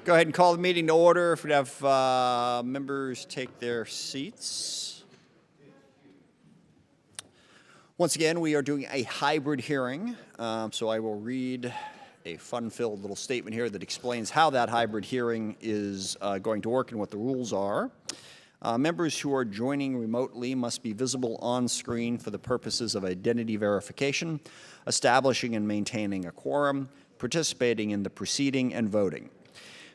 Go ahead and call the meeting to order. If we have members take their seats. Once again, we are doing a hybrid hearing, so I will read a fun-filled little statement here that explains how that hybrid hearing is going to work and what the rules are. Members who are joining remotely must be visible on screen for the purposes of identity verification, establishing and maintaining a quorum, participating in the proceeding, and voting.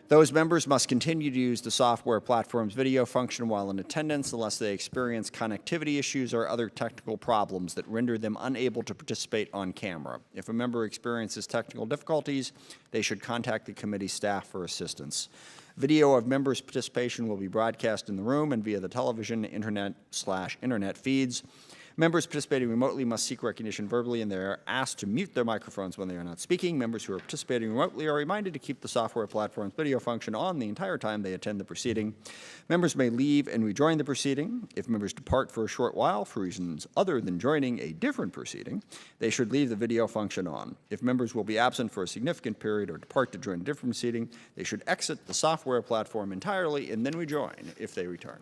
Those members must continue to use the software platform's video function while in attendance unless they experience connectivity issues or other technical problems that render them unable to participate on camera. If a member experiences technical difficulties, they should contact the committee staff for assistance. Video of members' participation will be broadcast in the room and via the television, internet/internet feeds. Members participating remotely must seek recognition verbally, and they are asked to mute their microphones when they are not speaking. Members who are participating remotely are reminded to keep the software platform's video function on the entire time they attend the proceeding. Members may leave and rejoin the proceeding. If members depart for a short while for reasons other than joining a different proceeding, they should leave the video function on. If members will be absent for a significant period or depart to join a different proceeding, they should exit the software platform entirely and then rejoin if they return.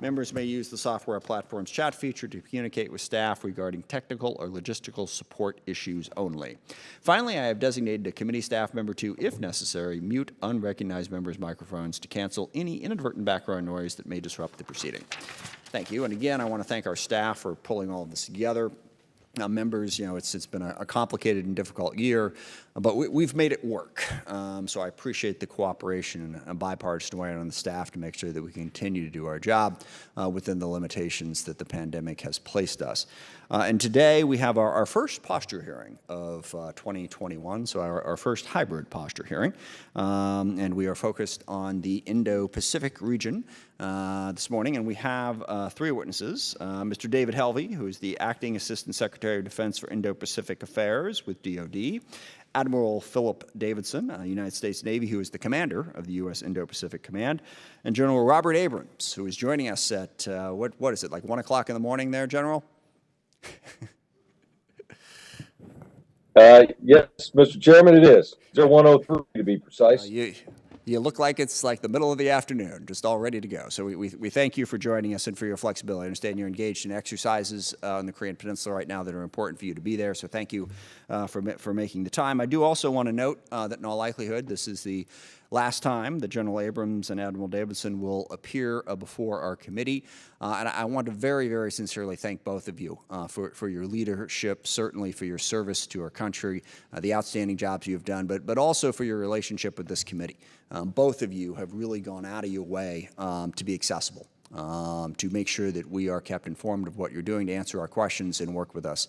Members may use the software platform's chat feature to communicate with staff regarding technical or logistical support issues only. Finally, I have designated a committee staff member to, if necessary, mute unrecognized members' microphones to cancel any inadvertent background noise that may disrupt the proceeding. Thank you. And again, I want to thank our staff for pulling all of this together. Now, members, it's been a complicated and difficult year, but we've made it work. So I appreciate the cooperation and bipartisan way on the staff to make sure that we continue to do our job within the limitations that the pandemic has placed us. And today we have our first posture hearing of 2021, so our first hybrid posture hearing. And we are focused on the Indo-Pacific region this morning, and we have three witnesses. Mr. David Helvey, who is the Acting Assistant Secretary of Defense for Indo-Pacific Affairs with DoD. Admiral Philip Davidson, United States Navy, who is the commander of the U.S. Indo-Pacific Command, and General Robert Abrams, who is joining us at, what is it, like 1 o'clock in the morning there, General? Yes, Mr. Chairman, it is. 01:03 to be precise. You look like it's like the middle of the afternoon, just all ready to go. So we thank you for joining us and for your flexibility. I understand you're engaged in exercises on the Korean Peninsula right now that are important for you to be there, so thank you for making the time. I do also want to note that in all likelihood, this is the last time that General Abrams and Admiral Davidson will appear before our committee. And I want to very, very sincerely thank both of you for your leadership, certainly for your service to our country, the outstanding jobs you've done, but also for your relationship with this committee. Both of you have really gone out of your way to be accessible. To make sure that we are kept informed of what you're doing, to answer our questions and work with us.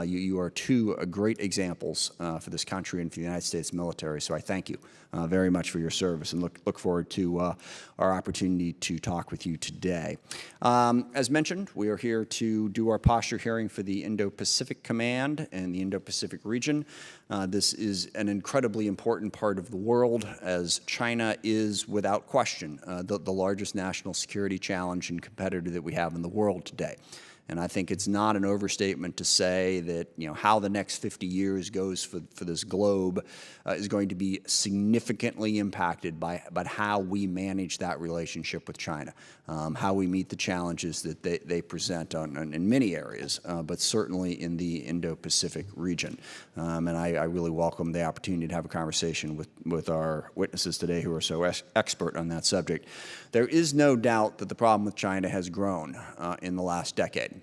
You are two great examples for this country and for the United States military, so I thank you very much for your service and look forward to our opportunity to talk with you today. As mentioned, we are here to do our posture hearing for the Indo-Pacific Command and the Indo-Pacific region. This is an incredibly important part of the world, as China is, without question, the largest national security challenge and competitor that we have in the world today. And I think it's not an overstatement to say that how the next 50 years goes for this globe is going to be significantly impacted by how we manage that relationship with China, how we meet the challenges that they present in many areas, but certainly in the Indo-Pacific region. And I really welcome the opportunity to have a conversation with our witnesses today who are so expert on that subject. There is no doubt that the problem with China has grown in the last decade.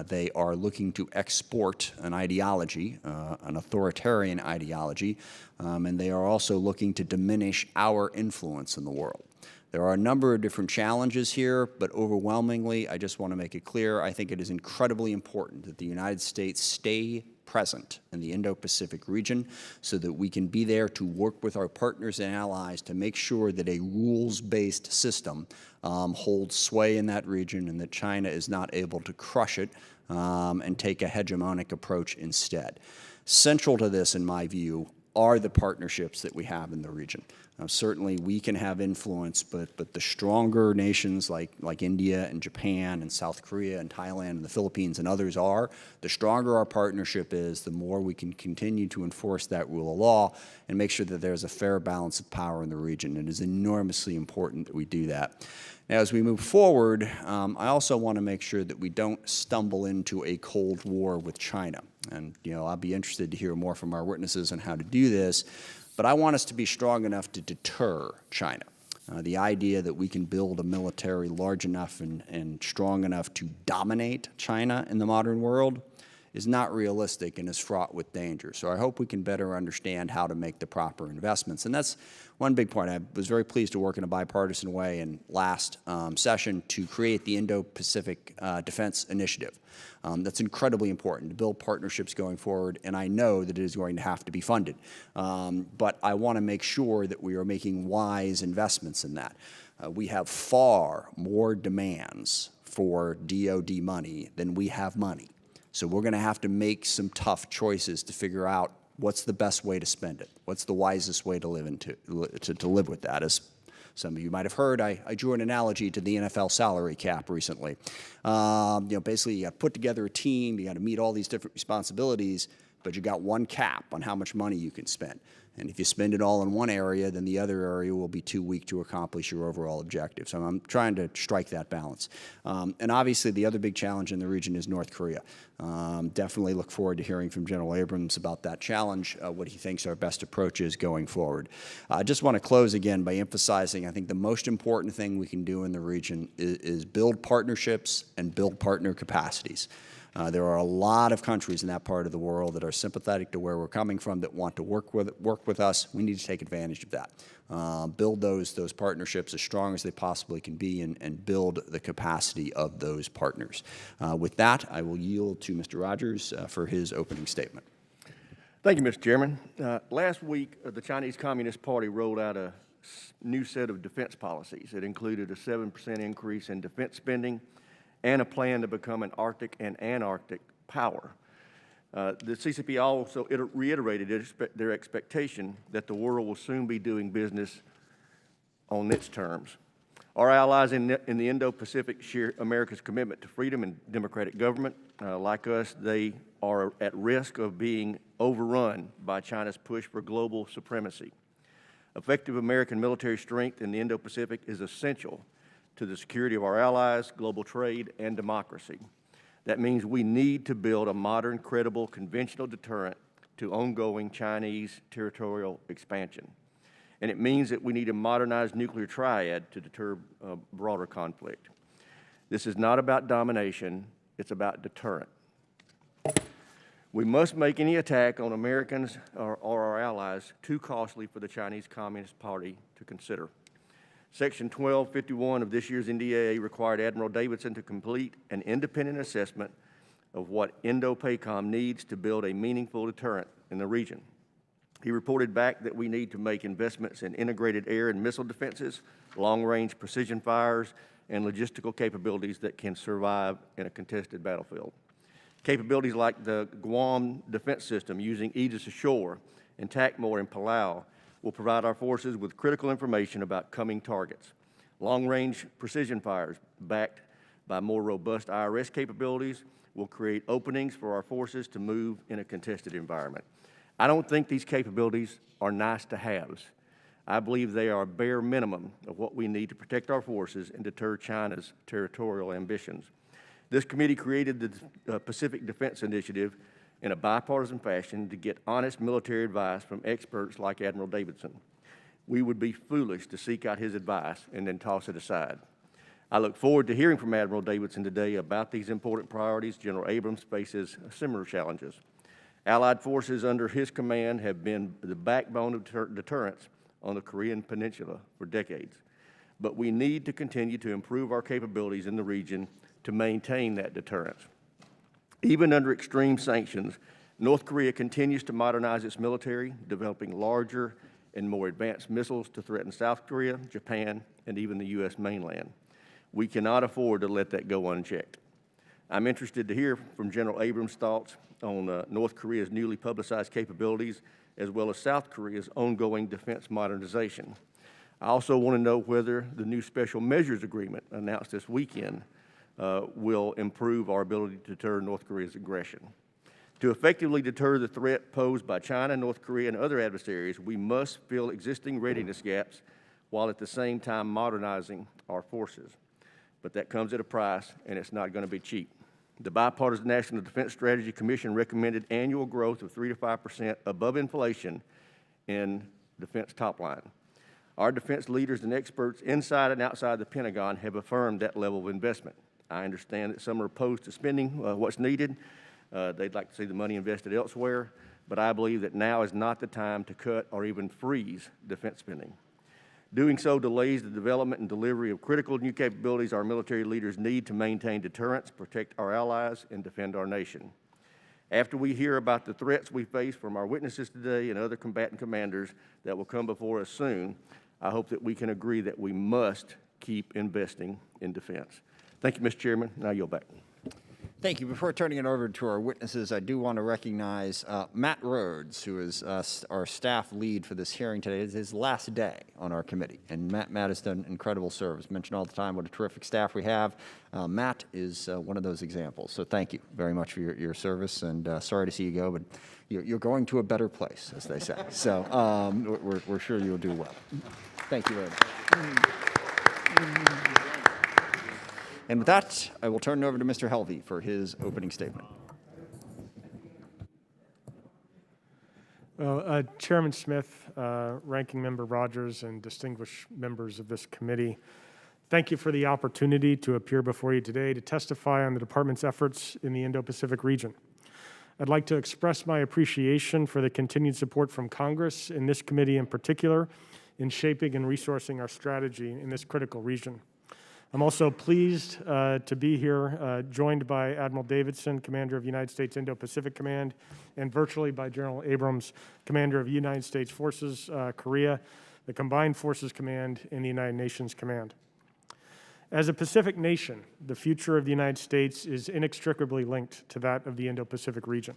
They are looking to export an ideology, an authoritarian ideology, and they are also looking to diminish our influence in the world. There are a number of different challenges here, but overwhelmingly, I just want to make it clear, I think it is incredibly important that the United States stay present in the Indo-Pacific region so that we can be there to work with our partners and allies to make sure that a rules-based system holds sway in that region and that China is not able to crush it and take a hegemonic approach instead. Central to this, in my view, are the partnerships that we have in the region. Certainly, we can have influence, but the stronger nations like India and Japan and South Korea and Thailand and the Philippines and others are, the stronger our partnership is, the more we can continue to enforce that rule of law and make sure that there's a fair balance of power in the region. It is enormously important that we do that. Now, as we move forward, I also want to make sure that we don't stumble into a Cold War with China. And, I'll be interested to hear more from our witnesses on how to do this. But I want us to be strong enough to deter China. The idea that we can build a military large enough and strong enough to dominate China in the modern world is not realistic and is fraught with danger. So I hope we can better understand how to make the proper investments. And that's one big point. I was very pleased to work in a bipartisan way in last session to create the Indo-Pacific Defense Initiative. That's incredibly important to build partnerships going forward, and I know that it is going to have to be funded. But I want to make sure that we are making wise investments in that. We have far more demands for DoD money than we have money. So we're going to have to make some tough choices to figure out what's the best way to spend it, what's the wisest way to live with that. As some of you might have heard, I drew an analogy to the NFL salary cap recently. Basically, you got to put together a team, you got to meet all these different responsibilities, but you got one cap on how much money you can spend. And if you spend it all in one area, then the other area will be too weak to accomplish your overall objective. So I'm trying to strike that balance. And obviously, the other big challenge in the region is North Korea. Definitely look forward to hearing from General Abrams about that challenge, what he thinks our best approach is going forward. I just want to close again by emphasizing I think the most important thing we can do in the region is build partnerships and build partner capacities. There are a lot of countries in that part of the world that are sympathetic to where we're coming from, that want to work with us. We need to take advantage of that. Build those partnerships as strong as they possibly can be and build the capacity of those partners. With that, I will yield to Mr. Rogers for his opening statement. Thank you, Mr. Chairman. Last week, the Chinese Communist Party rolled out a new set of defense policies. It included a 7% increase in defense spending and a plan to become an Arctic and Antarctic power. The CCP also reiterated their expectation that the world will soon be doing business on its terms. Our allies in the Indo-Pacific share America's commitment to freedom and democratic government. Like us, they are at risk of being overrun by China's push for global supremacy. Effective American military strength in the Indo-Pacific is essential to the security of our allies, global trade, and democracy. That means we need to build a modern, credible, conventional deterrent to ongoing Chinese territorial expansion. And it means that we need a modernized nuclear triad to deter broader conflict. This is not about domination, it's about deterrent. We must make any attack on Americans or our allies too costly for the Chinese Communist Party to consider. Section 1251 of this year's NDAA required Admiral Davidson to complete an independent assessment of what Indo-PACOM needs to build a meaningful deterrent in the region. He reported back that we need to make investments in integrated air and missile defenses, long-range precision fires, and logistical capabilities that can survive in a contested battlefield. Capabilities like the Guam Defense System using Aegis Ashore and TACMOR in Palau will provide our forces with critical information about coming targets. Long-range precision fires backed by more robust IRS capabilities will create openings for our forces to move in a contested environment. I don't think these capabilities are nice to haves. I believe they are a bare minimum of what we need to protect our forces and deter China's territorial ambitions. This committee created the Pacific Defense Initiative in a bipartisan fashion to get honest military advice from experts like Admiral Davidson. We would be foolish to seek out his advice and then toss it aside. I look forward to hearing from Admiral Davidson today about these important priorities. General Abrams faces similar challenges. Allied forces under his command have been the backbone of deterrence on the Korean Peninsula for decades. But we need to continue to improve our capabilities in the region to maintain that deterrence. Even under extreme sanctions, North Korea continues to modernize its military, developing larger and more advanced missiles to threaten South Korea, Japan, and even the U.S. mainland. We cannot afford to let that go unchecked. I'm interested to hear from General Abrams' thoughts on North Korea's newly publicized capabilities as well as South Korea's ongoing defense modernization. I also want to know whether the new Special Measures Agreement announced this weekend will improve our ability to deter North Korea's aggression. To effectively deter the threat posed by China, North Korea, and other adversaries, we must fill existing readiness gaps while at the same time modernizing our forces. But that comes at a price, and it's not going to be cheap. The Bipartisan National Defense Strategy Commission recommended annual growth of 3 to 5% above inflation in defense top line. Our defense leaders and experts inside and outside the Pentagon have affirmed that level of investment. I understand that some are opposed to spending what's needed. They'd like to see the money invested elsewhere, but I believe that now is not the time to cut or even freeze defense spending. Doing so delays the development and delivery of critical new capabilities our military leaders need to maintain deterrence, protect our allies, and defend our nation. After we hear about the threats we face from our witnesses today and other combatant commanders that will come before us soon, I hope that we can agree that we must keep investing in defense. Thank you, Mr. Chairman. Now I yield back. Thank you. Before turning it over to our witnesses, I do want to recognize Matt Rhodes, who is our staff lead for this hearing today. It's his last day on our committee, and Matt has done incredible service. Mentioned all the time what a terrific staff we have. Matt is one of those examples, so thank you very much for your service, and sorry to see you go, but you're going to a better place, as they say. So we're sure you'll do well. Thank you very much. And with that, I will turn it over to Mr. Helvey for his opening statement. Well, Chairman Smith, Ranking Member Rogers, and distinguished members of this committee, thank you for the opportunity to appear before you today to testify on the Department's efforts in the Indo-Pacific region. I'd like to express my appreciation for the continued support from Congress, and this committee in particular, in shaping and resourcing our strategy in this critical region. I'm also pleased to be here, joined by Admiral Davidson, Commander of United States Indo-Pacific Command, and virtually by General Abrams, Commander of United States Forces, Korea, the Combined Forces Command, and the United Nations Command. As a Pacific nation, the future of the United States is inextricably linked to that of the Indo-Pacific region.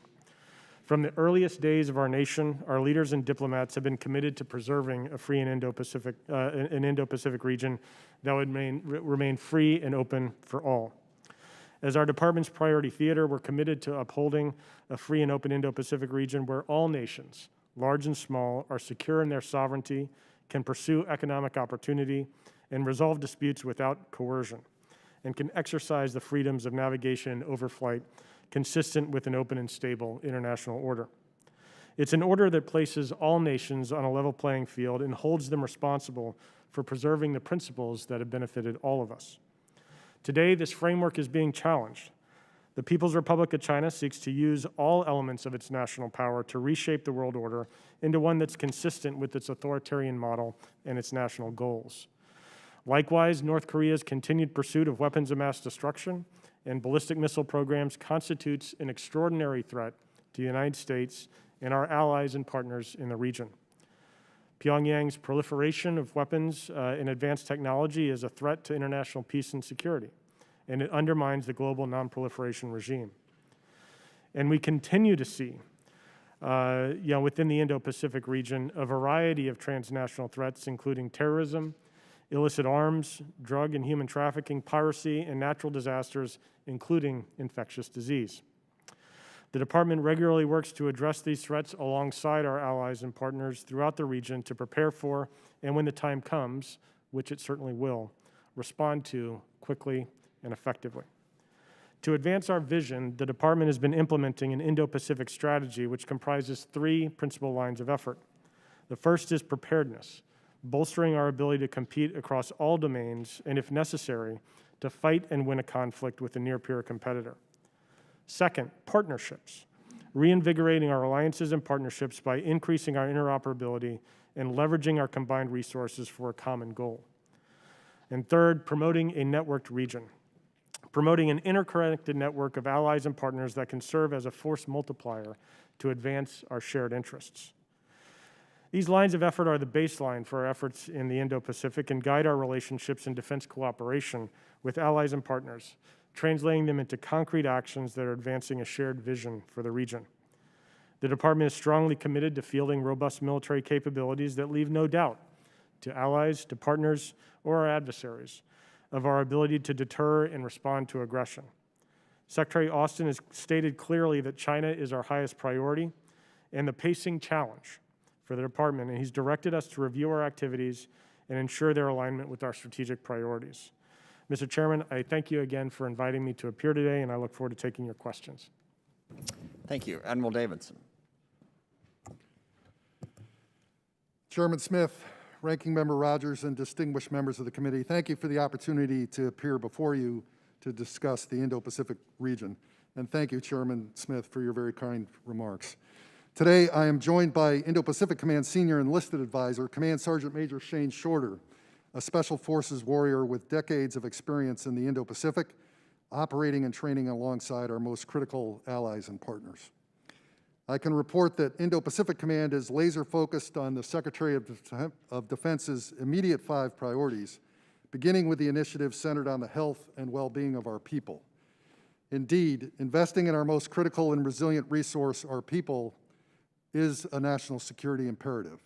From the earliest days of our nation, our leaders and diplomats have been committed to preserving a free and Indo-Pacific region that would remain free and open for all. As our department's priority theater, we're committed to upholding a free and open Indo-Pacific region where all nations, large and small, are secure in their sovereignty, can pursue economic opportunity, and resolve disputes without coercion, and can exercise the freedoms of navigation and overflight consistent with an open and stable international order. It's an order that places all nations on a level playing field and holds them responsible for preserving the principles that have benefited all of us. Today, this framework is being challenged. The People's Republic of China seeks to use all elements of its national power to reshape the world order into one that's consistent with its authoritarian model and its national goals. Likewise, North Korea's continued pursuit of weapons of mass destruction and ballistic missile programs constitutes an extraordinary threat to the United States and our allies and partners in the region. Pyongyang's proliferation of weapons and advanced technology is a threat to international peace and security, and it undermines the global non-proliferation regime. And we continue to see, within the Indo-Pacific region, a variety of transnational threats, including terrorism, illicit arms, drug and human trafficking, piracy, and natural disasters, including infectious disease. The Department regularly works to address these threats alongside our allies and partners throughout the region to prepare for, and when the time comes, which it certainly will, respond to quickly and effectively. To advance our vision, the Department has been implementing an Indo-Pacific strategy which comprises 3 principal lines of effort. The first is preparedness, bolstering our ability to compete across all domains and, if necessary, to fight and win a conflict with a near-peer competitor. Second, partnerships, reinvigorating our alliances and partnerships by increasing our interoperability and leveraging our combined resources for a common goal. And third, promoting a networked region, promoting an interconnected network of allies and partners that can serve as a force multiplier to advance our shared interests. These lines of effort are the baseline for our efforts in the Indo-Pacific and guide our relationships and defense cooperation with allies and partners, translating them into concrete actions that are advancing a shared vision for the region. The Department is strongly committed to fielding robust military capabilities that leave no doubt to allies, to partners, or our adversaries of our ability to deter and respond to aggression. Secretary Austin has stated clearly that China is our highest priority and the pacing challenge for the Department, and he's directed us to review our activities and ensure their alignment with our strategic priorities. Mr. Chairman, I thank you again for inviting me to appear today, and I look forward to taking your questions. Thank you. Admiral Davidson. Chairman Smith, Ranking Member Rogers, and distinguished members of the committee, thank you for the opportunity to appear before you to discuss the Indo-Pacific region. And thank you, Chairman Smith, for your very kind remarks. Today, I am joined by Indo-Pacific Command Senior Enlisted Advisor, Command Sergeant Major Shane Shorter, a Special Forces warrior with decades of experience in the Indo-Pacific, operating and training alongside our most critical allies and partners. I can report that Indo-Pacific Command is laser-focused on the Secretary of Defense's immediate 5 priorities, beginning with the initiative centered on the health and well-being of our people. Indeed, investing in our most critical and resilient resource, our people, is a national security imperative.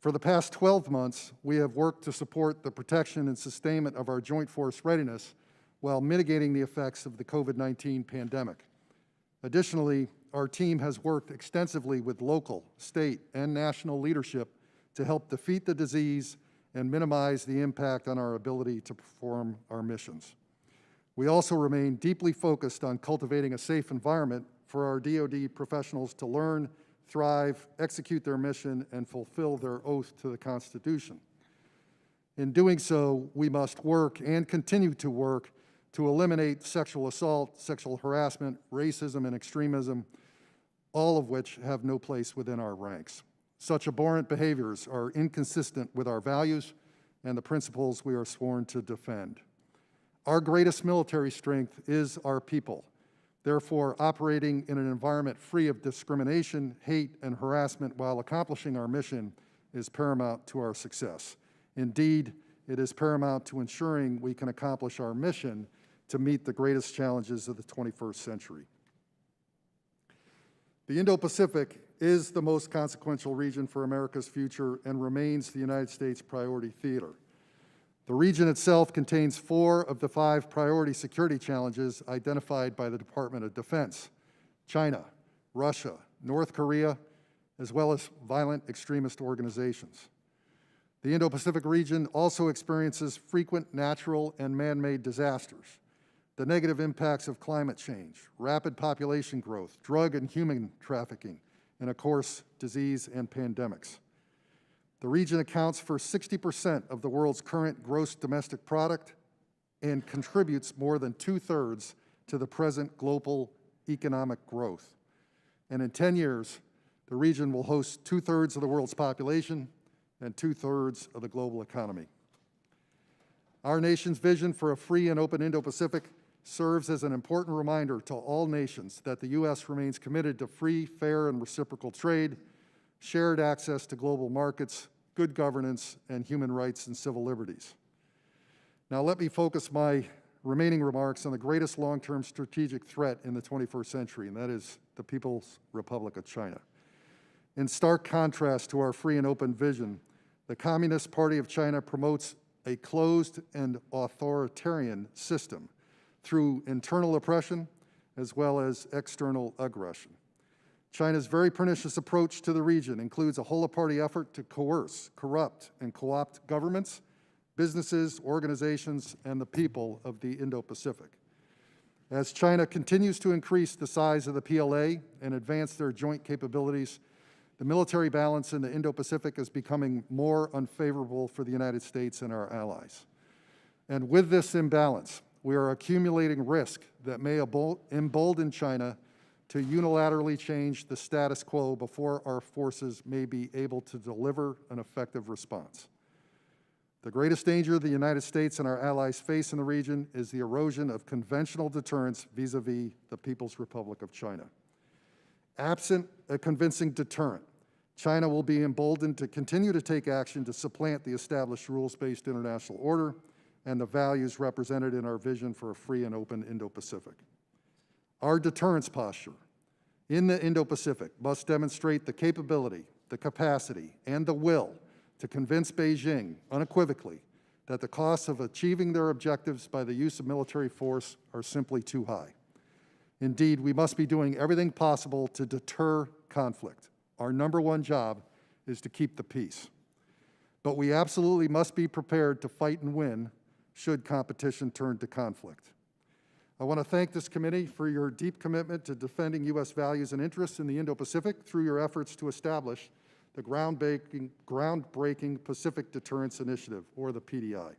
For the past 12 months, we have worked to support the protection and sustainment of our joint force readiness while mitigating the effects of the COVID-19 pandemic. Additionally, our team has worked extensively with local, state, and national leadership to help defeat the disease and minimize the impact on our ability to perform our missions. We also remain deeply focused on cultivating a safe environment for our DoD professionals to learn, thrive, execute their mission, and fulfill their oath to the Constitution. In doing so, we must work and continue to work to eliminate sexual assault, sexual harassment, racism, and extremism, all of which have no place within our ranks. Such abhorrent behaviors are inconsistent with our values and the principles we are sworn to defend. Our greatest military strength is our people. Therefore, operating in an environment free of discrimination, hate, and harassment while accomplishing our mission is paramount to our success. Indeed, it is paramount to ensuring we can accomplish our mission to meet the greatest challenges of the 21st century. The Indo-Pacific is the most consequential region for America's future and remains the United States priority theater. The region itself contains 4 of the 5 priority security challenges identified by the Department of Defense: China, Russia, North Korea, as well as violent extremist organizations. The Indo-Pacific region also experiences frequent natural and man-made disasters, the negative impacts of climate change, rapid population growth, drug and human trafficking, and of course, disease and pandemics. The region accounts for 60% of the world's current gross domestic product and contributes more than 2/3 to the present global economic growth. And in 10 years, the region will host 2/3 of the world's population and 2/3 of the global economy. Our nation's vision for a free and open Indo-Pacific serves as an important reminder to all nations that the U.S. remains committed to free, fair, and reciprocal trade, shared access to global markets, good governance, and human rights and civil liberties. Now let me focus my remaining remarks on the greatest long-term strategic threat in the 21st century, and that is the People's Republic of China. In stark contrast to our free and open vision, the Communist Party of China promotes a closed and authoritarian system through internal oppression as well as external aggression. China's very pernicious approach to the region includes a whole-of-party effort to coerce, corrupt, and co-opt governments, businesses, organizations, and the people of the Indo-Pacific. As China continues to increase the size of the PLA and advance their joint capabilities, the military balance in the Indo-Pacific is becoming more unfavorable for the United States and our allies. And with this imbalance, we are accumulating risk that may embolden China to unilaterally change the status quo before our forces may be able to deliver an effective response. The greatest danger the United States and our allies face in the region is the erosion of conventional deterrence vis-a-vis the People's Republic of China. Absent a convincing deterrent, China will be emboldened to continue to take action to supplant the established rules-based international order and the values represented in our vision for a free and open Indo-Pacific. Our deterrence posture in the Indo-Pacific must demonstrate the capability, the capacity, and the will to convince Beijing unequivocally that the costs of achieving their objectives by the use of military force are simply too high. Indeed, we must be doing everything possible to deter conflict. Our number one job is to keep the peace. But we absolutely must be prepared to fight and win should competition turn to conflict. I want to thank this committee for your deep commitment to defending U.S. values and interests in the Indo-Pacific through your efforts to establish the groundbreaking Pacific Deterrence Initiative, or the PDI.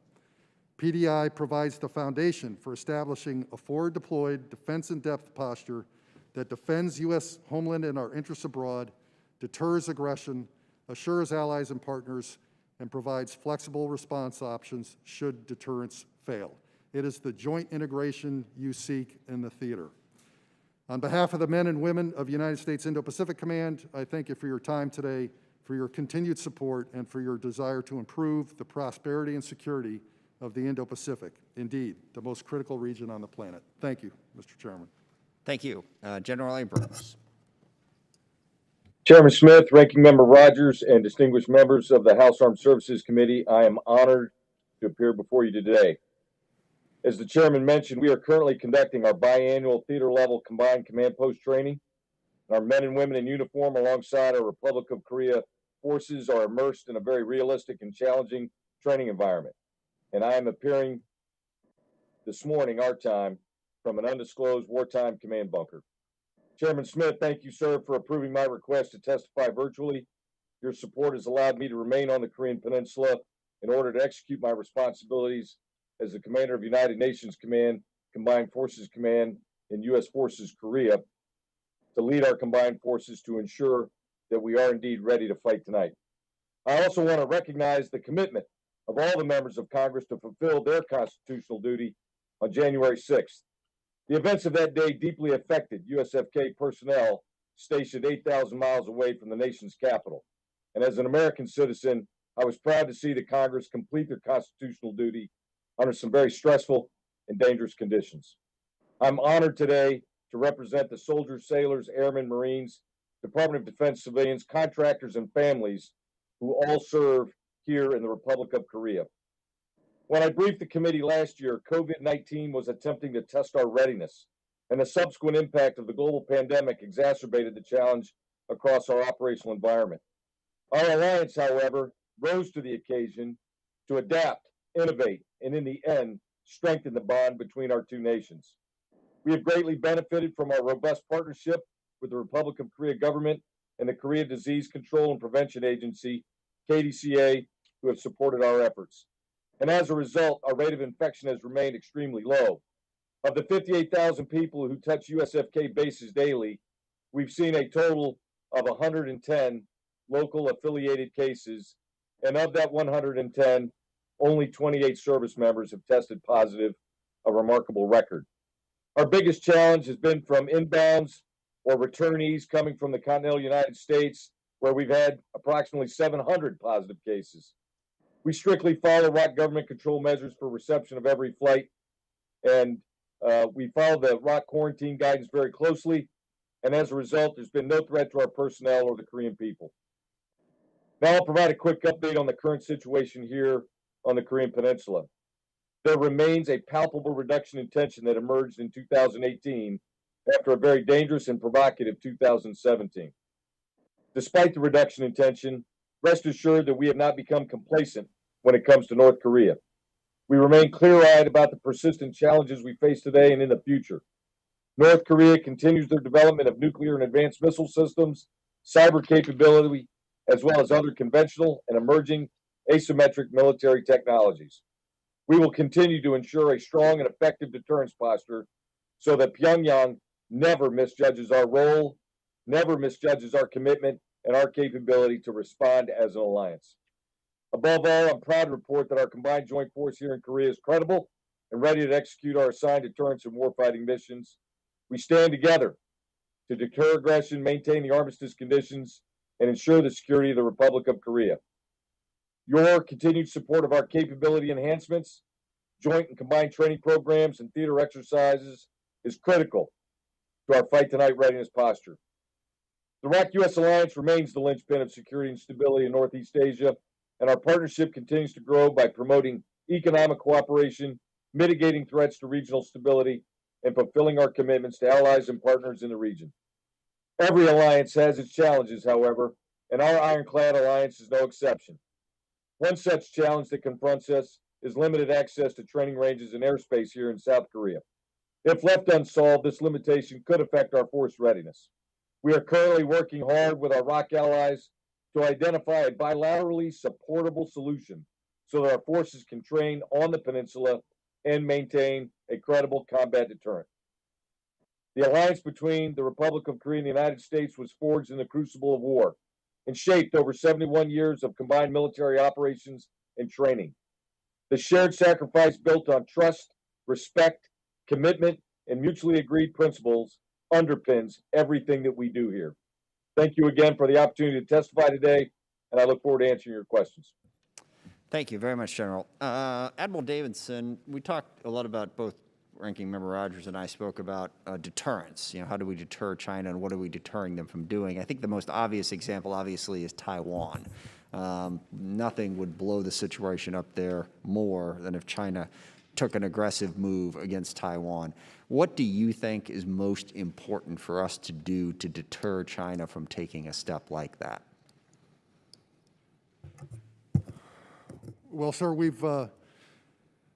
PDI provides the foundation for establishing a forward-deployed, defense-in-depth posture that defends U.S. homeland and our interests abroad, deters aggression, assures allies and partners, and provides flexible response options should deterrence fail. It is the joint integration you seek in the theater. On behalf of the men and women of United States Indo-Pacific Command, I thank you for your time today, for your continued support, and for your desire to improve the prosperity and security of the Indo-Pacific, indeed, the most critical region on the planet. Thank you, Mr. Chairman. Thank you. General Abrams. Chairman Smith, Ranking Member Rogers, and distinguished members of the House Armed Services Committee, I am honored to appear before you today. As the chairman mentioned, we are currently conducting our biannual theater-level combined command post training. Our men and women in uniform alongside our Republic of Korea forces are immersed in a very realistic and challenging training environment. And I am appearing this morning, our time, from an undisclosed wartime command bunker. Chairman Smith, thank you, sir, for approving my request to testify virtually. Your support has allowed me to remain on the Korean Peninsula in order to execute my responsibilities as the commander of United Nations Command, Combined Forces Command, and U.S. Forces Korea, to lead our combined forces to ensure that we are indeed ready to fight tonight. I also want to recognize the commitment of all the members of Congress to fulfill their constitutional duty on January 6th. The events of that day deeply affected USFK personnel stationed 8,000 miles away from the nation's capital. And as an American citizen, I was proud to see the Congress complete their constitutional duty under some very stressful and dangerous conditions. I'm honored today to represent the soldiers, sailors, airmen, Marines, Department of Defense civilians, contractors, and families who all serve here in the Republic of Korea. When I briefed the committee last year, COVID-19 was attempting to test our readiness, and the subsequent impact of the global pandemic exacerbated the challenge across our operational environment. Our alliance, however, rose to the occasion to adapt, innovate, and in the end, strengthen the bond between our two nations. We have greatly benefited from our robust partnership with the Republic of Korea government and the Korea Disease Control and Prevention Agency, KDCA, who have supported our efforts. And as a result, our rate of infection has remained extremely low. Of the 58,000 people who touch USFK bases daily, we've seen a total of 110 local affiliated cases, and of that 110, only 28 service members have tested positive, a remarkable record. Our biggest challenge has been from inbounds or returnees coming from the continental United States, where we've had approximately 700 positive cases. We strictly follow ROC government control measures for reception of every flight, and we follow the ROC quarantine guidance very closely, and as a result, there's been no threat to our personnel or the Korean people. Now I'll provide a quick update on the current situation here on the Korean Peninsula. There remains a palpable reduction in tension that emerged in 2018 after a very dangerous and provocative 2017. Despite the reduction in tension, rest assured that we have not become complacent when it comes to North Korea. We remain clear-eyed about the persistent challenges we face today and in the future. North Korea continues their development of nuclear and advanced missile systems, cyber capability, as well as other conventional and emerging asymmetric military technologies. We will continue to ensure a strong and effective deterrence posture so that Pyongyang never misjudges our role, never misjudges our commitment, and our capability to respond as an alliance. Above all, I'm proud to report that our combined joint force here in Korea is credible and ready to execute our assigned deterrence and warfighting missions. We stand together to deter aggression, maintain the armistice conditions, and ensure the security of the Republic of Korea. Your continued support of our capability enhancements, joint and combined training programs, and theater exercises is critical to our fight tonight readiness posture. The ROC-US alliance remains the linchpin of security and stability in Northeast Asia, and our partnership continues to grow by promoting economic cooperation, mitigating threats to regional stability, and fulfilling our commitments to allies and partners in the region. Every alliance has its challenges, however, and our Ironclad alliance is no exception. One such challenge that confronts us is limited access to training ranges and airspace here in South Korea. If left unsolved, this limitation could affect our force readiness. We are currently working hard with our ROC allies to identify a bilaterally supportable solution so that our forces can train on the peninsula and maintain a credible combat deterrent. The alliance between the Republic of Korea and the United States was forged in the crucible of war and shaped over 71 years of combined military operations and training. The shared sacrifice built on trust, respect, commitment, and mutually agreed principles underpins everything that we do here. Thank you again for the opportunity to testify today, and I look forward to answering your questions. Thank you very much, General. Admiral Davidson, we talked a lot about, both Ranking Member Rogers and I spoke about deterrence. You know, how do we deter China and what are we deterring them from doing? I think the most obvious example, obviously, is Taiwan. Nothing would blow the situation up there more than if China took an aggressive move against Taiwan. What do you think is most important for us to do to deter China from taking a step like that? Well, sir, we've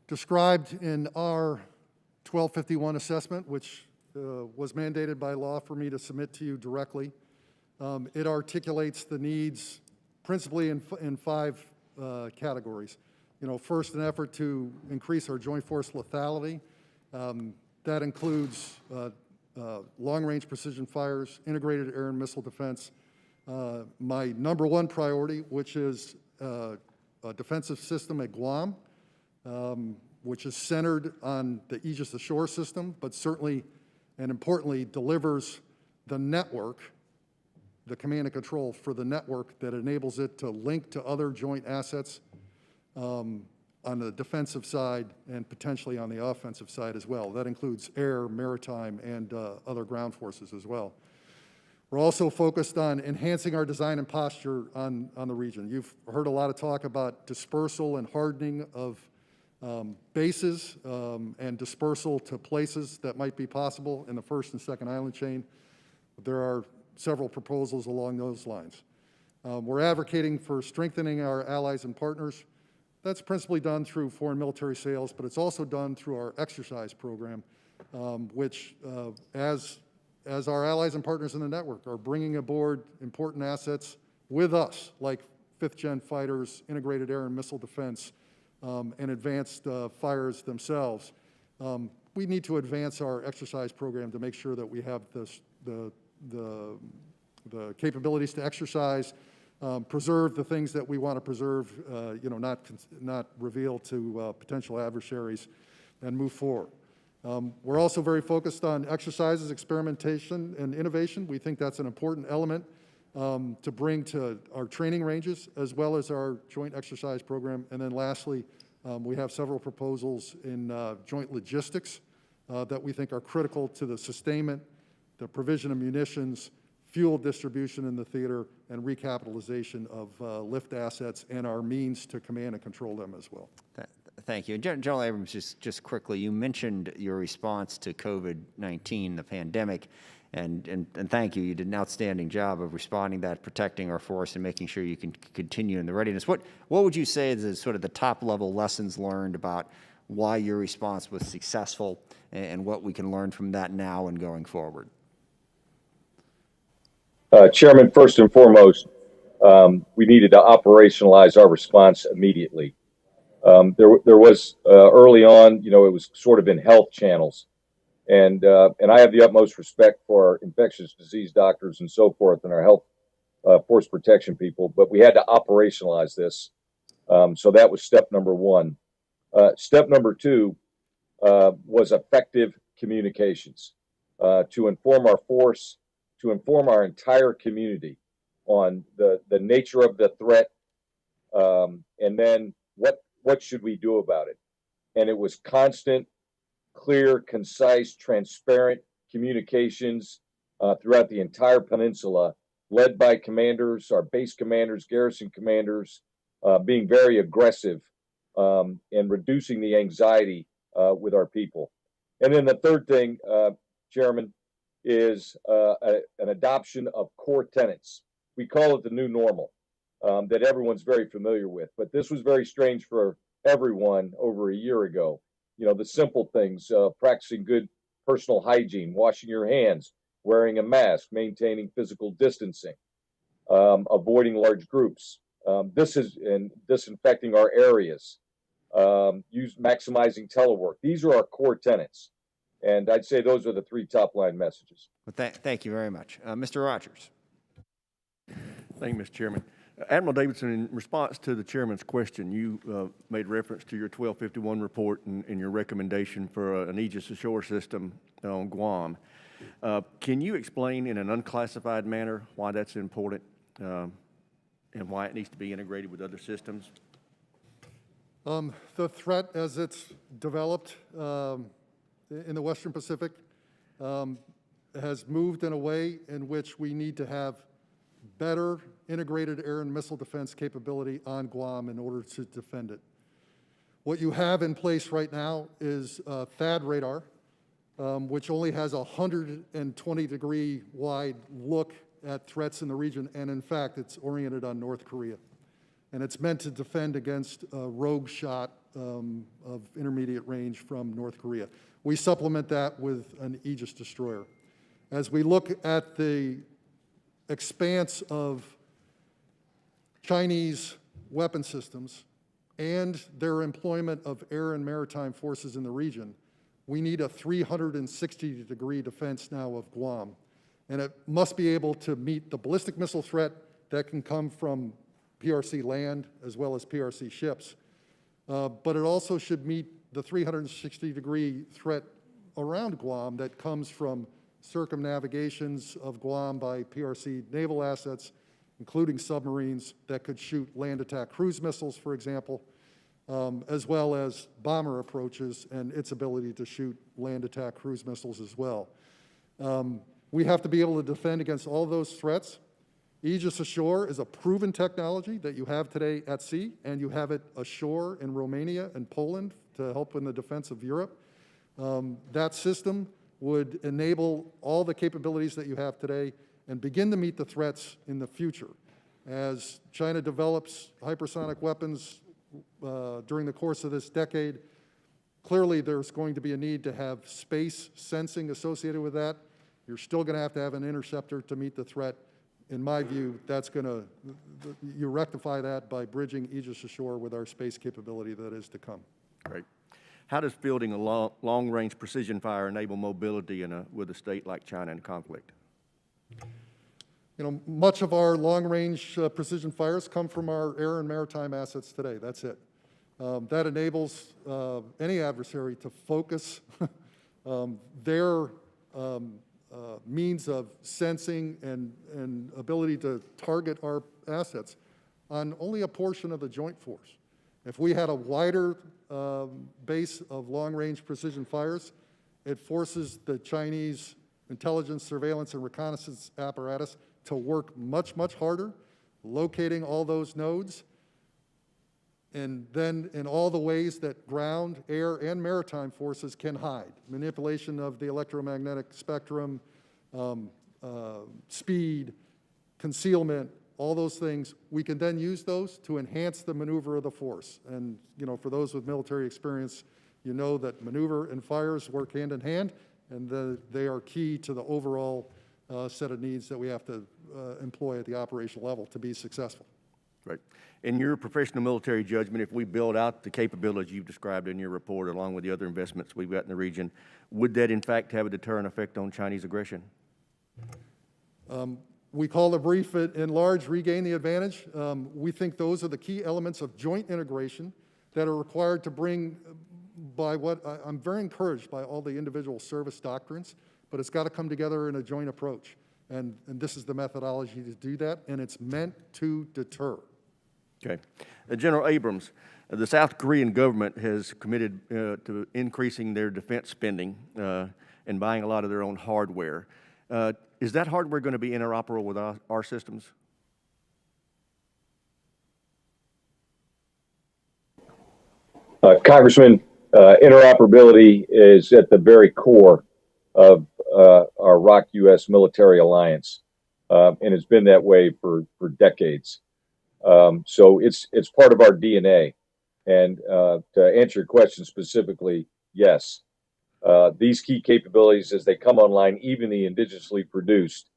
described in our 1251 assessment, which was mandated by law for me to submit to you directly. It articulates the needs principally in five categories. You know, first, an effort to increase our joint force lethality. That includes long-range precision fires, integrated air and missile defense. My number one priority, which is a defensive system at Guam, which is centered on the Aegis Ashore system, but certainly and importantly delivers the network, the command and control for the network that enables it to link to other joint assets on the defensive side and potentially on the offensive side as well. That includes air, maritime, and other ground forces as well. We're also focused on enhancing our design and posture on the region. You've heard a lot of talk about dispersal and hardening of bases and dispersal to places that might be possible in the first and second island chain. There are several proposals along those lines. We're advocating for strengthening our allies and partners. That's principally done through foreign military sales, but it's also done through our exercise program, which, as our allies and partners in the network are bringing aboard important assets with us, like fifth-gen fighters, integrated air and missile defense, and advanced fires themselves. We need to advance our exercise program to make sure that we have the capabilities to exercise, preserve the things that we want to preserve, you know, not reveal to potential adversaries, and move forward. We're also very focused on exercises, experimentation, and innovation. We think that's an important element to bring to our training ranges as well as our joint exercise program. And then lastly, we have several proposals in joint logistics that we think are critical to the sustainment, the provision of munitions, fuel distribution in the theater, and recapitalization of lift assets and our means to command and control them as well. Thank you. General Abrams, just quickly, you mentioned your response to COVID-19, the pandemic, and thank you. You did an outstanding job of responding to that, protecting our force, and making sure you can continue in the readiness. What would you say is sort of the top-level lessons learned about why your response was successful and what we can learn from that now and going forward? Chairman, first and foremost, we needed to operationalize our response immediately. There was early on, you know, it was sort of in health channels, and I have the utmost respect for our infectious disease doctors and so forth, and our health force protection people. But we had to operationalize this, so that was step number one. Step number two was effective communications to inform our force, to inform our entire community on the nature of the threat, and then what should we do about it. And it was constant, clear, concise, transparent communications throughout the entire peninsula led by commanders, our base commanders, garrison commanders, being very aggressive and reducing the anxiety with our people. And then the third thing, Chairman, is an adoption of core tenets. We call it the new normal that everyone's very familiar with. But this was very strange for everyone over a year ago. You know, the simple things, practicing good personal hygiene, washing your hands, wearing a mask, maintaining physical distancing, avoiding large groups. This is in disinfecting our areas, maximizing telework. These are our core tenets. And I'd say those are the three top line messages. Well, thank you very much. Mr. Rogers. Thank you, Mr. Chairman. Admiral Davidson, in response to the chairman's question, you made reference to your 1251 report and your recommendation for an Aegis Ashore system on Guam. Can you explain in an unclassified manner why that's important and why it needs to be integrated with other systems? The threat as it's developed in the Western Pacific has moved in a way in which we need to have better integrated air and missile defense capability on Guam in order to defend it. What you have in place right now is THAAD radar, which only has a 120-degree wide look at threats in the region, and in fact, it's oriented on North Korea. And it's meant to defend against a rogue shot of intermediate range from North Korea. We supplement that with an Aegis destroyer. As we look at the expanse of Chinese weapon systems and their employment of air and maritime forces in the region, we need a 360-degree defense now of Guam. And it must be able to meet the ballistic missile threat that can come from PRC land as well as PRC ships. But it also should meet the 360-degree threat around Guam that comes from circumnavigations of Guam by PRC naval assets, including submarines that could shoot land attack cruise missiles, for example, as well as bomber approaches and its ability to shoot land attack cruise missiles as well. We have to be able to defend against all those threats. Aegis Ashore is a proven technology that you have today at sea, and you have it ashore in Romania and Poland to help in the defense of Europe. That system would enable all the capabilities that you have today and begin to meet the threats in the future. As China develops hypersonic weapons during the course of this decade, clearly there's going to be a need to have space sensing associated with that. You're still going to have an interceptor to meet the threat. In my view, you rectify that by bridging Aegis Ashore with our space capability that is to come. Great. How does fielding a long-range precision fire enable mobility with a state like China in conflict? You know, much of our long-range precision fires come from our air and maritime assets today. That's it. That enables any adversary to focus their means of sensing and ability to target our assets on only a portion of the joint force. If we had a wider base of long-range precision fires, it forces the Chinese intelligence, surveillance, and reconnaissance apparatus to work much, much harder, locating all those nodes, and then in all the ways that ground, air, and maritime forces can hide. Manipulation of the electromagnetic spectrum, speed, concealment, all those things, we can then use those to enhance the maneuver of the force. And, you know, for those with military experience, you know that maneuver and fires work hand in hand, and they are key to the overall set of needs that we have to employ at the operational level to be successful. Right. In your professional military judgment, if we build out the capabilities you've described in your report along with the other investments we've got in the region, would that in fact have a deterrent effect on Chinese aggression? We call the brief in large, regain the advantage. We think those are the key elements of joint integration that are required to bring by what I'm very encouraged by all the individual service doctrines, but it's got to come together in a joint approach. And this is the methodology to do that, and it's meant to deter. Okay. General Abrams, the South Korean government has committed to increasing their defense spending and buying a lot of their own hardware. Is that hardware going to be interoperable with our systems? Congressman, interoperability is at the very core of our ROC-US military alliance, and it's been that way for decades. So it's part of our DNA. And to answer your question specifically, yes. These key capabilities, as they come online, even the indigenously produced,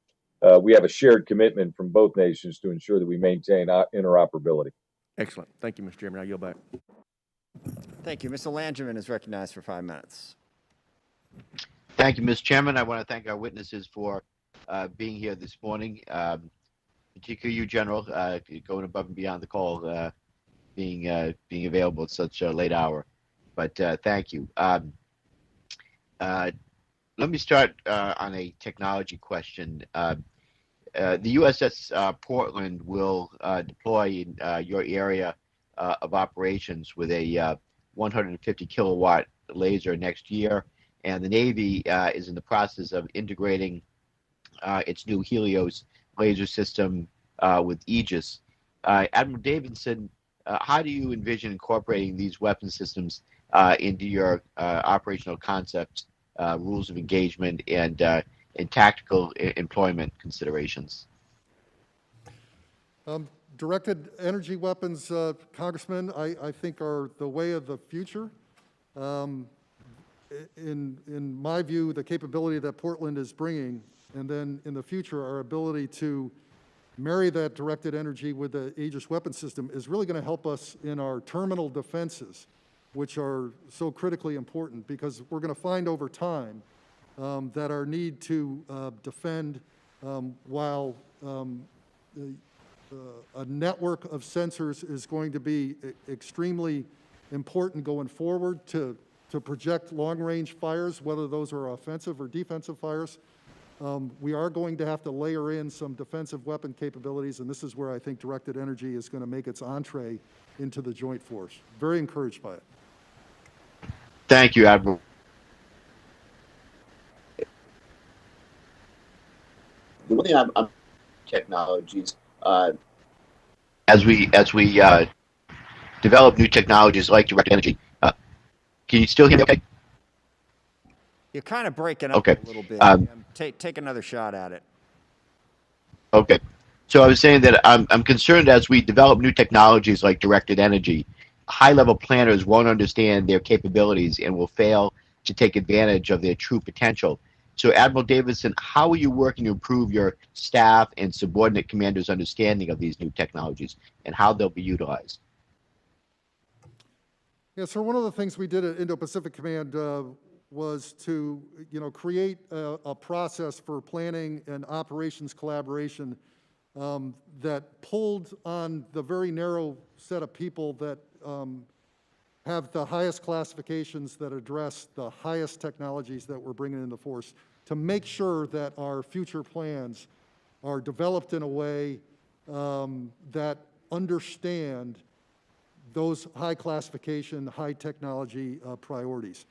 we have a shared commitment from both nations to ensure that we maintain interoperability. Excellent. Thank you, Mr. Chairman. I yield back. Thank you. Mr. Langevin is recognized for 5 minutes. Thank you, Mr. Chairman. I want to thank our witnesses for being here this morning, particularly you, General, going above and beyond the call, being available at such a late hour. But thank you. Let me start on a technology question. The USS Portland will deploy in your area of operations with a 150 kilowatt laser next year, and the Navy is in the process of integrating its new Helios laser system with Aegis. Admiral Davidson, how do you envision incorporating these weapon systems into your operational concepts, rules of engagement, and tactical employment considerations? Directed energy weapons, Congressman, I think are the way of the future. In my view, the capability that Portland is bringing, and then in the future, our ability to marry that directed energy with the Aegis weapon system is really going to help us in our terminal defenses, which are so critically important, because we're going to find over time that our need to defend while a network of sensors is going to be extremely important going forward to project long-range fires, whether those are offensive or defensive fires. We are going to have to layer in some defensive weapon capabilities, and this is where I think directed energy is going to make its entree into the joint force. Very encouraged by it. Thank you, Admiral. The one thing I'm technologies as we develop new technologies like directed energy. Can you still hear me? Okay. You're kind of breaking up Okay. a little bit. Take another shot at it. Okay. So I was saying that I'm concerned as we develop new technologies like directed energy, high-level planners won't understand their capabilities and will fail to take advantage of their true potential. So Admiral Davidson, how are you working to improve your staff and subordinate commanders' understanding of these new technologies and how they'll be utilized? Yeah, sir, one of the things we did at Indo-Pacific Command was to, create a process for planning and operations collaboration that pulled on the very narrow set of people that have the highest classifications that address the highest technologies that we're bringing into force, to make sure that our future plans are developed in a way that understand those high classification, high technology priorities.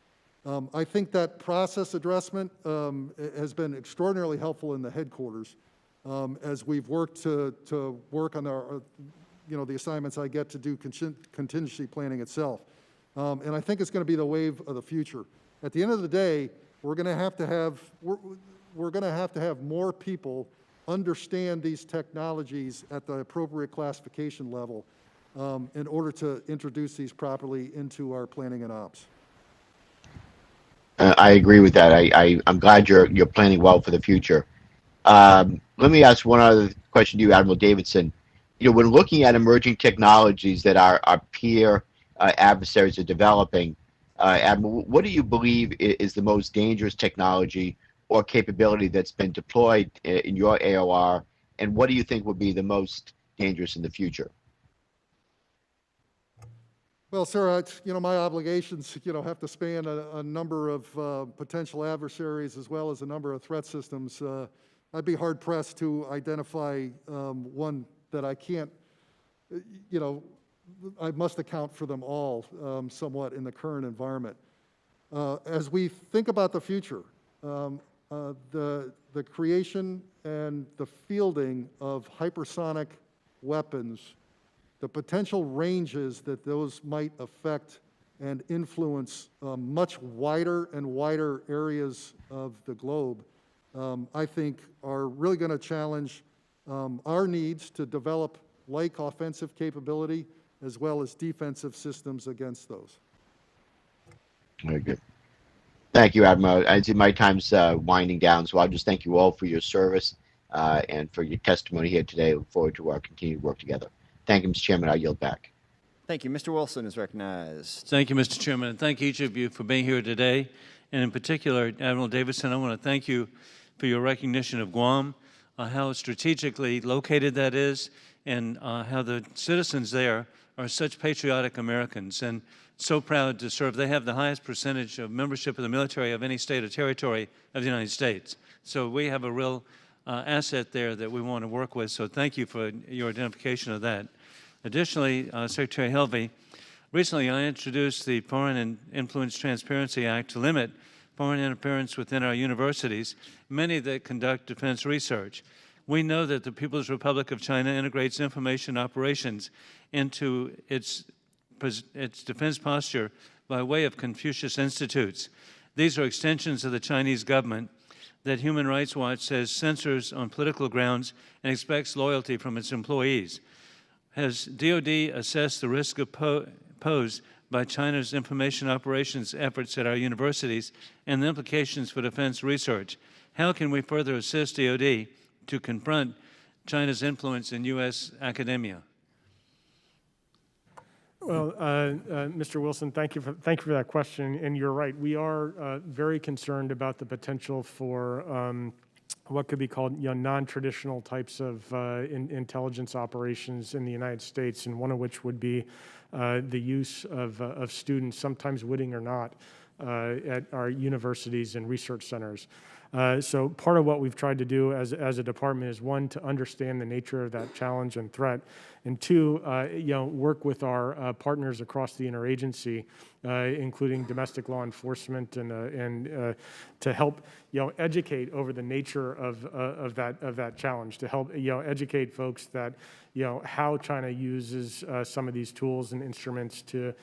I think that process addressment has been extraordinarily helpful in the headquarters as we've worked to work on our, the assignments I get to do contingency planning itself. And I think it's going to be the wave of the future. At the end of the day, we're going to have to have more people understand these technologies at the appropriate classification level in order to introduce these properly into our planning and ops. I agree with that. I'm glad you're planning well for the future. Let me ask one other question to you, Admiral Davidson. When looking at emerging technologies that our peer adversaries are developing, Admiral, what do you believe is the most dangerous technology or capability that's been deployed in your AOR, and what do you think will be the most dangerous in the future? Well, sir, my obligations, have to span a number of potential adversaries as well as a number of threat systems. I'd be hard pressed to identify one that I can't, I must account for them all somewhat in the current environment. As we think about the future, the creation and the fielding of hypersonic weapons, the potential ranges that those might affect and influence much wider and wider areas of the globe, I think are really going to challenge our needs to develop like offensive capability as well as defensive systems against those. Very good. Thank you, Admiral. I see my time's winding down, so I'll just thank you all for your service and for your testimony here today. I look forward to our continued work together. Thank you, Mr. Chairman. I yield back. Thank you. Mr. Wilson is recognized. Thank you, Mr. Chairman, and thank each of you for being here today. And in particular, Admiral Davidson, I want to thank you for your recognition of Guam, how strategically located that is, and how the citizens there are such patriotic Americans and so proud to serve. They have the highest percentage of membership of the military of any state or territory of the United States. So we have a real asset there that we want to work with. So thank you for your identification of that. Additionally, Secretary Helvey, recently I introduced the Foreign Influence Transparency Act to limit foreign interference within our universities, many that conduct defense research. We know that the People's Republic of China integrates information operations into its defense posture by way of Confucius Institutes. These are extensions of the Chinese government that Human Rights Watch says censors on political grounds and expects loyalty from its employees. Has DoD assessed the risk posed by China's information operations efforts at our universities and the implications for defense research? How can we further assist DoD to confront China's influence in U.S. academia? Well, Mr. Wilson, thank you for that question. And you're right, we are very concerned about the potential for what could be called non-traditional types of intelligence operations in the United States, and one of which would be the use of students, sometimes witting or not, at our universities and research centers. So part of what we've tried to do as a department is, one, to understand the nature of that challenge and threat, and two, work with our partners across the interagency, including domestic law enforcement, and to help educate over the nature of that challenge, to help educate folks that how China uses some of these tools and instruments to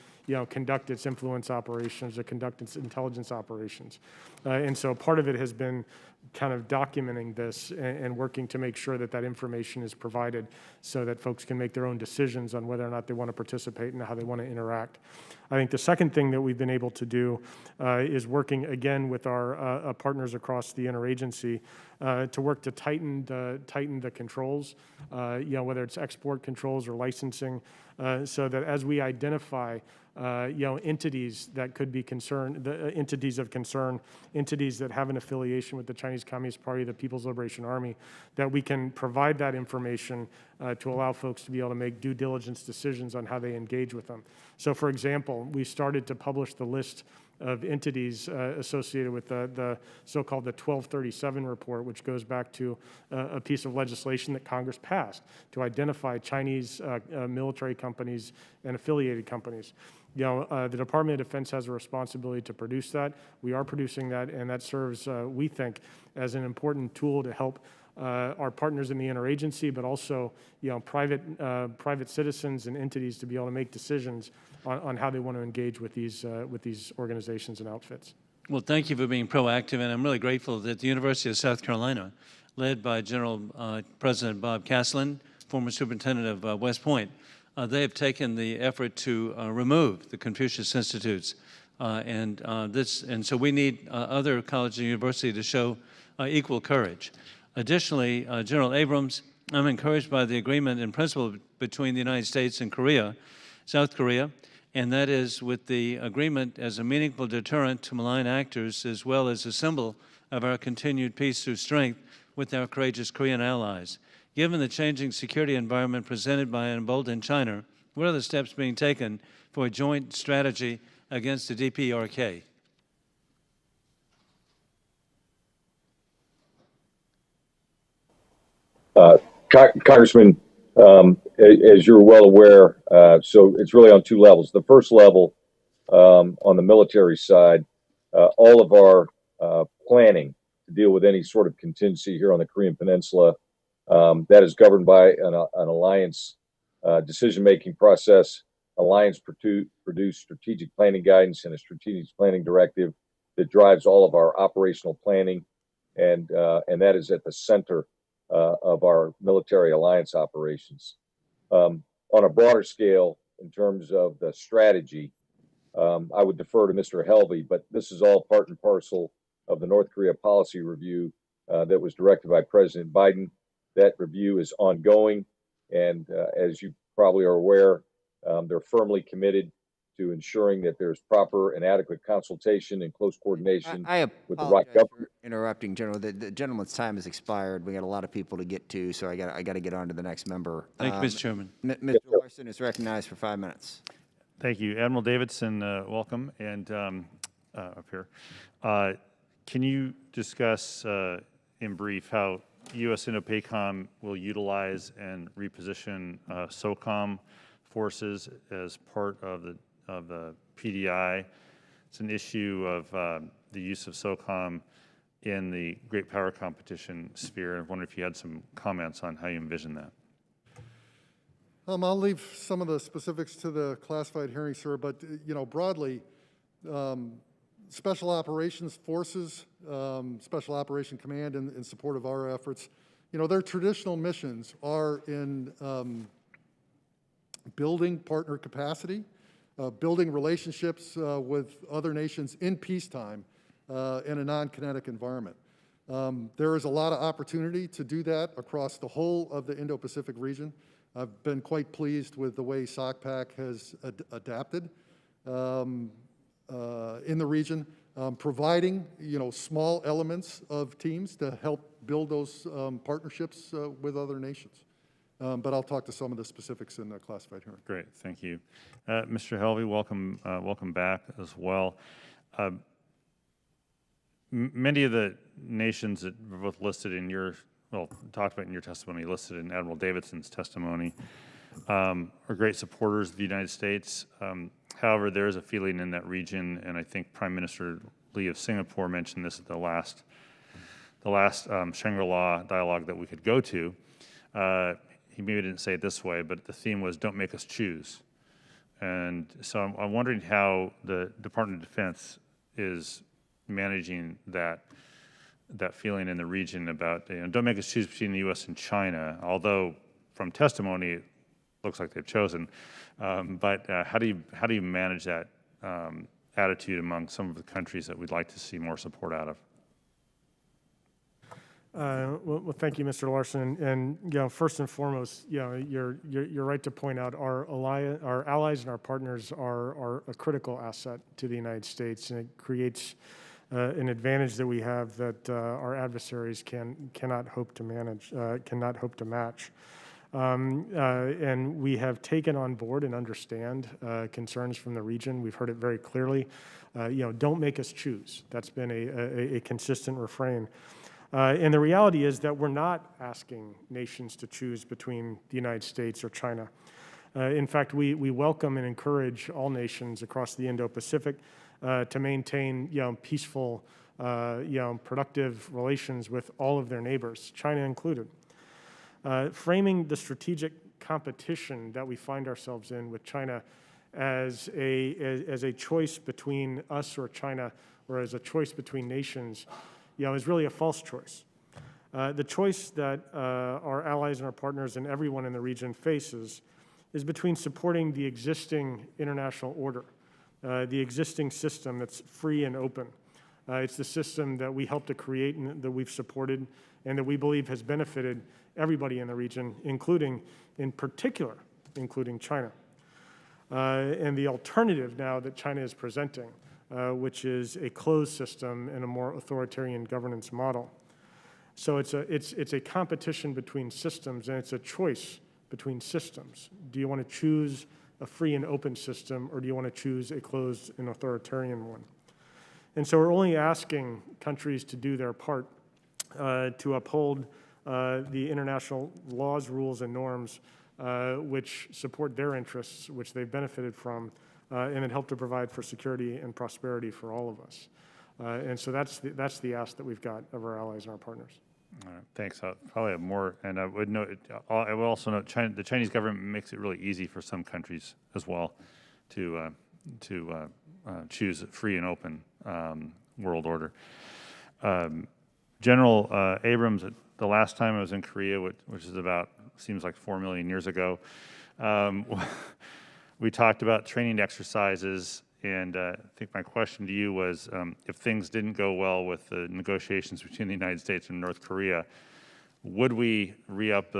conduct its influence operations or conduct its intelligence operations. And so part of it has been kind of documenting this and working to make sure that that information is provided so that folks can make their own decisions on whether or not they want to participate and how they want to interact. I think the second thing that we've been able to do is working again with our partners across the interagency to work to tighten the controls, whether it's export controls or licensing, so that as we identify entities that could be concerned, the entities of concern, entities that have an affiliation with the Chinese Communist Party, the People's Liberation Army, that we can provide that information to allow folks to be able to make due diligence decisions on how they engage with them. So, for example, we started to publish the list of entities associated with the so-called the 1237 report, which goes back to a piece of legislation that Congress passed to identify Chinese military companies and affiliated companies. The Department of Defense has a responsibility to produce that. We are producing that, and that serves, we think, as an important tool to help our partners in the interagency, but also private citizens and entities to be able to make decisions on how they want to engage with these organizations and outfits. Well, thank you for being proactive, and I'm really grateful that the University of South Carolina, led by General President Bob Caslin, former superintendent of West Point, they have taken the effort to remove the Confucius Institutes, and so we need other colleges and universities to show equal courage. Additionally, General Abrams, I'm encouraged by the agreement in principle between the United States and South Korea, and that is with the agreement as a meaningful deterrent to malign actors, as well as a symbol of our continued peace through strength with our courageous Korean allies. Given the changing security environment presented by an emboldened China, what are the steps being taken for a joint strategy against the DPRK? Congressman, as you're well aware, so it's really on two levels. The first level, on the military side, all of our planning to deal with any sort of contingency here on the Korean Peninsula. That is governed by an alliance decision-making process. Alliance produce strategic planning guidance and a strategic planning directive that drives all of our operational planning, and that is at the center of our military alliance operations. On a broader scale, in terms of the strategy, I would defer to Mr. Helvey, but this is all part and parcel of the North Korea policy review that was directed by President Biden. That review is ongoing, and as you probably are aware, they're firmly committed to ensuring that there's proper and adequate consultation and close coordination I with the right apologize government. for interrupting, General. The gentleman's time has expired. We got a lot of people to get to, so I got to get on to the next member. Thank you, Mr. Chairman. Mr. Larson is recognized for 5 minutes. Thank you. Admiral Davidson, welcome, and up here. Can you discuss in brief how U.S. Indo-PACOM will utilize and reposition SOCOM forces as part of the PDI? It's an issue of the use of SOCOM in the great power competition sphere. I wonder if you had some comments on how you envision that. I'll leave some of the specifics to the classified hearing, sir, but broadly, Special Operations Forces, Special Operation Command in support of our efforts, their traditional missions are in building partner capacity, building relationships with other nations in peacetime in a non-kinetic environment. There is a lot of opportunity to do that across the whole of the Indo-Pacific region. I've been quite pleased with the way SOCPAC has adapted in the region, providing small elements of teams to help build those partnerships with other nations. But I'll talk to some of the specifics in the classified hearing. Great, thank you. Mr. Helvey, welcome back as well. Many of the nations that were both listed in your, talked about in your testimony, listed in Admiral Davidson's testimony, are great supporters of the United States. However, there is a feeling in that region, and I think Prime Minister Lee of Singapore mentioned this at the last Shangri-La dialogue that we could go to. He maybe didn't say it this way, but the theme was, don't make us choose. And so I'm wondering how the Department of Defense is managing that feeling in the region about, don't make us choose between the U.S. and China, although from testimony it looks like they've chosen. But how do you manage that attitude among some of the countries that we'd like to see more support out of? Well, thank you, Mr. Larson. And first and foremost, you're right to point out our allies and our partners are a critical asset to the United States, and it creates an advantage that we have that our adversaries cannot hope to match. And we have taken on board and understand concerns from the region. We've heard it very clearly. Don't make us choose. That's been a consistent refrain. And the reality is that we're not asking nations to choose between the United States or China. In fact, we welcome and encourage all nations across the Indo-Pacific to maintain peaceful, productive relations with all of their neighbors, China included. Framing the strategic competition that we find ourselves in with China as a choice between us or China, or as a choice between nations, is really a false choice. The choice that our allies and our partners and everyone in the region faces is between supporting the existing international order, the existing system that's free and open. It's the system that we helped to create and that we've supported and that we believe has benefited everybody in the region, including China. And the alternative now that China is presenting, which is a closed system and a more authoritarian governance model. So it's a competition between systems, and it's a choice between systems. Do you want to choose a free and open system, or do you want to choose a closed and authoritarian one? And so we're only asking countries to do their part to uphold the international laws, rules, and norms which support their interests, which they've benefited from, and it helped to provide for security and prosperity for all of us. And so that's the ask that we've got of our allies and our partners. All right, thanks. I'll probably have more, and I would note. I will also note the Chinese government makes it really easy for some countries as well to choose a free and open world order. General Abrams, the last time I was in Korea, which is seems like 4 million years ago, we talked about training exercises. And I think my question to you was, if things didn't go well with the negotiations between the United States and North Korea, would we re-up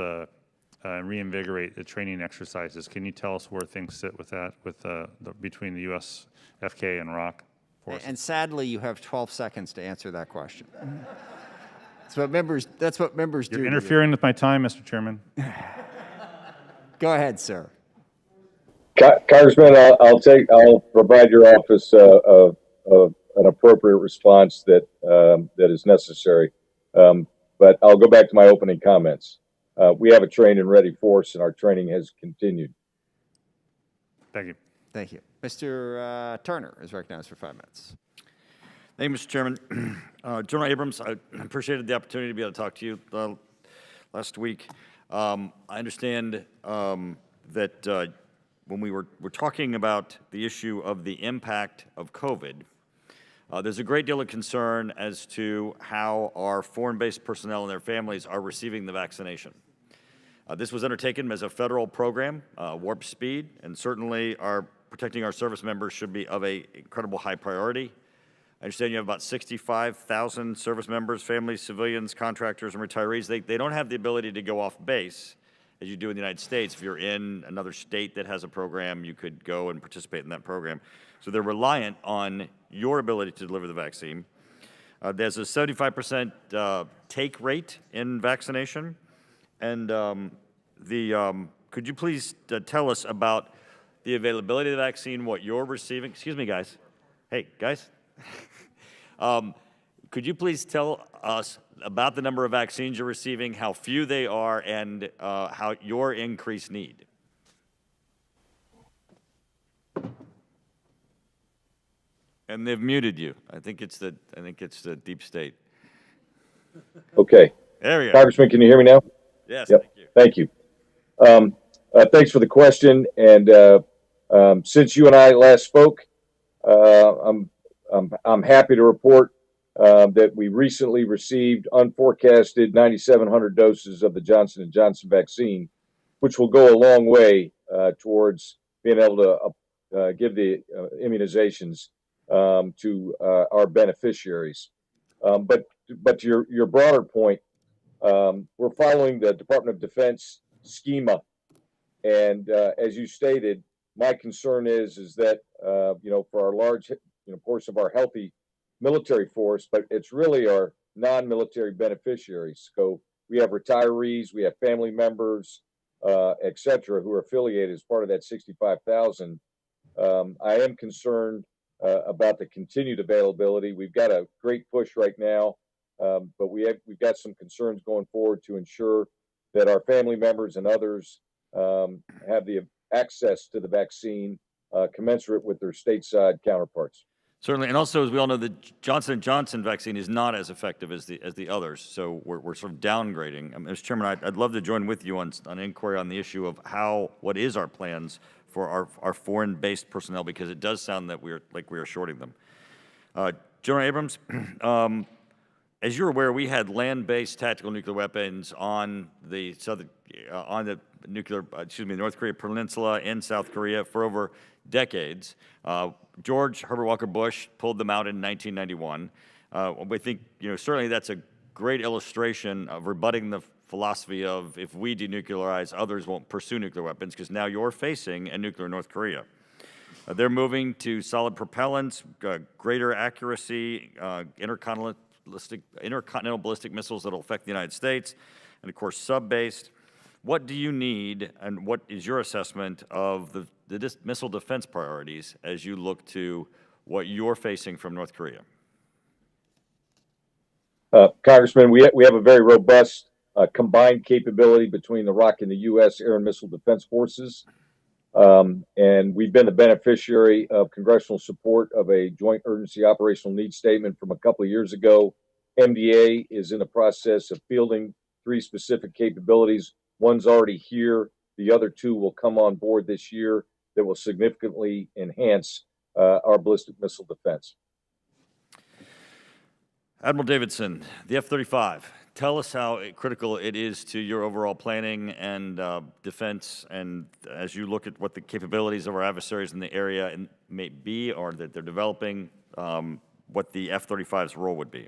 reinvigorate the training exercises? Can you tell us where things sit with that, between the U.S., FK, and ROC forces? And sadly, you have 12 seconds to answer that question. That's what members do. You're interfering with my time, Mr. Chairman. Go ahead, sir. Congressman, I'll provide your office an appropriate response that is necessary. But I'll go back to my opening comments. We have a trained and ready force, and our training has continued. Thank you. Thank you. Mr. Turner is recognized for 5 minutes. Thank you, Mr. Chairman. General Abrams, I appreciated the opportunity to be able to talk to you last week. I understand that when we're talking about the issue of the impact of COVID, there's a great deal of concern as to how our foreign-based personnel and their families are receiving the vaccination. This was undertaken as a federal program, warp speed, and certainly protecting our service members should be of an incredible high priority. I understand you have about 65,000 service members, families, civilians, contractors, and retirees. They don't have the ability to go off base as you do in the United States. If you're in another state that has a program, you could go and participate in that program. So they're reliant on your ability to deliver the vaccine. There's a 75% take rate in vaccination. And could you please tell us about the availability of the vaccine, what you're receiving? Excuse me, guys. Hey, guys. Could you please tell us about the number of vaccines you're receiving, how few they are, and how your increased need? And they've muted you. I think it's the deep state. Okay. There we go. Congressman, can you hear me now? Yes. Yep. Thank you. Thank you. Thanks for the question. And since you and I last spoke, I'm happy to report that we recently received unforecasted 9,700 doses of the Johnson & Johnson vaccine, which will go a long way towards being able to give the immunizations to our beneficiaries. But to your broader point, we're following the Department of Defense schema. And as you stated, my concern is that, for our large portion of our healthy military force, but it's really our non-military beneficiaries. So we have retirees, we have family members, et cetera, who are affiliated as part of that 65,000. I am concerned about the continued availability. We've got a great push right now, but we've got some concerns going forward to ensure that our family members and others have the access to the vaccine commensurate with their stateside counterparts. Certainly, and also, as we all know, the Johnson & Johnson vaccine is not as effective as the others, so we're sort of downgrading. Mr. Chairman, I'd love to join with you on an inquiry on the issue of what is our plans for our foreign-based personnel, because it does sound that we are shorting them. General Abrams, as you're aware, we had land-based tactical nuclear weapons on the North Korea peninsula and South Korea for over decades. George Herbert Walker Bush pulled them out in 1991. We think, certainly that's a great illustration of rebutting the philosophy of if we denuclearize, others won't pursue nuclear weapons, because now you're facing a nuclear North Korea. They're moving to solid propellants, greater accuracy, intercontinental ballistic missiles that will affect the United States, and of course sub-based. What do you need, and what is your assessment of the missile defense priorities as you look to what you're facing from North Korea? Congressman, we have a very robust combined capability between the ROC and the U.S. Air and Missile Defense Forces. And we've been the beneficiary of congressional support of a joint urgency operational needs statement from a couple of years ago. MDA is in the process of fielding 3 specific capabilities. One's already here. The other 2 will come on board this year that will significantly enhance our ballistic missile defense. Admiral Davidson, the F-35. Tell us how critical it is to your overall planning and defense, and as you look at what the capabilities of our adversaries in the area may be or that they're developing, what the F-35's role would be.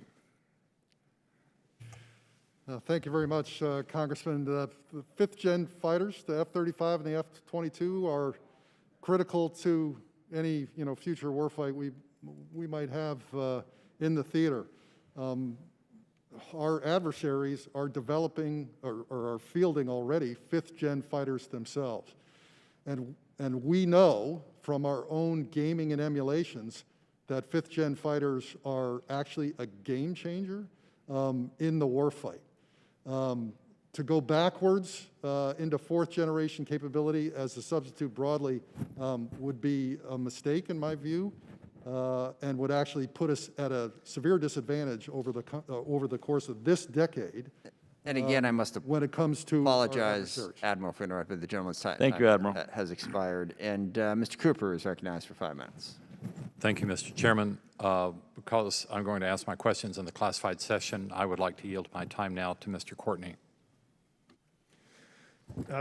Thank you very much, Congressman. The 5th-gen fighters, the F-35 and the F-22, are critical to any future warfight we might have in the theater. Our adversaries are developing or are fielding already 5th-gen fighters themselves. And we know from our own gaming and emulations that 5th-gen fighters are actually a game changer in the warfight. To go backwards into 4th-generation capability as a substitute broadly would be a mistake in my view. And would actually put us at a severe disadvantage over the course of this decade. And again, I must when it comes to apologize, Admiral, for interrupting. The gentleman's time. Thank you, Admiral. Has expired, and Mr. Cooper is recognized for 5 minutes. Thank you, Mr. Chairman. Because I'm going to ask my questions in the classified session, I would like to yield my time now to Mr. Courtney.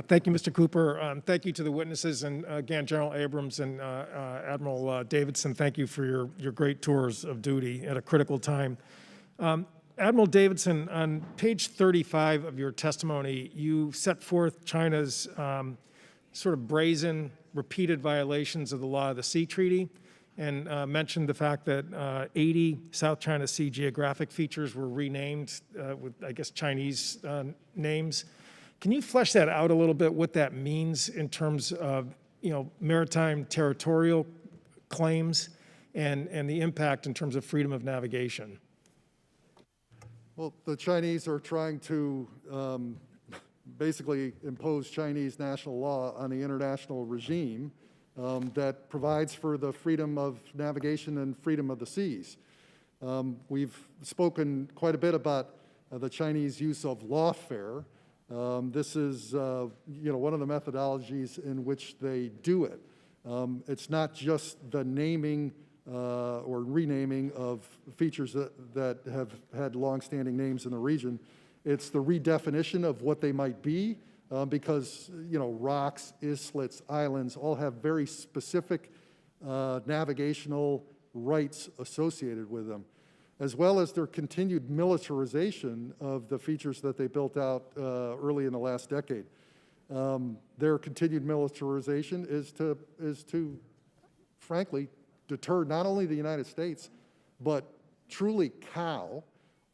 Thank you, Mr. Cooper. Thank you to the witnesses, and again, General Abrams and Admiral Davidson, thank you for your great tours of duty at a critical time. Admiral Davidson, on page 35 of your testimony, you set forth China's sort of brazen, repeated violations of the Law of the Sea Treaty, and mentioned the fact that 80 South China Sea geographic features were renamed with, I guess, Chinese names. Can you flesh that out a little bit, what that means in terms of, maritime territorial claims and the impact in terms of freedom of navigation? Well, the Chinese are trying to basically impose Chinese national law on the international regime that provides for the freedom of navigation and freedom of the seas. We've spoken quite a bit about the Chinese use of lawfare. This is, one of the methodologies in which they do it. It's not just the naming or renaming of features that have had longstanding names in the region. It's the redefinition of what they might be, because, rocks, islets, islands all have very specific navigational rights associated with them, as well as their continued militarization of the features that they built out early in the last decade. Their continued militarization is to, frankly, deter not only the United States, but truly cow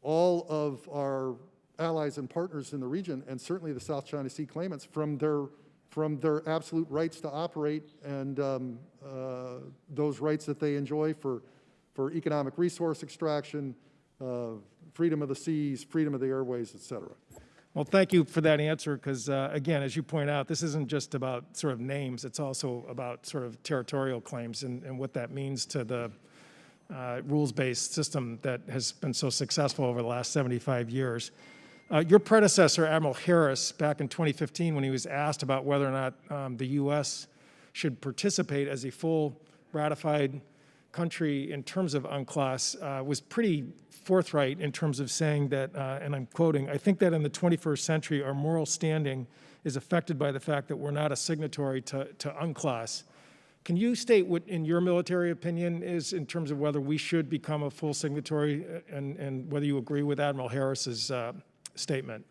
all of our allies and partners in the region, and certainly the South China Sea claimants, from their absolute rights to operate and those rights that they enjoy for economic resource extraction, freedom of the seas, freedom of the airways, et cetera. Well, thank you for that answer, because again, as you point out, this isn't just about sort of names, it's also about sort of territorial claims and what that means to the rules-based system that has been so successful over the last 75 years. Your predecessor, Admiral Harris, back in 2015, when he was asked about whether or not the U.S. should participate as a full ratified country in terms of UNCLOS, was pretty forthright in terms of saying that, and I'm quoting, "I think that in the 21st century, our moral standing is affected by the fact that we're not a signatory to UNCLOS." Can you state what, in your military opinion, is in terms of whether we should become a full signatory and whether you agree with Admiral Harris's statement?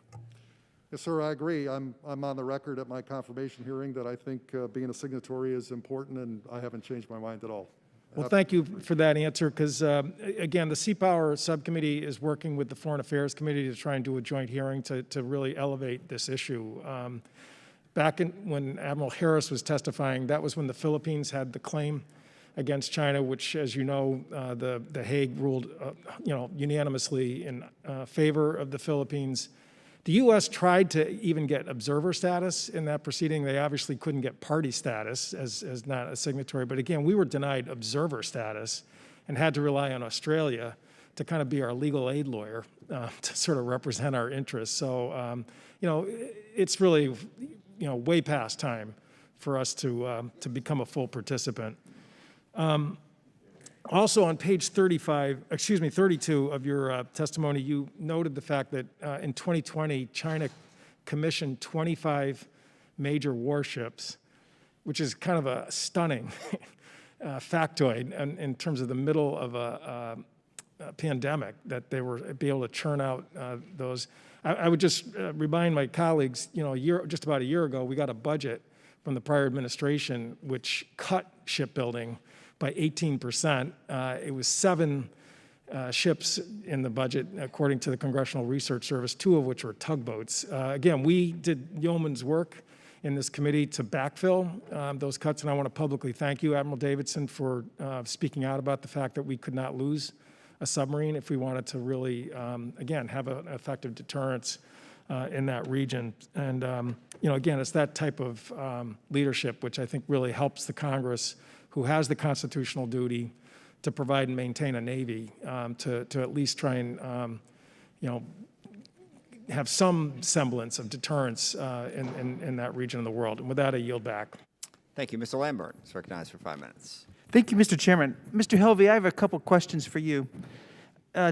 Yes, sir, I agree. I'm on the record at my confirmation hearing that I think being a signatory is important, and I haven't changed my mind at all. Well, thank you for that answer, because, again, the Sea Power Subcommittee is working with the Foreign Affairs Committee to try and do a joint hearing to really elevate this issue. Back when Admiral Harris was testifying, that was when the Philippines had the claim against China, which, as you know, the Hague ruled, unanimously in favor of the Philippines. The U.S. tried to even get observer status in that proceeding. They obviously couldn't get party status as not a signatory. But again, we were denied observer status and had to rely on Australia to kind of be our legal aid lawyer to sort of represent our interests. So, it's really, way past time for us to become a full participant. Also on page 32 of your testimony, you noted the fact that in 2020, China commissioned 25 major warships, which is kind of a stunning factoid in terms of the middle of a pandemic, that they were able to churn out those. I would just remind my colleagues, just about a year ago, we got a budget from the prior administration which cut shipbuilding by 18%. It was 7 ships in the budget, according to the Congressional Research Service, 2 of which were tugboats. Again, we did yeoman's work in this committee to backfill those cuts, and I want to publicly thank you, Admiral Davidson, for speaking out about the fact that we could not lose a submarine if we wanted to really, again, have an effective deterrence in that region. And, again, it's that type of leadership which I think really helps the Congress, who has the constitutional duty to provide and maintain a Navy, to at least try and, have some semblance of deterrence in that region of the world. And with that, I yield back. Thank you. Mr. Lambert is recognized for 5 minutes. Thank you, Mr. Chairman. Mr. Helvey, I have a couple questions for you.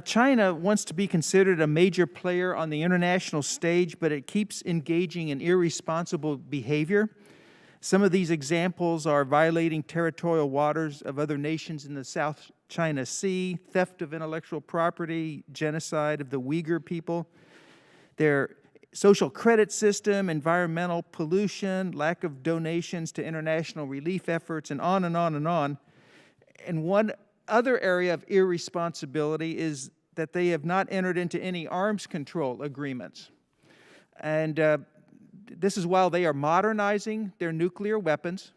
China wants to be considered a major player on the international stage, but it keeps engaging in irresponsible behavior. Some of these examples are violating territorial waters of other nations in the South China Sea, theft of intellectual property, genocide of the Uyghur people, their social credit system, environmental pollution, lack of donations to international relief efforts, and on and on and on. And one other area of irresponsibility is that they have not entered into any arms control agreements. And this is while they are modernizing their nuclear weapons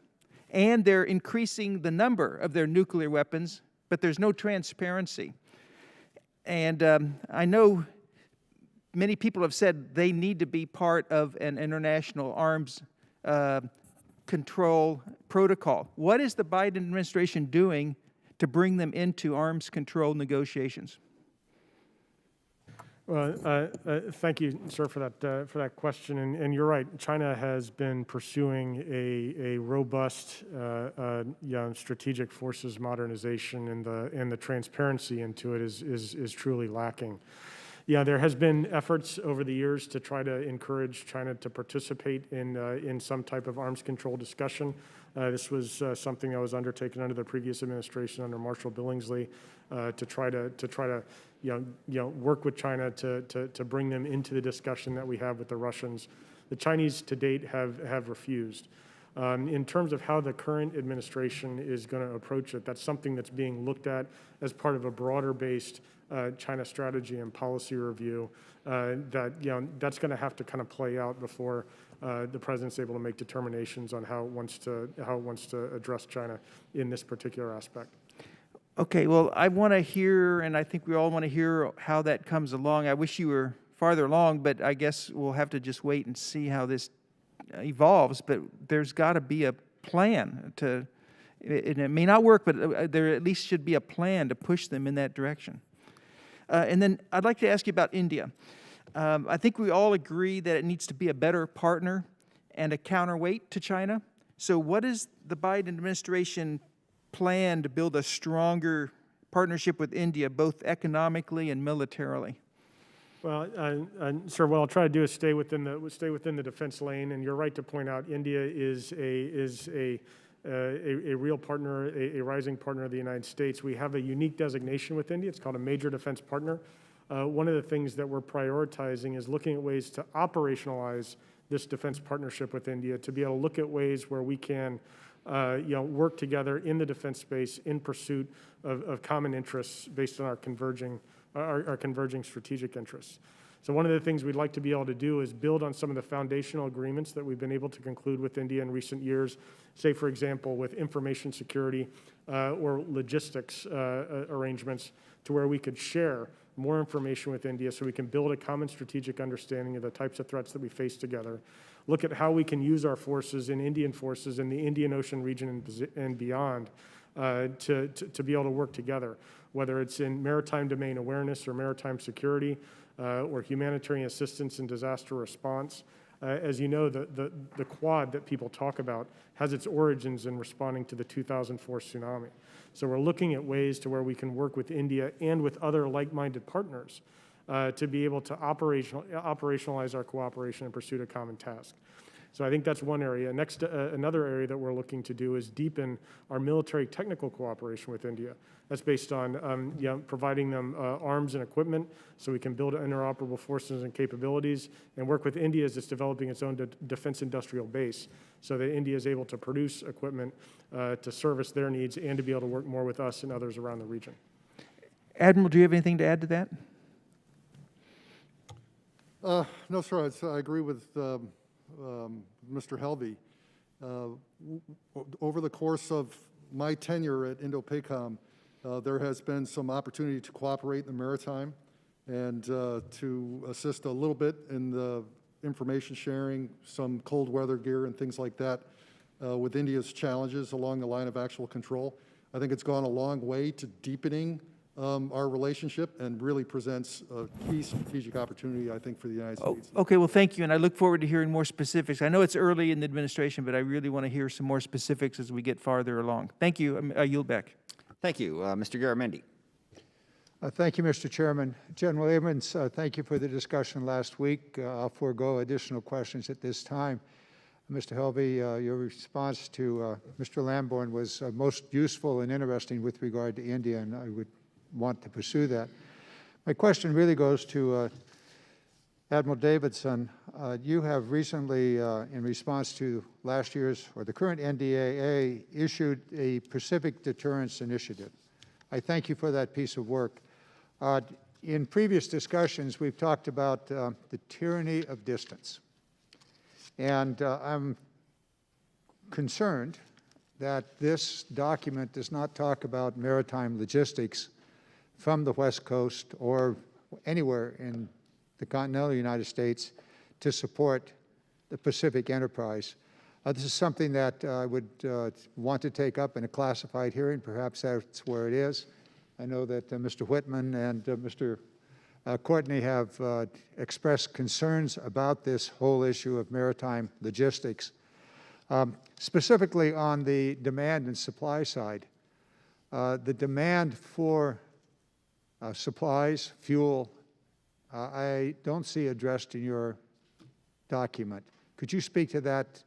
and they're increasing the number of their nuclear weapons, but there's no transparency. And I know many people have said they need to be part of an international arms control protocol. What is the Biden administration doing to bring them into arms control negotiations? Well, thank you, sir, for that question. And you're right. China has been pursuing a robust strategic forces modernization, and the transparency into it is truly lacking. Yeah, there has been efforts over the years to try to encourage China to participate in some type of arms control discussion. This was something that was undertaken under the previous administration under Marshall Billingsley to try to work with China to bring them into the discussion that we have with the Russians. The Chinese to date have refused. In terms of how the current administration is going to approach it, that's something that's being looked at as part of a broader-based China strategy and policy review. That's going to have to kind of play out before the president's able to make determinations on how it wants to address China in this particular aspect. Okay, well, I want to hear, and I think we all want to hear how that comes along. I wish you were farther along, but I guess we'll have to just wait and see how this evolves. But there's got to be a plan and it may not work, but there at least should be a plan to push them in that direction. And then I'd like to ask you about India. I think we all agree that it needs to be a better partner and a counterweight to China. So what is the Biden administration plan to build a stronger partnership with India, both economically and militarily? Well, sir, what I'll try to do is stay within the defense lane. And you're right to point out India is a real partner, a rising partner of the United States. We have a unique designation with India. It's called a major defense partner. One of the things that we're prioritizing is looking at ways to operationalize this defense partnership with India, to be able to look at ways where we can work together in the defense space in pursuit of common interests based on our converging strategic interests. So one of the things we'd like to be able to do is build on some of the foundational agreements that we've been able to conclude with India in recent years, say, for example, with information security or logistics arrangements, to where we could share more information with India so we can build a common strategic understanding of the types of threats that we face together, look at how we can use our forces in Indian forces in the Indian Ocean region and beyond to be able to work together, whether it's in maritime domain awareness or maritime security or humanitarian assistance and disaster response. As you know, the Quad that people talk about has its origins in responding to the 2004 tsunami. So we're looking at ways to where we can work with India and with other like-minded partners to be able to operationalize our cooperation in pursuit of common task. So I think that's one area. Next, another area that we're looking to do is deepen our military technical cooperation with India. That's based on providing them arms and equipment so we can build interoperable forces and capabilities, and work with India as it's developing its own defense industrial base so that India is able to produce equipment to service their needs and to be able to work more with us and others around the region. Admiral, do you have anything to add to that? No, sir. I agree with Mr. Helvey. Over the course of my tenure at Indo-PACOM, there has been some opportunity to cooperate in the maritime and to assist a little bit in the information sharing, some cold weather gear and things like that with India's challenges along the line of actual control. I think it's gone a long way to deepening our relationship and really presents a key strategic opportunity, I think, for the United States. Okay, well, thank you, and I look forward to hearing more specifics. I know it's early in the administration, but I really want to hear some more specifics as we get farther along. Thank you. I yield back. Thank you. Mr. Garamendi. Thank you, Mr. Chairman. General Abrams, thank you for the discussion last week. I'll forego additional questions at this time. Mr. Helvey, your response to Mr. Lamborn was most useful and interesting with regard to India, and I would want to pursue that. My question really goes to Admiral Davidson. You have recently, in response to last year's or the current NDAA, issued a Pacific Deterrence Initiative. I thank you for that piece of work. In previous discussions, we've talked about the tyranny of distance. And I'm concerned that this document does not talk about maritime logistics from the West Coast or anywhere in the continental United States to support the Pacific enterprise. This is something that I would want to take up in a classified hearing. Perhaps that's where it is. I know that Mr. Whitman and Mr. Courtney have expressed concerns about this whole issue of maritime logistics. Specifically on the demand and supply side, the demand for supplies, fuel, I don't see addressed in your document. Could you speak to that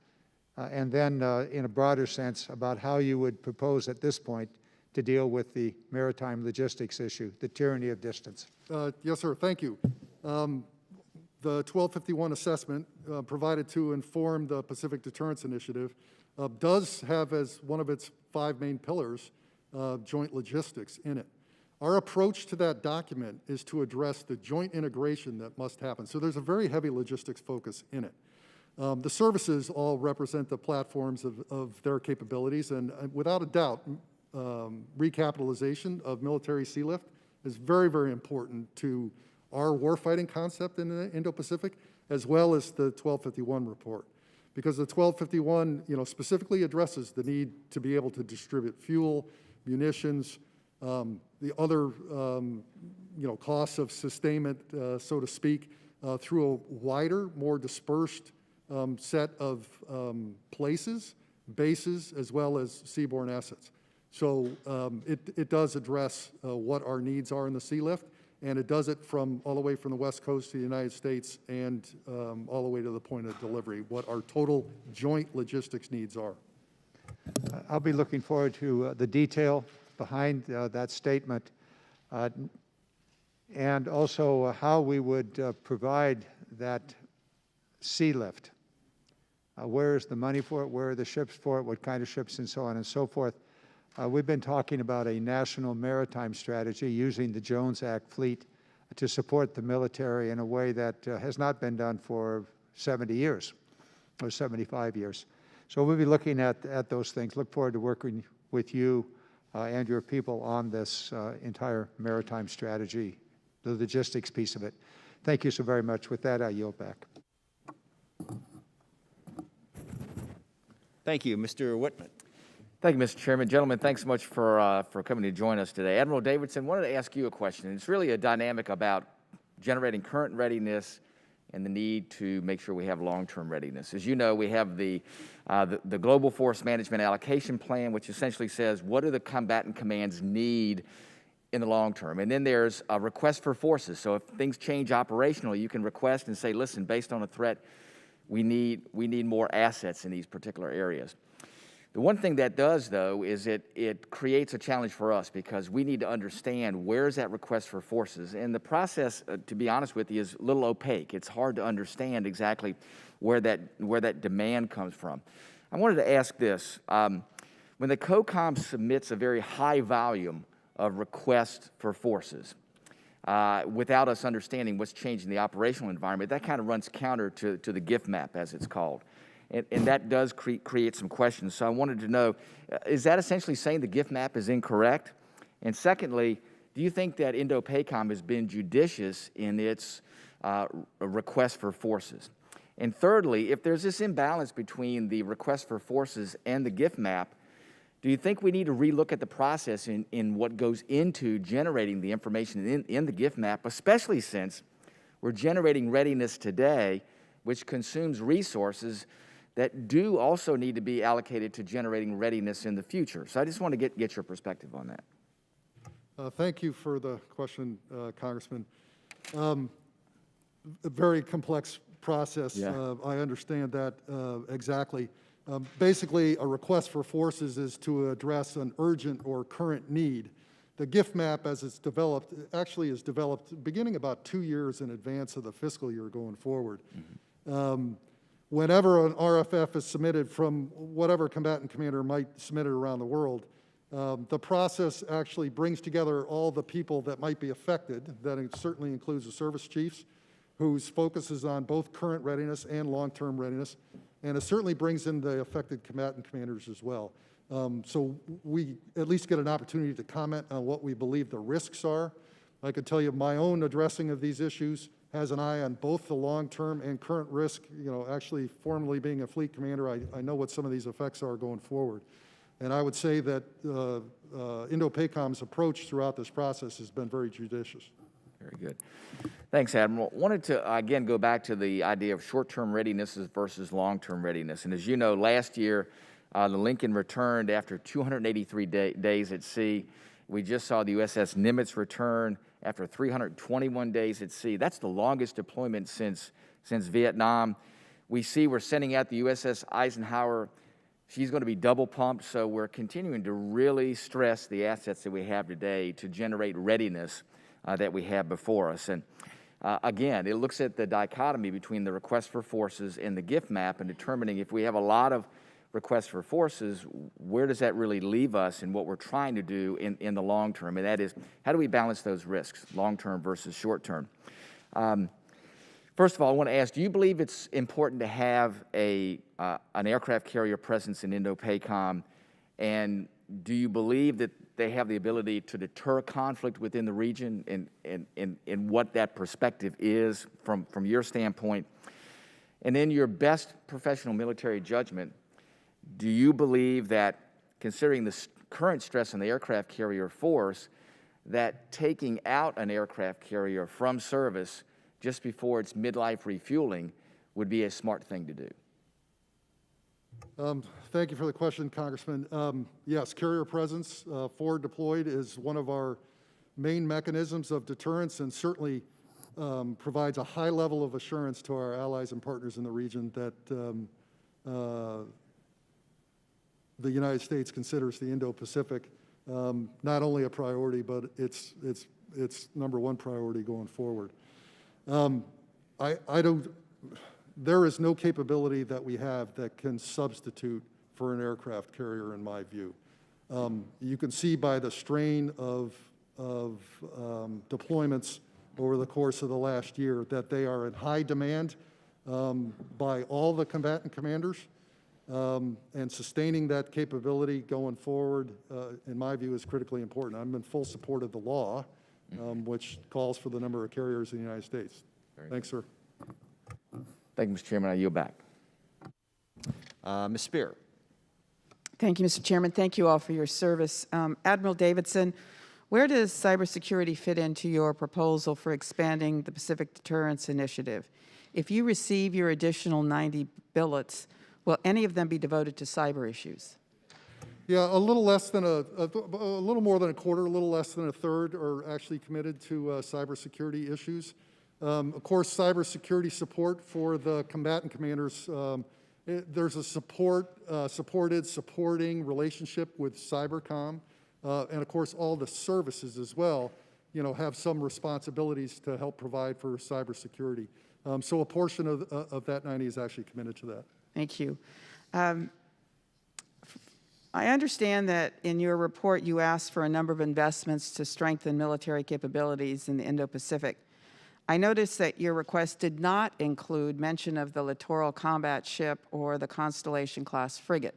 and then in a broader sense about how you would propose at this point to deal with the maritime logistics issue, the tyranny of distance? Yes, sir. Thank you. The 1251 assessment provided to inform the Pacific Deterrence Initiative does have as one of its 5 main pillars joint logistics in it. Our approach to that document is to address the joint integration that must happen. So there's a very heavy logistics focus in it. The services all represent the platforms of their capabilities, and without a doubt, recapitalization of military sea lift is very, very important to our warfighting concept in the Indo-Pacific, as well as the 1251 report. Because the 1251, specifically addresses the need to be able to distribute fuel, munitions, the other, costs of sustainment, so to speak, through a wider, more dispersed set of places, bases, as well as seaborne assets. So it does address what our needs are in the sea lift, and it does it all the way from the West Coast to the United States and all the way to the point of delivery, what our total joint logistics needs are. I'll be looking forward to the detail behind that statement and also how we would provide that sea lift. Where is the money for it? Where are the ships for it? What kind of ships and so on and so forth? We've been talking about a national maritime strategy using the Jones Act fleet to support the military in a way that has not been done for 70 years or 75 years. So we'll be looking at those things. Look forward to working with you and your people on this entire maritime strategy the logistics piece of it. Thank you so very much. With that, I yield back. Thank you. Mr. Whitman. Thank you, Mr. Chairman. Gentlemen, thanks so much for coming to join us today. Admiral Davidson, wanted to ask you a question. It's really a dynamic about generating current readiness and the need to make sure we have long-term readiness. As you know, we have the Global Force Management Allocation Plan, which essentially says what do the combatant commands need in the long term. And then there's a request for forces. So if things change operationally, you can request and say, listen, based on a threat, we need more assets in these particular areas. The one thing that does, though, is it creates a challenge for us because we need to understand where's that request for forces. And the process, to be honest with you, is a little opaque. It's hard to understand exactly where that demand comes from. I wanted to ask this. When the COCOM submits a very high volume of requests for forces, without us understanding what's changing the operational environment, that kind of runs counter to the gift map, as it's called. And that does create some questions. So I wanted to know, is that essentially saying the gift map is incorrect? And secondly, do you think that Indo-PACOM has been judicious in its request for forces? And thirdly, if there's this imbalance between the request for forces and the gift map, do you think we need to relook at the process in what goes into generating the information in the gift map, especially since we're generating readiness today, which consumes resources that do also need to be allocated to generating readiness in the future? So I just want to get your perspective on that. Thank you for the question, Congressman. A very complex process. Yeah. I understand that exactly. Basically, a request for forces is to address an urgent or current need. The gift map, as it's developed, actually is developed beginning about 2 years in advance of the fiscal year going forward. Mm-hmm. Whenever an RFF is submitted from whatever combatant commander might submit it around the world, the process actually brings together all the people that might be affected. That certainly includes the service chiefs, whose focus is on both current readiness and long-term readiness, and it certainly brings in the affected combatant commanders as well. So we at least get an opportunity to comment on what we believe the risks are. I could tell you my own addressing of these issues has an eye on both the long-term and current risk. You know, actually formerly being a fleet commander, I know what some of these effects are going forward. And I would say that Indo-PACOM's approach throughout this process has been very judicious. Very good. Thanks, Admiral. Wanted to, again, go back to the idea of short-term readiness versus long-term readiness. And as you know, last year, the Lincoln returned after 283 days at sea. We just saw the USS Nimitz return after 321 days at sea. That's the longest deployment since Vietnam. We're sending out the USS Eisenhower. She's going to be double pumped, so we're continuing to really stress the assets that we have today to generate readiness that we have before us. And again, it looks at the dichotomy between the request for forces and the gift map and determining if we have a lot of requests for forces, where does that really leave us in what we're trying to do in the long term? And that is, how do we balance those risks, long term versus short term? First of all, I want to ask, do you believe it's important to have an aircraft carrier presence in Indo-PACOM? And do you believe that they have the ability to deter conflict within the region and what that perspective is from your standpoint? And in your best professional military judgment, do you believe that, considering the current stress on the aircraft carrier force, that taking out an aircraft carrier from service just before its midlife refueling would be a smart thing to do? Thank you for the question, Congressman. Yes, carrier presence, forward deployed, is one of our main mechanisms of deterrence and certainly provides a high level of assurance to our allies and partners in the region that the United States considers the Indo-Pacific not only a priority, but it's #1 priority going forward. There is no capability that we have that can substitute for an aircraft carrier, in my view. You can see by the strain of deployments over the course of the last year that they are in high demand by all the combatant commanders. And sustaining that capability going forward, in my view, is critically important. I'm in full support of the law which calls for the number of carriers in the United States. Thanks, sir. Thank you, Mr. Chairman. I yield back. Ms. Spear. Thank you, Mr. Chairman. Thank you all for your service. Admiral Davidson, where does cybersecurity fit into your proposal for expanding the Pacific Deterrence Initiative? If you receive your additional 90 billets, will any of them be devoted to cyber issues? Yeah, a little less than a little more than a quarter, a little less than a third are actually committed to cybersecurity issues. Of course, cybersecurity support for the combatant commanders, there's a supporting relationship with Cybercom, and of course, all the services as well, have some responsibilities to help provide for cybersecurity. So a portion of that 90 is actually committed to that. Thank you. I understand that in your report you asked for a number of investments to strengthen military capabilities in the Indo-Pacific. I noticed that your request did not include mention of the Littoral Combat Ship or the Constellation-class frigate.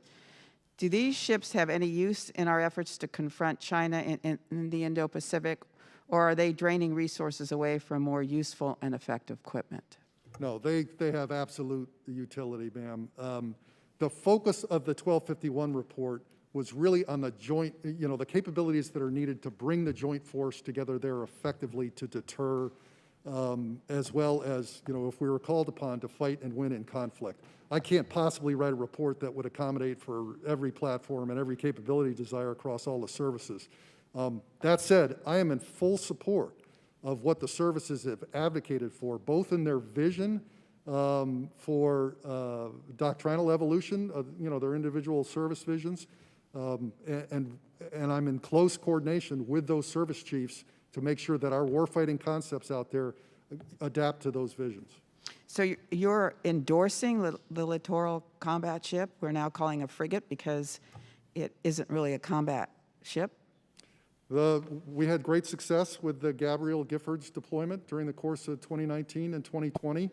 Do these ships have any use in our efforts to confront China in the Indo-Pacific, or are they draining resources away from more useful and effective equipment? No, they have absolute utility, ma'am. The focus of the 1251 report was really on the joint, the capabilities that are needed to bring the joint force together there effectively to deter, as well as, if we were called upon to fight and win in conflict. I can't possibly write a report that would accommodate for every platform and every capability desire across all the services. That said, I am in full support of what the services have advocated for, both in their vision for doctrinal evolution of their individual service visions, and I'm in close coordination with those service chiefs to make sure that our warfighting concepts out there adapt to those visions. So you're endorsing the Littoral Combat Ship? We're now calling a frigate because it isn't really a combat ship? We had great success with the Gabriel Giffords deployment during the course of 2019 and 2020.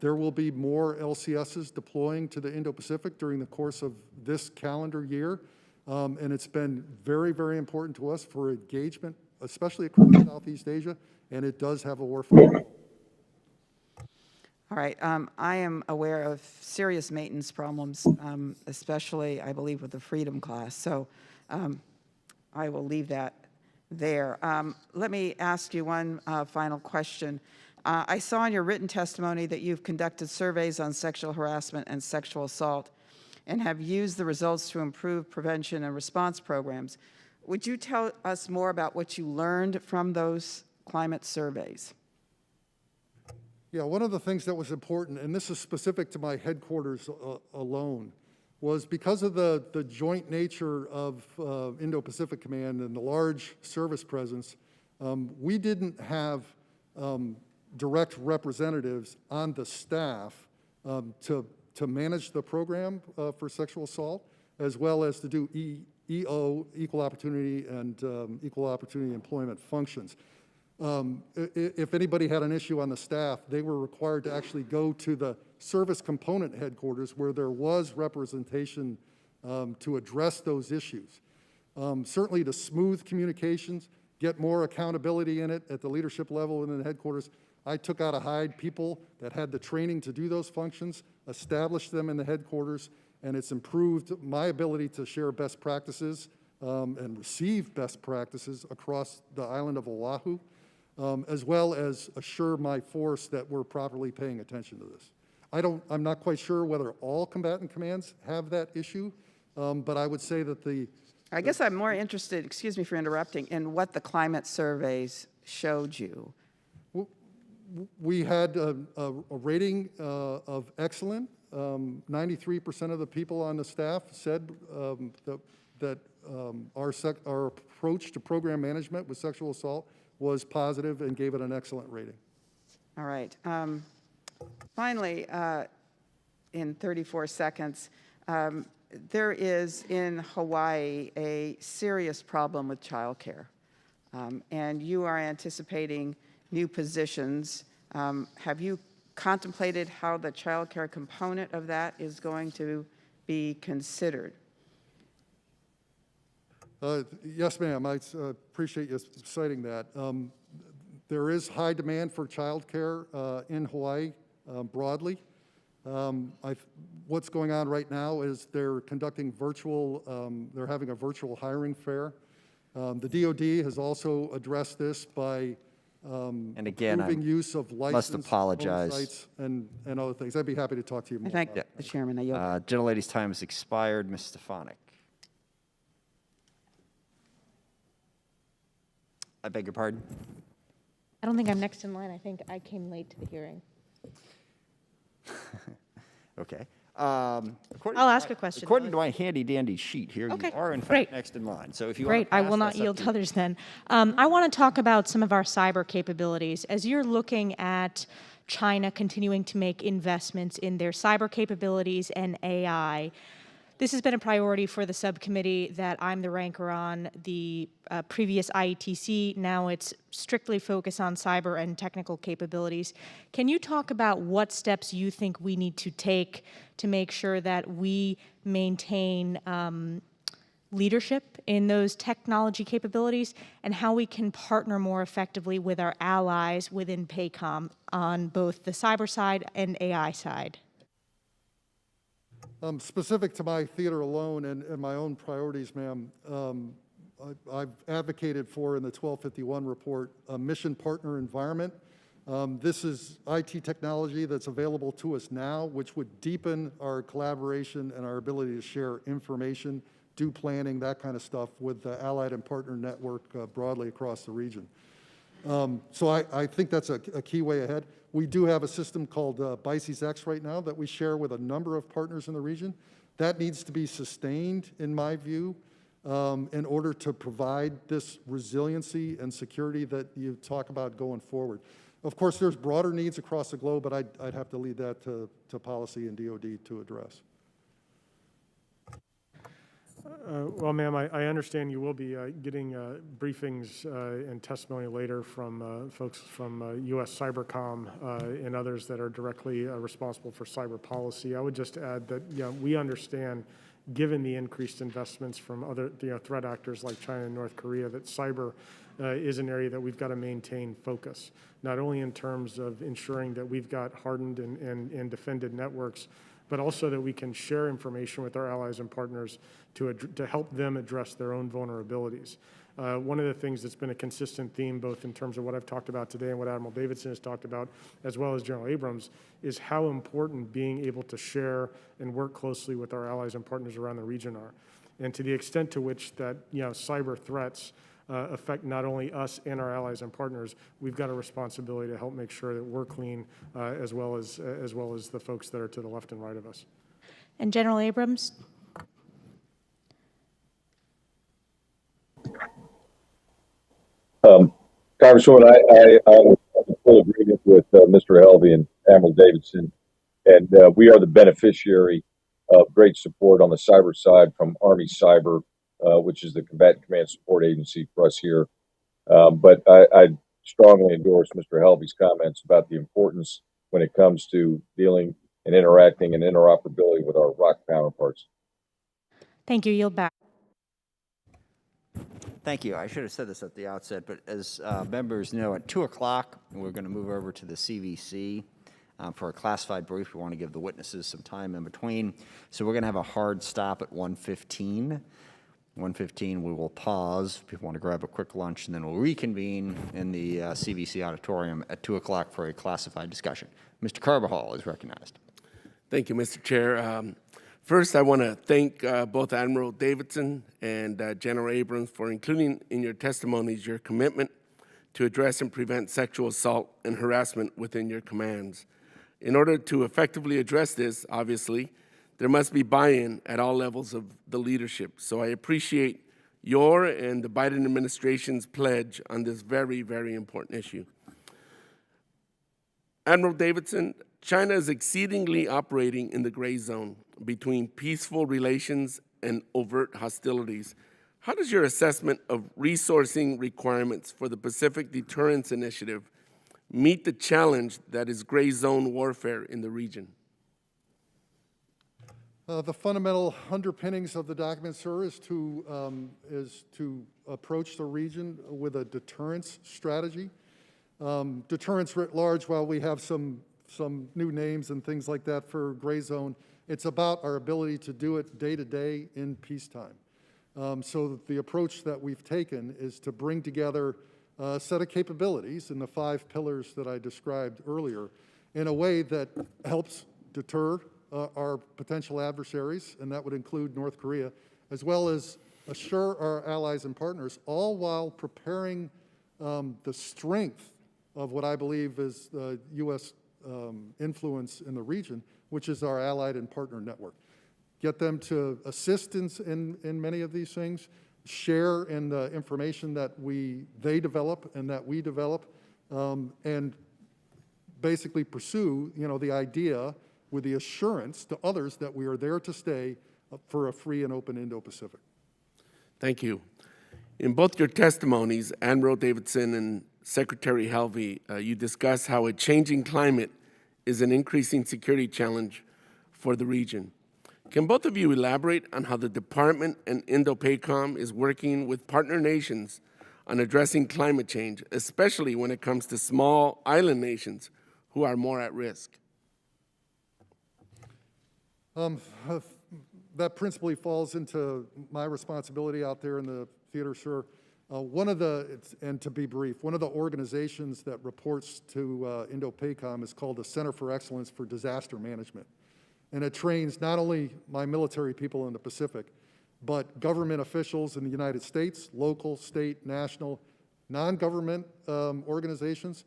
There will be more LCSs deploying to the Indo-Pacific during the course of this calendar year, and it's been very, very important to us for engagement, especially across Southeast Asia, and it does have a warfighting role. All right. I am aware of serious maintenance problems, especially, I believe, with the Freedom class. So I will leave that there. Let me ask you one final question. I saw in your written testimony that you've conducted surveys on sexual harassment and sexual assault and have used the results to improve prevention and response programs. Would you tell us more about what you learned from those climate surveys? Yeah, one of the things that was important, and this is specific to my headquarters alone, was because of the joint nature of Indo-Pacific Command and the large service presence, we didn't have direct representatives on the staff to manage the program for sexual assault, as well as to do EO, equal opportunity, and equal opportunity employment functions. If anybody had an issue on the staff, they were required to actually go to the service component headquarters where there was representation to address those issues. Certainly to smooth communications, get more accountability in it at the leadership level and in the headquarters. I took out of hide people that had the training to do those functions, established them in the headquarters, and it's improved my ability to share best practices and receive best practices across the island of Oahu, as well as assure my force that we're properly paying attention to this. I'm not quite sure whether all combatant commands have that issue, but I would say that I guess I'm more interested, excuse me for interrupting, in what the climate surveys showed you. We had a rating of excellent. 93% of the people on the staff said that our approach to program management with sexual assault was positive and gave it an excellent rating. All right. Finally, in 34 seconds, there is in Hawaii a serious problem with childcare, and you are anticipating new positions. Have you contemplated how the childcare component of that is going to be considered? Yes, ma'am. I appreciate you citing that. There is high demand for childcare in Hawaii broadly. What's going on right now is they're conducting they're having a virtual hiring fair. The DoD has also addressed this by And again, approving I use of must licensed apologize. home sites and other things. I'd be happy to talk to you more. I thank about the chairman. I yield. Gentlelady's time has expired. Ms. Stefanik. I beg your pardon? I don't think I'm next in line. I think I came late to the hearing. Okay. I'll ask a question. According to my handy-dandy sheet here, Okay, you are in fact great. next in line. So if you Great, I will not yield to others then. I want to talk about some of our cyber capabilities. As you're looking at China continuing to make investments in their cyber capabilities and AI, this has been a priority for the subcommittee that I'm the ranker on. The previous IETC, now it's strictly focused on cyber and technical capabilities. Can you talk about what steps you think we need to take to make sure that we maintain leadership in those technology capabilities, and how we can partner more effectively with our allies within PACOM on both the cyber side and AI side? Specific to my theater alone and my own priorities, ma'am, I've advocated for in the 1251 report a mission partner environment. This is IT technology that's available to us now, which would deepen our collaboration and our ability to share information, do planning, that kind of stuff with the allied and partner network broadly across the region. So I think that's a key way ahead. We do have a system called BICES X right now that we share with a number of partners in the region. That needs to be sustained, in my view, in order to provide this resiliency and security that you talk about going forward. Of course, there's broader needs across the globe, but I'd have to lead that to policy and DoD to address. Well, ma'am, I understand you will be getting briefings and testimony later from folks from U.S. Cybercom and others that are directly responsible for cyber policy. I would just add that we understand, given the increased investments from other threat actors like China and North Korea, that cyber is an area that we've got to maintain focus, not only in terms of ensuring that we've got hardened and defended networks, but also that we can share information with our allies and partners to help them address their own vulnerabilities. One of the things that's been a consistent theme, both in terms of what I've talked about today and what Admiral Davidson has talked about, as well as General Abrams, is how important being able to share and work closely with our allies and partners around the region are. And to the extent to which that cyber threats affect not only us and our allies and partners, we've got a responsibility to help make sure that we're clean, as well as the folks that are to the left and right of us. And General Abrams? Congresswoman, I'm in full agreement with Mr. Helvey and Admiral Davidson, and we are the beneficiary of great support on the cyber side from Army Cyber, which is the Combatant Command Support Agency for us here. But I strongly endorse Mr. Helvey's comments about the importance when it comes to dealing and interacting and interoperability with our ROC counterparts. Thank you. Yield back. Thank you. I should have said this at the outset, but as members know, at 2 o'clock, we're going to move over to the CVC for a classified brief. We want to give the witnesses some time in between. So we're going to have a hard stop at 1:15. 1:15, we will pause. If people want to grab a quick lunch, and then we'll reconvene in the CVC auditorium at 2 o'clock for a classified discussion. Mr. Carbajal is recognized. Thank you, Mr. Chair. First, I want to thank both Admiral Davidson and General Abrams for including in your testimonies your commitment to address and prevent sexual assault and harassment within your commands. In order to effectively address this, obviously, there must be buy-in at all levels of the leadership. So I appreciate your and the Biden administration's pledge on this very, very important issue. Admiral Davidson, China is exceedingly operating in the gray zone between peaceful relations and overt hostilities. How does your assessment of resourcing requirements for the Pacific Deterrence Initiative meet the challenge that is gray zone warfare in the region? The fundamental underpinnings of the document, sir, is to approach the region with a deterrence strategy. Deterrence writ large, while we have some new names and things like that for gray zone, it's about our ability to do it day to day in peacetime. So the approach that we've taken is to bring together a set of capabilities in the 5 pillars that I described earlier in a way that helps deter our potential adversaries, and that would include North Korea, as well as assure our allies and partners, all while preparing the strength of what I believe is the U.S. Influence in the region, which is our allied and partner network. Get them to assist in many of these things, share in the information that they develop and that we develop, and basically pursue, the idea with the assurance to others that we are there to stay for a free and open Indo-Pacific. Thank you. In both your testimonies, Admiral Davidson and Secretary Helvey, you discuss how a changing climate is an increasing security challenge for the region. Can both of you elaborate on how the Department and Indo-PACOM is working with partner nations on addressing climate change, especially when it comes to small island nations who are more at risk? That principally falls into my responsibility out there in the theater, sir. And to be brief, one of the organizations that reports to Indo-PACOM is called the Center for Excellence for Disaster Management. And it trains not only my military people in the Pacific, but government officials in the United States, local, state, national, non-government organizations,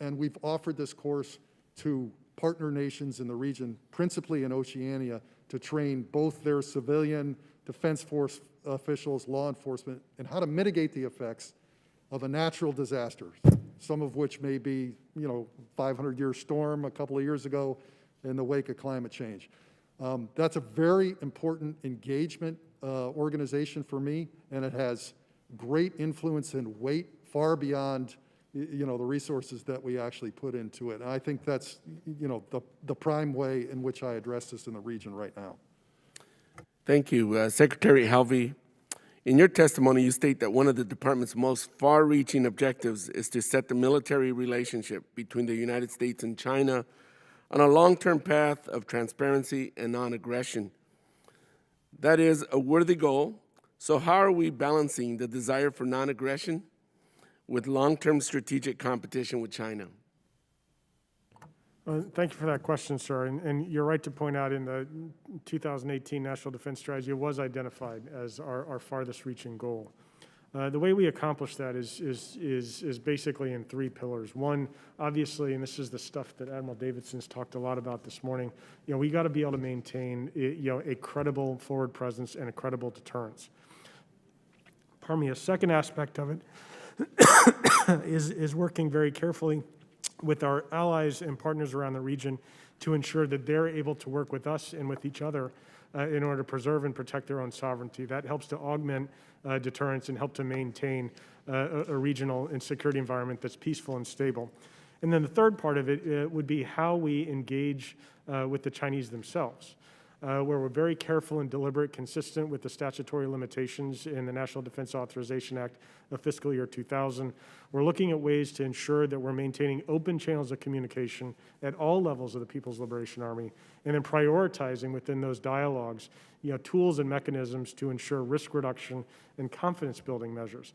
and we've offered this course to partner nations in the region, principally in Oceania, to train both their civilian defense force officials, law enforcement, and how to mitigate the effects of a natural disaster, some of which may be, 500-year storm a couple of years ago in the wake of climate change. That's a very important engagement organization for me, and it has great influence and weight far beyond the resources that we actually put into it. And I think that's, the prime way in which I address this in the region right now. Thank you. Secretary Helvey, in your testimony, you state that one of the department's most far-reaching objectives is to set the military relationship between the United States and China on a long-term path of transparency and non-aggression. That is a worthy goal. So how are we balancing the desire for non-aggression with long-term strategic competition with China? Thank you for that question, sir. And you're right to point out in the 2018 National Defense Strategy, it was identified as our farthest reaching goal. The way we accomplish that is basically in 3 pillars. One, obviously, and this is the stuff that Admiral Davidson's talked a lot about this morning, we got to be able to maintain, a credible forward presence and a credible deterrence. Pardon me, a second aspect of it is working very carefully with our allies and partners around the region to ensure that they're able to work with us and with each other in order to preserve and protect their own sovereignty. That helps to augment deterrence and help to maintain a regional and security environment that's peaceful and stable. And then the third part of it would be how we engage with the Chinese themselves, where we're very careful and deliberate, consistent with the statutory limitations in the National Defense Authorization Act of fiscal year 2000. We're looking at ways to ensure that we're maintaining open channels of communication at all levels of the People's Liberation Army, and then prioritizing within those dialogues, tools and mechanisms to ensure risk reduction and confidence building measures.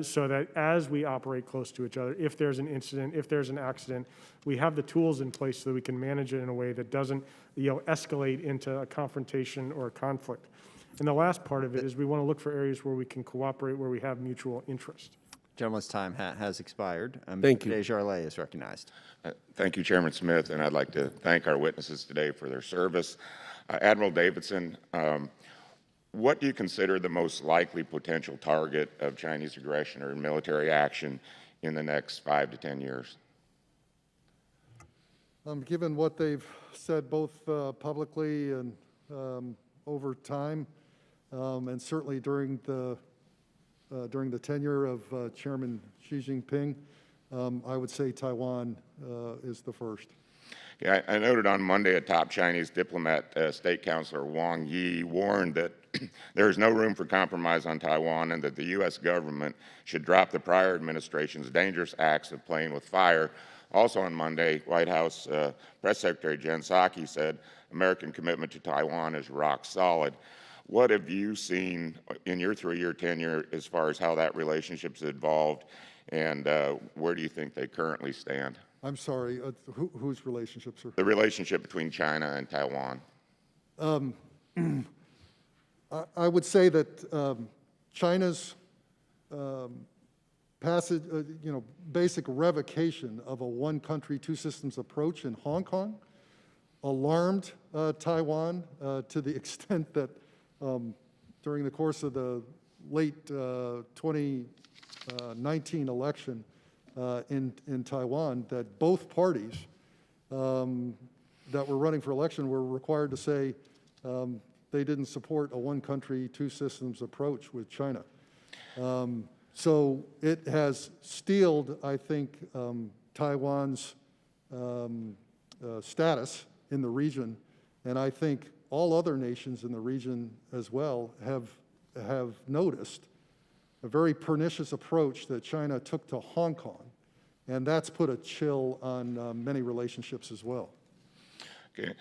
So that as we operate close to each other, if there's an incident, if there's an accident, we have the tools in place so that we can manage it in a way that doesn't escalate into a confrontation or a conflict. And the last part of it is we want to look for areas where we can cooperate, where we have mutual interest. Gentleman's time has expired. Thank you. Desjardins is recognized. Thank you, Chairman Smith, and I'd like to thank our witnesses today for their service. Admiral Davidson, what do you consider the most likely potential target of Chinese aggression or military action in the next 5 to 10 years? Given what they've said both publicly and over time, and certainly during the tenure of Chairman Xi Jinping, I would say Taiwan is the first. Okay, I noted on Monday a top Chinese diplomat, State Councilor Wang Yi, warned that there is no room for compromise on Taiwan and that the U.S. government should drop the prior administration's dangerous acts of playing with fire. Also on Monday, White House Press Secretary Jen Psaki said American commitment to Taiwan is rock solid. What have you seen in your 3-year tenure as far as how that relationship's evolved, and where do you think they currently stand? I'm sorry, whose relationship, sir? The relationship between China and Taiwan. I would say that China's passage, basic revocation of a one country, two systems approach in Hong Kong alarmed Taiwan to the extent that during the course of the late 2019 election in Taiwan, that both parties that were running for election were required to say they didn't support a one country, two systems approach with China. So it has steeled, I think, Taiwan's status in the region, and I think all other nations in the region as well have noticed a very pernicious approach that China took to Hong Kong, and that's put a chill on many relationships as well. Okay.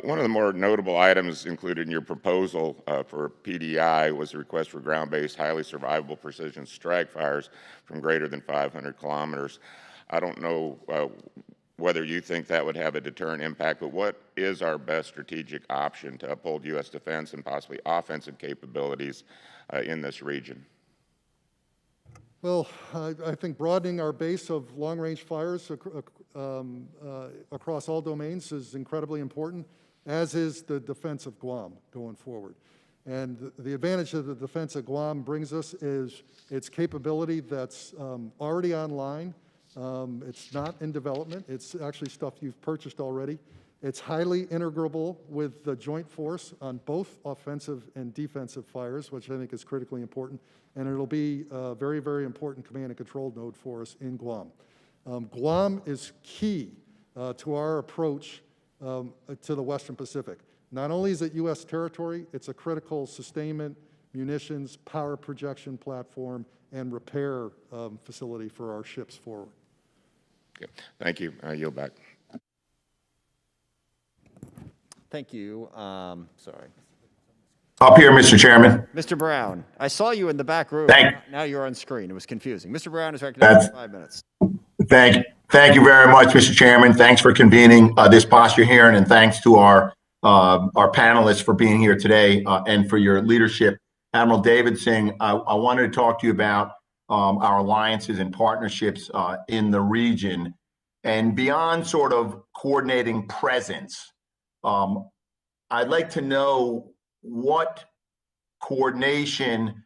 One of the more notable items included in your proposal for PDI was a request for ground-based, highly survivable precision strike fires from greater than 500 kilometers. I don't know whether you think that would have a deterrent impact, but what is our best strategic option to uphold U.S. defense and possibly offensive capabilities in this region? Well, I think broadening our base of long-range fires across all domains is incredibly important, as is the defense of Guam going forward. And the advantage that the defense of Guam brings us is its capability that's already online. It's not in development. It's actually stuff you've purchased already. It's highly integrable with the joint force on both offensive and defensive fires, which I think is critically important. And it'll be a very, very important command and control node for us in Guam. Guam is key to our approach to the Western Pacific. Not only is it U.S. territory, it's a critical sustainment, munitions, power projection platform, and repair facility for our ships forward. Okay. Thank you. I yield back. Thank you. Sorry. Up here, Mr. Chairman. Mr. Brown, I saw you in the back room. Now you're on screen. It was confusing. Mr. Brown is recognized for 5 minutes. Thank you very much, Mr. Chairman. Thanks for convening this posture hearing, and thanks to our panelists for being here today and for your leadership. Admiral Davidson, I wanted to talk to you about our alliances and partnerships in the region, and beyond sort of coordinating presence. I'd like to know what coordination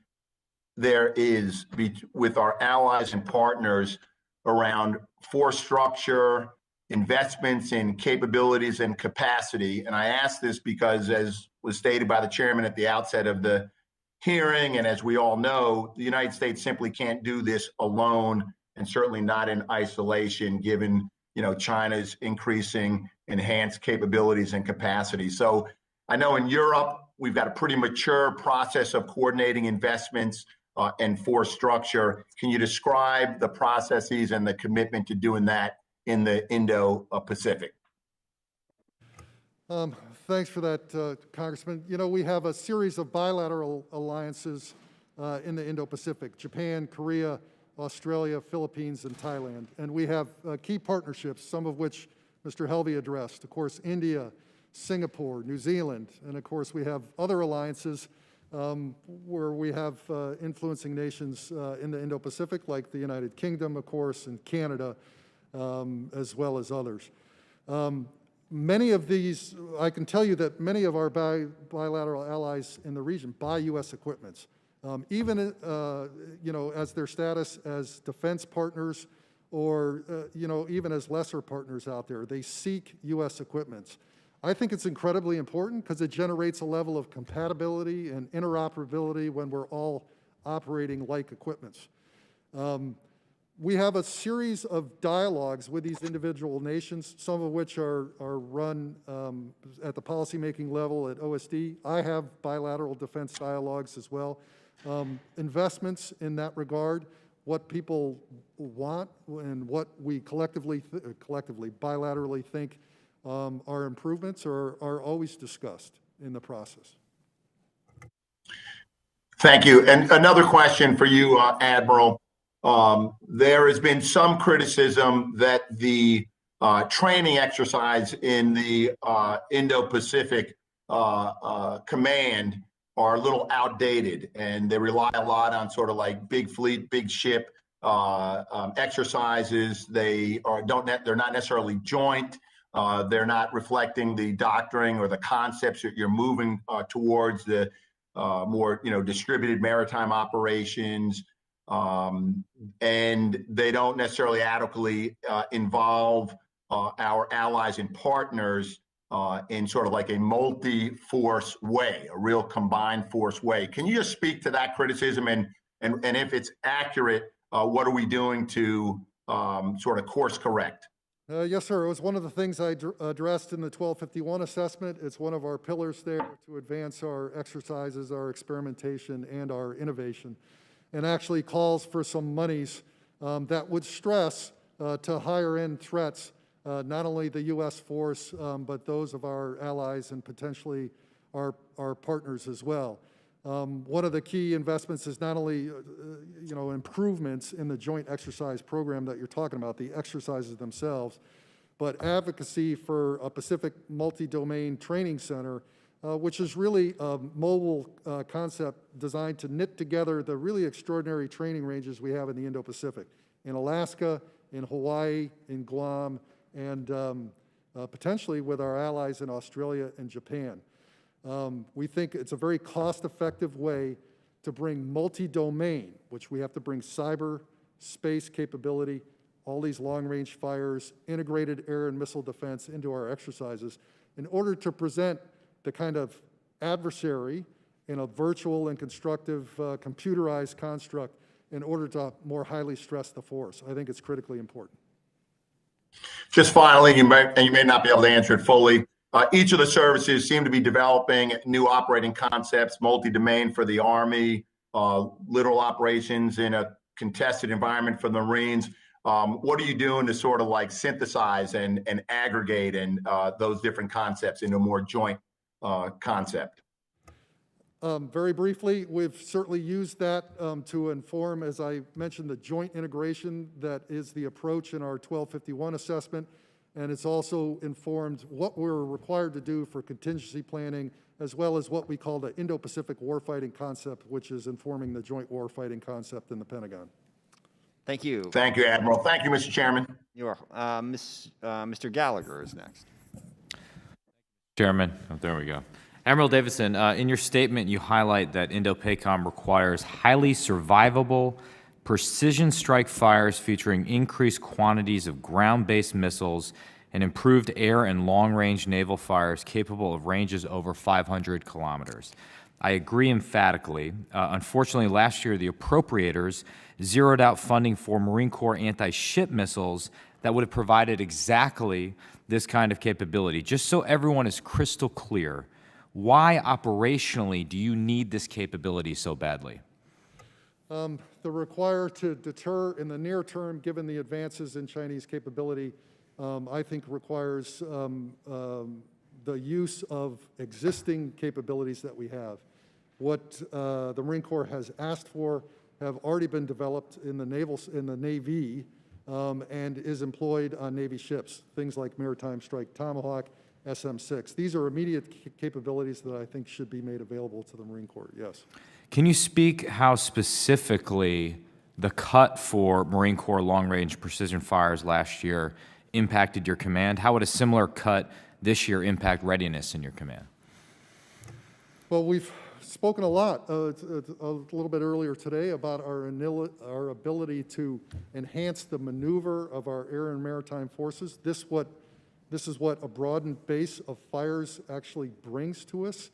there is with our allies and partners around force structure, investments in capabilities and capacity. And I ask this because, as was stated by the chairman at the outset of the hearing, and as we all know, the United States simply can't do this alone, and certainly not in isolation, given China's increasing enhanced capabilities and capacity. So I know in Europe, we've got a pretty mature process of coordinating investments and force structure. Can you describe the processes and the commitment to doing that in the Indo-Pacific? Thanks for that, Congressman. We have a series of bilateral alliances in the Indo-Pacific: Japan, Korea, Australia, Philippines, and Thailand. And we have key partnerships, some of which Mr. Helvey addressed. Of course, India, Singapore, New Zealand, and of course we have other alliances where we have influencing nations in the Indo-Pacific, like the United Kingdom, of course, and Canada, as well as others. Many of these, I can tell you that many of our bilateral allies in the region buy U.S. equipments, even as their status as defense partners or even as lesser partners out there. They seek U.S. equipments. I think it's incredibly important because it generates a level of compatibility and interoperability when we're all operating like equipments. We have a series of dialogues with these individual nations, some of which are run at the policymaking level at OSD. I have bilateral defense dialogues as well. Investments in that regard, what people want and what we collectively bilaterally think are improvements are always discussed in the process. Thank you. And another question for you, Admiral. There has been some criticism that the training exercise in the Indo-Pacific Command are a little outdated, and they rely a lot on sort of like big fleet, big ship exercises. They're not necessarily joint. They're not reflecting the doctrine or the concepts that you're moving towards the more distributed maritime operations. And they don't necessarily adequately involve our allies and partners in sort of like a multi-force way, a real combined force way. Can you just speak to that criticism, and if it's accurate, what are we doing to sort of course correct? Yes, sir. It was one of the things I addressed in the 1251 assessment. It's one of our pillars there to advance our exercises, our experimentation, and our innovation, and actually calls for some monies that would stress to higher end threats, not only the U.S. force, but those of our allies and potentially our partners as well. One of the key investments is not only improvements in the joint exercise program that you're talking about, the exercises themselves, but advocacy for a Pacific multi-domain training center, which is really a mobile concept designed to knit together the really extraordinary training ranges we have in the Indo-Pacific, in Alaska, in Hawaii, in Guam, and potentially with our allies in Australia and Japan. We think it's a very cost-effective way to bring multi-domain, which we have to bring cyber, space capability, all these long-range fires, integrated air and missile defense into our exercises in order to present the kind of adversary in a virtual and constructive computerized construct in order to more highly stress the force. I think it's critically important. Just finally, you may not be able to answer it fully. Each of the services seem to be developing new operating concepts, multi-domain for the Army, littoral operations in a contested environment for the Marines. What are you doing to sort of like synthesize and aggregate those different concepts into a more joint concept? Very briefly, we've certainly used that to inform, as I mentioned, the joint integration that is the approach in our 1251 assessment. And it's also informed what we're required to do for contingency planning, as well as what we call the Indo-Pacific warfighting concept, which is informing the joint warfighting concept in the Pentagon. Thank you. Thank you, Admiral. Thank you, Mr. Chairman. You are. Mr. Gallagher is next. Chairman, there we go. Admiral Davidson, in your statement, you highlight that Indo-PACOM requires highly survivable, precision strike fires featuring increased quantities of ground-based missiles and improved air and long-range naval fires capable of ranges over 500 kilometers. I agree emphatically. Unfortunately, last year, the appropriators zeroed out funding for Marine Corps anti-ship missiles that would have provided exactly this kind of capability. Just so everyone is crystal clear, why operationally do you need this capability so badly? The require to deter in the near term, given the advances in Chinese capability, I think requires the use of existing capabilities that we have. What the Marine Corps has asked for have already been developed in the Navy and is employed on Navy ships, things like Maritime Strike Tomahawk, SM-6. These are immediate capabilities that I think should be made available to the Marine Corps, yes. Can you speak how specifically the cut for Marine Corps long-range precision fires last year impacted your command? How would a similar cut this year impact readiness in your command? Well, we've spoken a lot a little bit earlier today about our ability to enhance the maneuver of our air and maritime forces. This is what a broadened base of fires actually brings to us.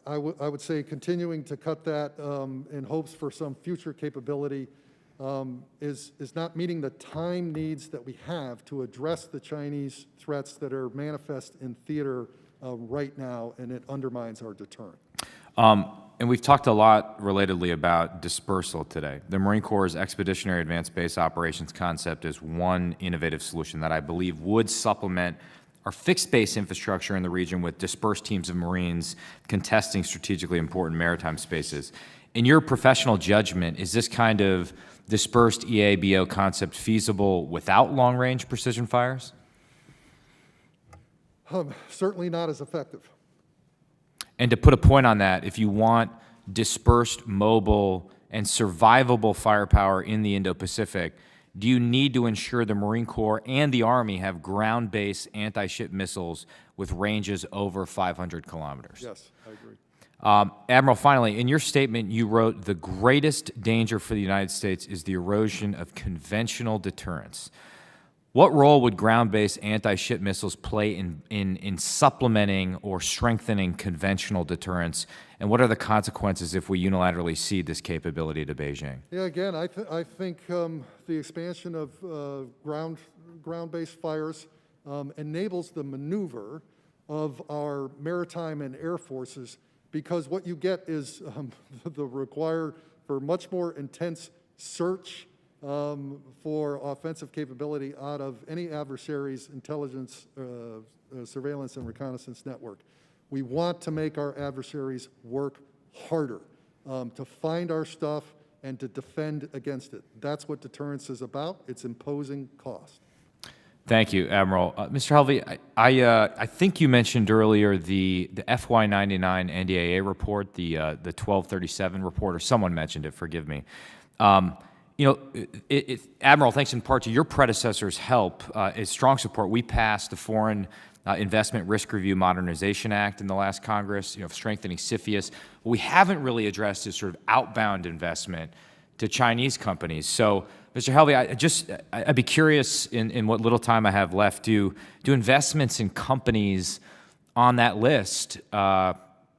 I would say continuing to cut that in hopes for some future capability is not meeting the time needs that we have to address the Chinese threats that are manifest in theater right now, and it undermines our deterrent. And we've talked a lot relatedly about dispersal today. The Marine Corps' Expeditionary Advanced Base Operations concept is one innovative solution that I believe would supplement our fixed base infrastructure in the region with dispersed teams of Marines contesting strategically important maritime spaces. In your professional judgment, is this kind of dispersed EABO concept feasible without long-range precision fires? Certainly not as effective. And to put a point on that, if you want dispersed, mobile, and survivable firepower in the Indo-Pacific, do you need to ensure the Marine Corps and the Army have ground-based anti-ship missiles with ranges over 500 kilometers? Yes, I agree. Admiral, finally, in your statement, you wrote, "The greatest danger for the United States is the erosion of conventional deterrence." What role would ground-based anti-ship missiles play in supplementing or strengthening conventional deterrence, and what are the consequences if we unilaterally cede this capability to Beijing? Yeah, again, I think the expansion of ground-based fires enables the maneuver of our maritime and air forces, because what you get is the require for much more intense search for offensive capability out of any adversary's intelligence, surveillance, and reconnaissance network. We want to make our adversaries work harder to find our stuff and to defend against it. That's what deterrence is about. It's imposing cost. Thank you, Admiral. Mr. Helvey, I think you mentioned earlier the FY99 NDAA report, the 1237 report, or someone mentioned it, forgive me. You know, Admiral, thanks in part to your predecessor's help, its strong support, we passed the Foreign Investment Risk Review Modernization Act in the last Congress, you know, strengthening CFIUS. What we haven't really addressed is sort of outbound investment to Chinese companies. So, Mr. Helvey, I'd be curious in what little time I have left, do investments in companies on that list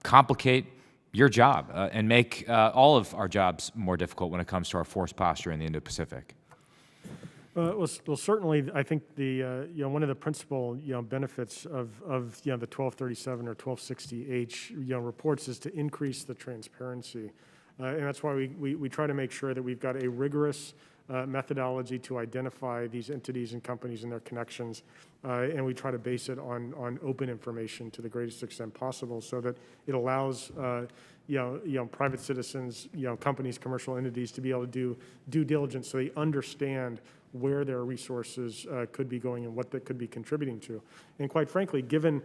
complicate your job and make all of our jobs more difficult when it comes to our force posture in the Indo-Pacific? Well, certainly, I think one of the principal benefits of the 1237 or 1260H reports is to increase the transparency, and that's why we try to make sure that we've got a rigorous methodology to identify these entities and companies and their connections, and we try to base it on open information to the greatest extent possible, so that it allows private citizens, companies, commercial entities to be able to do due diligence, so they understand where their resources could be going and what they could be contributing to. And quite frankly, given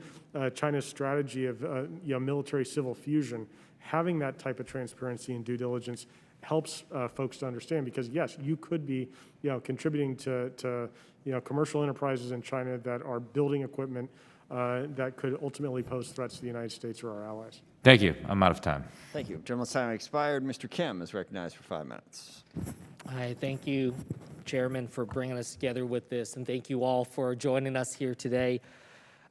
China's strategy of military-civil fusion, having that type of transparency and due diligence helps folks to understand, because yes, you could be contributing to commercial enterprises in China that are building equipment that could ultimately pose threats to the United States or our allies. Thank you. I'm out of time. Thank you. Gentleman's time expired. Mr. Kim is recognized for 5 minutes. Hi, thank you, Chairman, for bringing us together with this, and thank you all for joining us here today.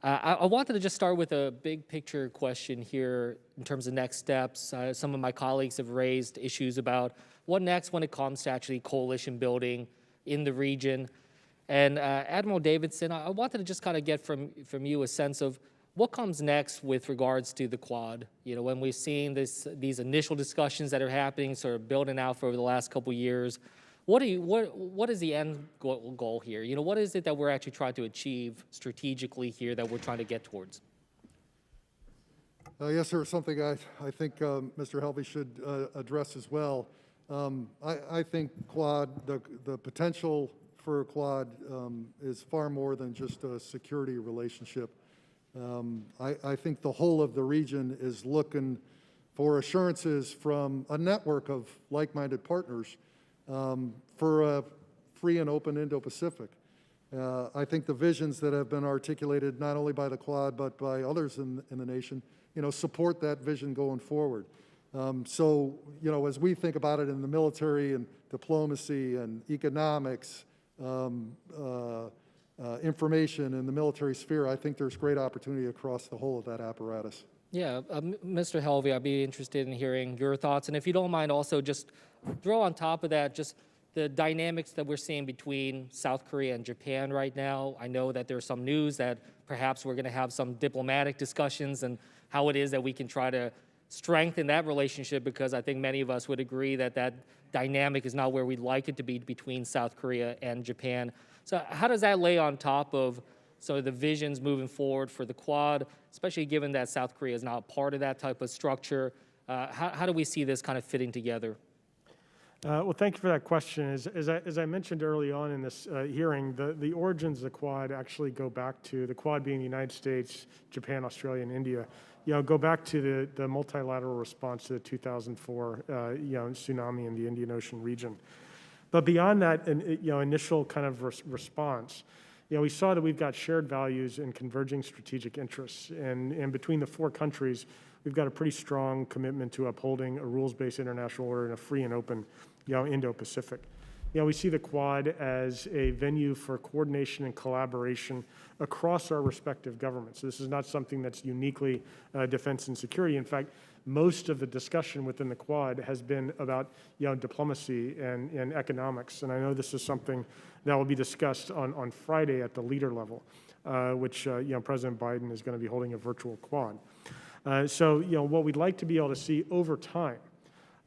I wanted to just start with a big picture question here in terms of next steps. Some of my colleagues have raised issues about what next when it comes to actually coalition building in the region. And Admiral Davidson, I wanted to just kind of get from you a sense of what comes next with regards to the Quad. You know, when we've seen these initial discussions that are happening, sort of building out for over the last couple of years, what is the end goal here? You know, what is it that we're actually trying to achieve strategically here that we're trying to get towards? Yes, sir. Something I think Mr. Helvey should address as well. I think Quad, the potential for a Quad is far more than just a security relationship. I think the whole of the region is looking for assurances from a network of like-minded partners for a free and open Indo-Pacific. I think the visions that have been articulated not only by the Quad but by others in the nation, support that vision going forward. So, as we think about it in the military and diplomacy and economics, information in the military sphere, I think there's great opportunity across the whole of that apparatus. Yeah, Mr. Helvey, I'd be interested in hearing your thoughts. And if you don't mind, also just throw on top of that just the dynamics that we're seeing between South Korea and Japan right now. I know that there's some news that perhaps we're going to have some diplomatic discussions and how it is that we can try to strengthen that relationship, because I think many of us would agree that that dynamic is not where we'd like it to be between South Korea and Japan. So how does that lay on top of some of the visions moving forward for the Quad, especially given that South Korea is not part of that type of structure? How do we see this kind of fitting together? Well, thank you for that question. As I mentioned early on in this hearing, the origins of the Quad actually go back to the Quad being the United States, Japan, Australia, and India. Go back to the multilateral response to the 2004 tsunami in the Indian Ocean region. But beyond that, initial kind of response, we saw that we've got shared values and converging strategic interests, and between the four countries, we've got a pretty strong commitment to upholding a rules-based international order in a free and open, Indo-Pacific. We see the Quad as a venue for coordination and collaboration across our respective governments. This is not something that's uniquely defense and security. In fact, most of the discussion within the Quad has been about diplomacy and economics. And I know this is something that will be discussed on Friday at the leader level, which President Biden is going to be holding a virtual Quad. So what we'd like to be able to see over time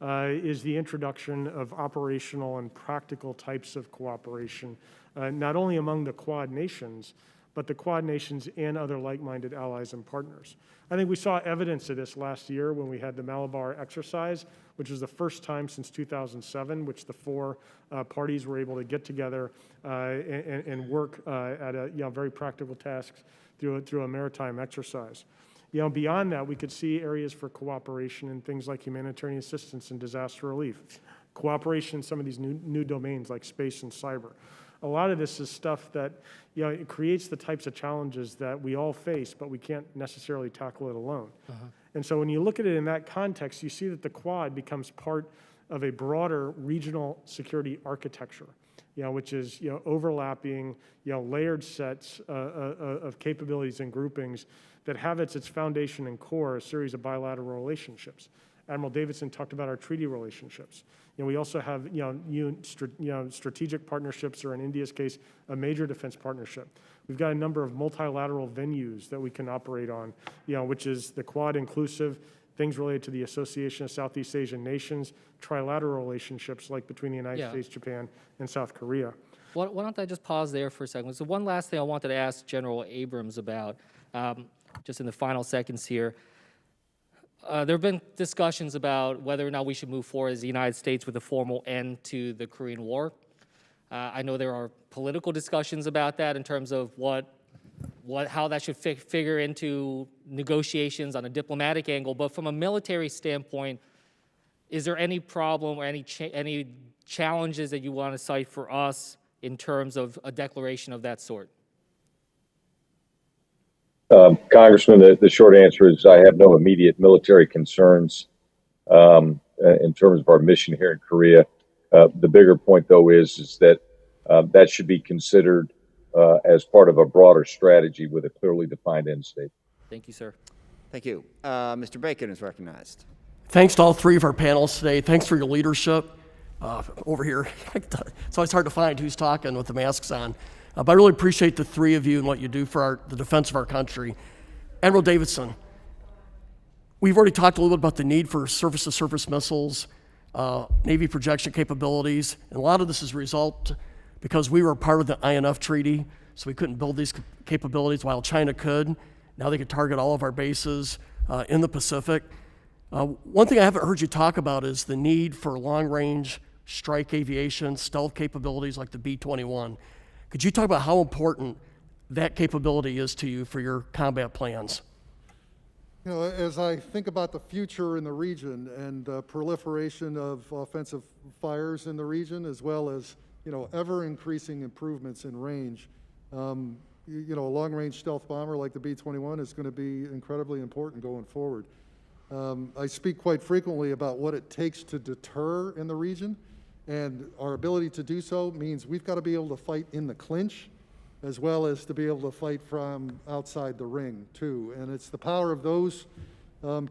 is the introduction of operational and practical types of cooperation, not only among the Quad nations, but the Quad nations and other like-minded allies and partners. I think we saw evidence of this last year when we had the Malabar exercise, which was the first time since 2007, which the four parties were able to get together and work at a very practical tasks through a maritime exercise. Beyond that, we could see areas for cooperation in things like humanitarian assistance and disaster relief, cooperation in some of these new domains like space and cyber. A lot of this is stuff that it creates the types of challenges that we all face, but we can't necessarily tackle it alone. And so when you look at it in that context, you see that the Quad becomes part of a broader regional security architecture, which is overlapping, layered sets of capabilities and groupings that have its foundation and core a series of bilateral relationships. Admiral Davidson talked about our treaty relationships. We also have strategic partnerships, or in India's case, a major defense partnership. We've got a number of multilateral venues that we can operate on, which is the Quad inclusive, things related to the Association of Southeast Asian Nations, trilateral relationships like between the United States, Japan, and South Korea. Why don't I just pause there for a second? So one last thing I wanted to ask General Abrams about, just in the final seconds here. There have been discussions about whether or not we should move forward as the United States with a formal end to the Korean War. I know there are political discussions about that in terms of how that should figure into negotiations on a diplomatic angle. But from a military standpoint, is there any problem or any challenges that you want to cite for us in terms of a declaration of that sort? Congressman, the short answer is I have no immediate military concerns in terms of our mission here in Korea. The bigger point, though, is that that should be considered as part of a broader strategy with a clearly defined end state. Thank you, sir. Thank you. Mr. Bacon is recognized. Thanks to all three of our panelists today. Thanks for your leadership over here. It's always hard to find who's talking with the masks on. But I really appreciate the three of you and what you do for the defense of our country. Admiral Davidson, we've already talked a little bit about the need for surface-to-surface missiles, Navy projection capabilities, and a lot of this is a result because we were part of the INF treaty, so we couldn't build these capabilities while China could. Now they could target all of our bases in the Pacific. One thing I haven't heard you talk about is the need for long-range strike aviation, stealth capabilities like the B-21. Could you talk about how important that capability is to you for your combat plans? As I think about the future in the region and proliferation of offensive fires in the region, as well as ever-increasing improvements in range, a long-range stealth bomber like the B-21 is going to be incredibly important going forward. I speak quite frequently about what it takes to deter in the region. And our ability to do so means we've got to be able to fight in the clinch as well as to be able to fight from outside the ring, too. And it's the power of those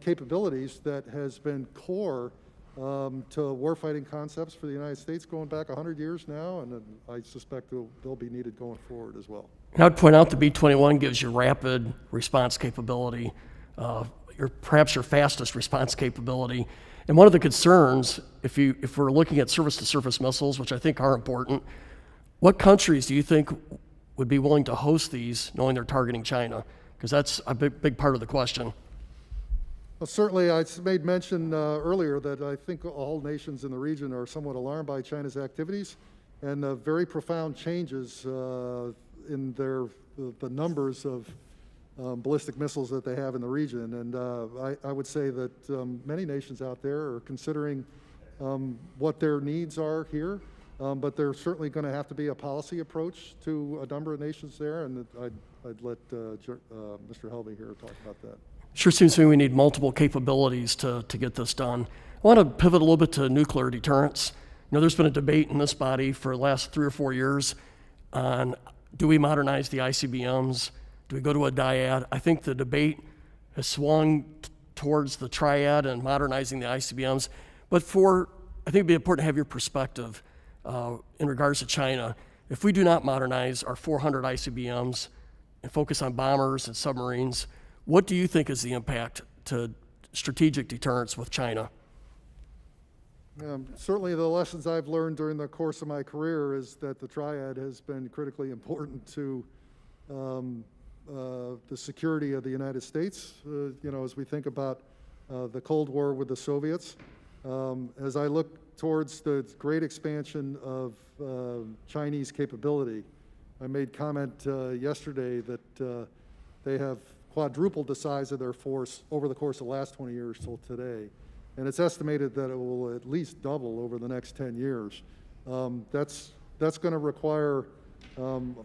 capabilities that has been core to warfighting concepts for the United States going back 100 years now, and I suspect they'll be needed going forward as well. And I'd point out the B-21 gives you rapid response capability, perhaps your fastest response capability. And one of the concerns, if we're looking at surface-to-surface missiles, which I think are important, what countries do you think would be willing to host these, knowing they're targeting China? Because that's a big part of the question. Well, certainly, I made mention earlier that I think all nations in the region are somewhat alarmed by China's activities and the very profound changes in the numbers of ballistic missiles that they have in the region. And I would say that many nations out there are considering what their needs are here, but there's certainly going to have to be a policy approach to a number of nations there, and I'd let Mr. Helvey here talk about that. Sure seems to me we need multiple capabilities to get this done. I want to pivot a little bit to nuclear deterrence. You know, there's been a debate in this body for the last 3 or 4 years on, do we modernize the ICBMs? Do we go to a dyad? I think the debate has swung towards the triad and modernizing the ICBMs. But I think it'd be important to have your perspective in regards to China. If we do not modernize our 400 ICBMs and focus on bombers and submarines, what do you think is the impact to strategic deterrence with China? Certainly the lessons I've learned during the course of my career is that the triad has been critically important to the security of the United States, as we think about the Cold War with the Soviets. As I look towards the great expansion of Chinese capability, I made comment yesterday that they have quadrupled the size of their force over the course of the last 20 years till today. And it's estimated that it will at least double over the next 10 years. That's going to require, going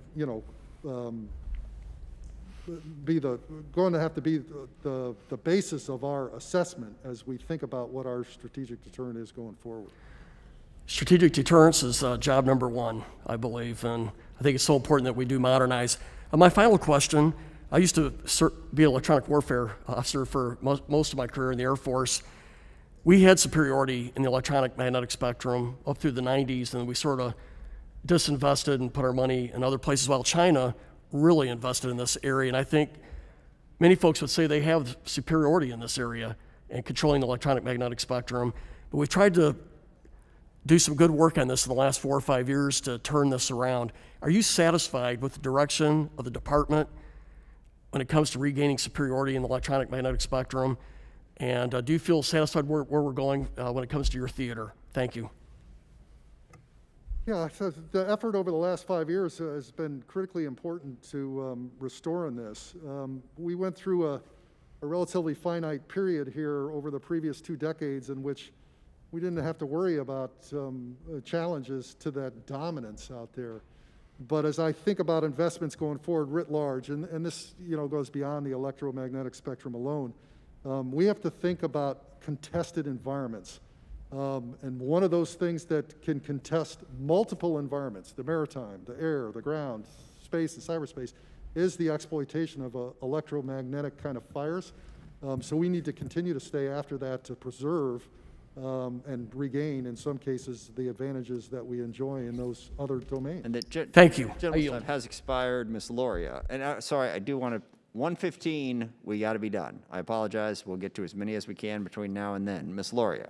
to have to be the basis of our assessment as we think about what our strategic deterrent is going forward. Strategic deterrence is job number one, I believe, and I think it's so important that we do modernize. My final question, I used to be an electronic warfare officer for most of my career in the Air Force. We had superiority in the electronic magnetic spectrum up through the 90s, and we sort of disinvested and put our money in other places, while China really invested in this area. And I think many folks would say they have superiority in this area and controlling the electronic magnetic spectrum. But we've tried to do some good work on this in the last 4 or 5 years to turn this around. Are you satisfied with the direction of the department when it comes to regaining superiority in the electronic magnetic spectrum? And do you feel satisfied where we're going when it comes to your theater? Thank you. Yeah, so the effort over the last 5 years has been critically important to restoring this. We went through a relatively finite period here over the previous 2 decades in which we didn't have to worry about challenges to that dominance out there. But as I think about investments going forward writ large, and this goes beyond the electromagnetic spectrum alone, we have to think about contested environments. And one of those things that can contest multiple environments, the maritime, the air, the ground, space, and cyberspace, is the exploitation of electromagnetic kind of fires. So we need to continue to stay after that to preserve and regain, in some cases, the advantages that we enjoy in those other domains. And that Thank you. Gentleman's time has expired, Ms. Loria. And sorry, I do want to, 1:15, we got to be done. I apologize. We'll get to as many as we can between now and then. Ms. Loria.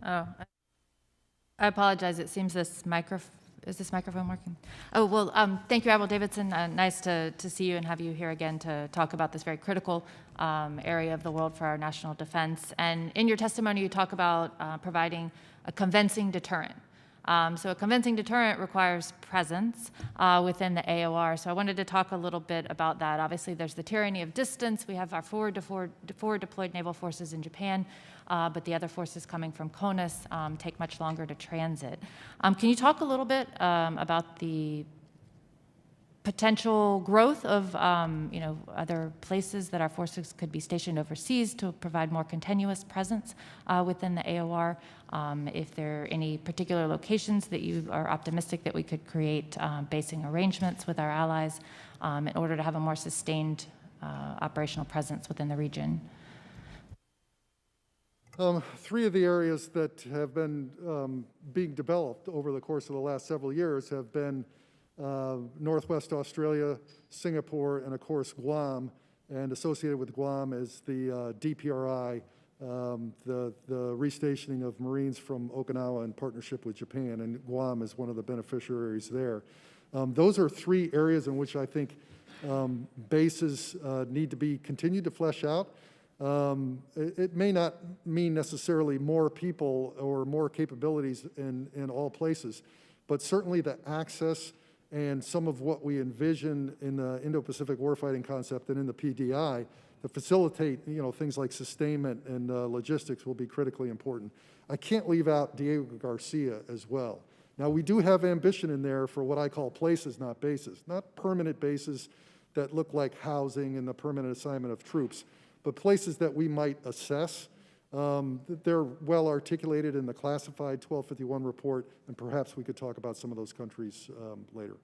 Oh, I apologize. It seems is this microphone working? Oh, well, thank you, Admiral Davidson. Nice to see you and have you here again to talk about this very critical area of the world for our national defense. And in your testimony, you talk about providing a convincing deterrent. So a convincing deterrent requires presence within the AOR. So I wanted to talk a little bit about that. Obviously, there's the tyranny of distance. We have our forward deployed naval forces in Japan, but the other forces coming from CONUS take much longer to transit. Can you talk a little bit about the potential growth of other places that our forces could be stationed overseas to provide more continuous presence within the AOR? If there are any particular locations that you are optimistic that we could create basing arrangements with our allies in order to have a more sustained operational presence within the region. Three of the areas that have been being developed over the course of the last several years have been Northwest Australia, Singapore, and of course Guam. And associated with Guam is the DPRI, the restationing of Marines from Okinawa in partnership with Japan, and Guam is one of the beneficiaries there. Those are three areas in which I think bases need to be continued to flesh out. It may not mean necessarily more people or more capabilities in all places, but certainly the access and some of what we envision in the Indo-Pacific warfighting concept and in the PDI to facilitate, things like sustainment and logistics will be critically important. I can't leave out Diego Garcia as well. Now, we do have ambition in there for what I call places, not bases, not permanent bases that look like housing and the permanent assignment of troops, but places that we might assess. They're well articulated in the classified 1251 report, and perhaps we could talk about some of those countries later.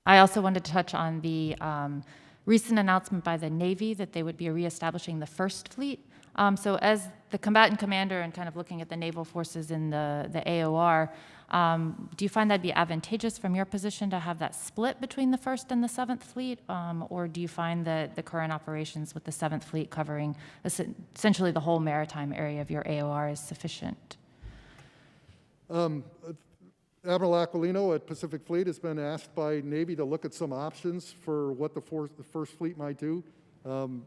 I also wanted to touch on the recent announcement by the Navy that they would be reestablishing the First Fleet. So as the combatant commander and kind of looking at the naval forces in the AOR, do you find that'd be advantageous from your position to have that split between the 1st and the 7th Fleet? Or do you find that the current operations with the 7th Fleet covering essentially the whole maritime area of your AOR is sufficient? Admiral Aquilino at Pacific Fleet has been asked by Navy to look at some options for what the First Fleet might do.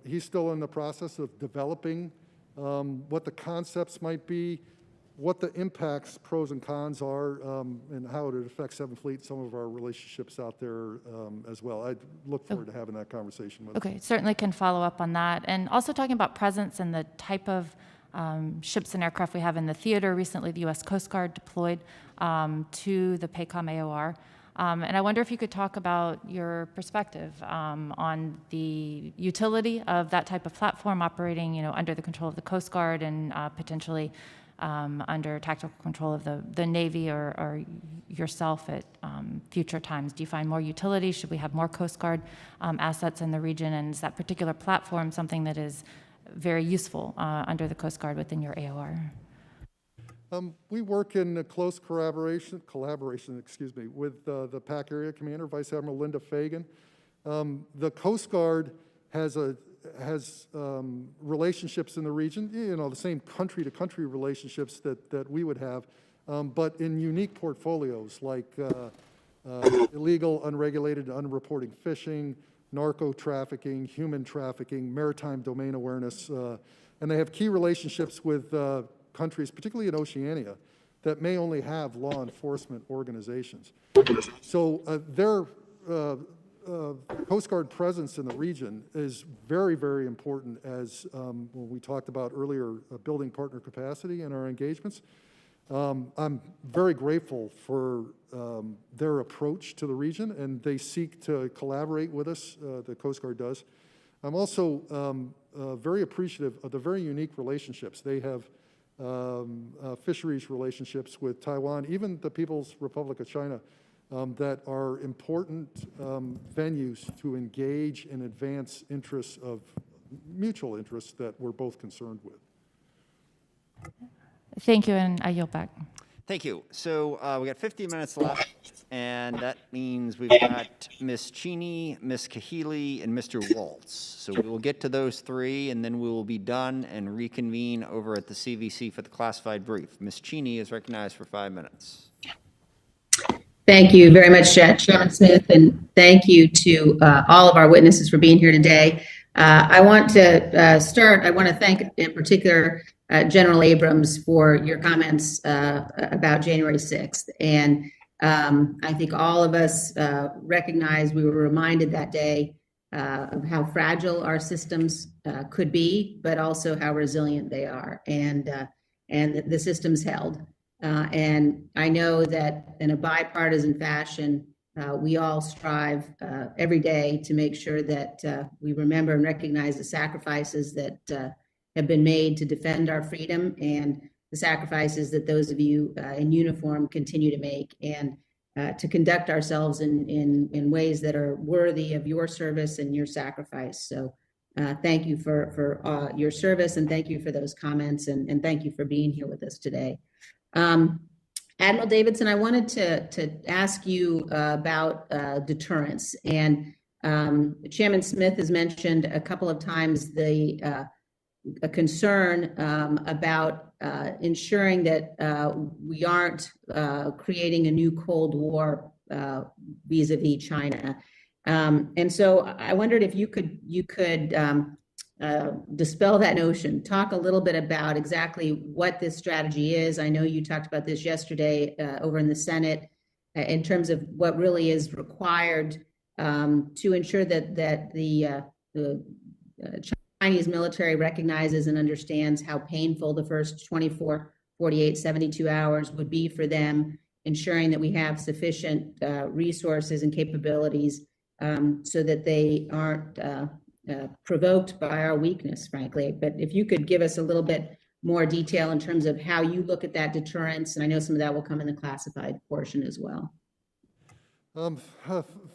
He's still in the process of developing what the concepts might be, what the impacts, pros and cons are, and how it affects 7th Fleet, some of our relationships out there as well. I look forward to having that conversation with him. Okay, certainly can follow up on that. And also talking about presence and the type of ships and aircraft we have in the theater. Recently, the U.S. Coast Guard deployed to the PACOM AOR. And I wonder if you could talk about your perspective on the utility of that type of platform operating, under the control of the Coast Guard and potentially under tactical control of the Navy or yourself at future times. Do you find more utility? Should we have more Coast Guard assets in the region? And is that particular platform something that is very useful under the Coast Guard within your AOR? We work in close collaboration, with the PAC Area Commander, Vice Admiral Linda Fagan. The Coast Guard has relationships in the region, the same country-to-country relationships that we would have, but in unique portfolios like illegal, unregulated, unreporting fishing, narco trafficking, human trafficking, maritime domain awareness, and they have key relationships with countries, particularly in Oceania, that may only have law enforcement organizations. So their Coast Guard presence in the region is very, very important as when we talked about earlier building partner capacity in our engagements. I'm very grateful for their approach to the region, and they seek to collaborate with us, the Coast Guard does. I'm also very appreciative of the very unique relationships. They have fisheries relationships with Taiwan, even the People's Republic of China, that are important venues to engage and advance interests of mutual interests that we're both concerned with. Thank you, and I yield back. Thank you. So we got 15 minutes left, and that means we've got Ms. Cheney, Ms. Kahili, and Mr. Waltz. So we will get to those three, and then we will be done and reconvene over at the CVC for the classified brief. Ms. Cheney is recognized for 5 minutes. Thank you very much, Chairman Smith, and thank you to all of our witnesses for being here today. I want to start, I want to thank in particular General Abrams for your comments about January 6th. And I think all of us recognize, we were reminded that day of how fragile our systems could be, but also how resilient they are. And the systems held. And I know that in a bipartisan fashion, we all strive every day to make sure that we remember and recognize the sacrifices that have been made to defend our freedom and the sacrifices that those of you in uniform continue to make, and to conduct ourselves in ways that are worthy of your service and your sacrifice. So Thank you for your service, and thank you for those comments, and thank you for being here with us today. Admiral Davidson, I wanted to ask you about deterrence. And Chairman Smith has mentioned a couple of times a concern about ensuring that we aren't creating a new Cold War vis-a-vis China. And so I wondered if you could dispel that notion, talk a little bit about exactly what this strategy is. I know you talked about this yesterday over in the Senate in terms of what really is required to ensure that the Chinese military recognizes and understands how painful the first 24, 48, 72 hours would be for them, ensuring that we have sufficient resources and capabilities so that they aren't provoked by our weakness, frankly. But if you could give us a little bit more detail in terms of how you look at that deterrence, and I know some of that will come in the classified portion as well.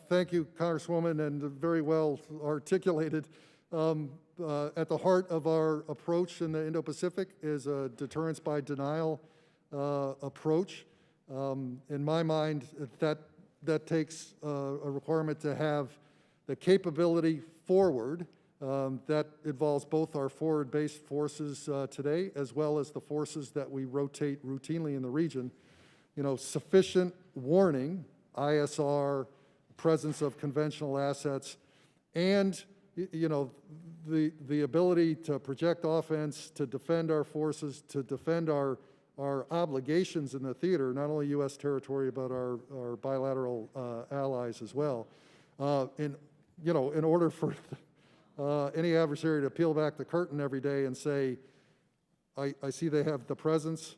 Thank you, Congresswoman, and very well articulated. At the heart of our approach in the Indo-Pacific is a deterrence by denial approach. In my mind, that takes a requirement to have the capability forward. That involves both our forward-based forces today, as well as the forces that we rotate routinely in the region. Sufficient warning, ISR, presence of conventional assets, and the ability to project offense, to defend our forces, to defend our obligations in the theater, not only U.S. territory, but our bilateral allies as well. In order for any adversary to peel back the curtain every day and say, I see they have the presence,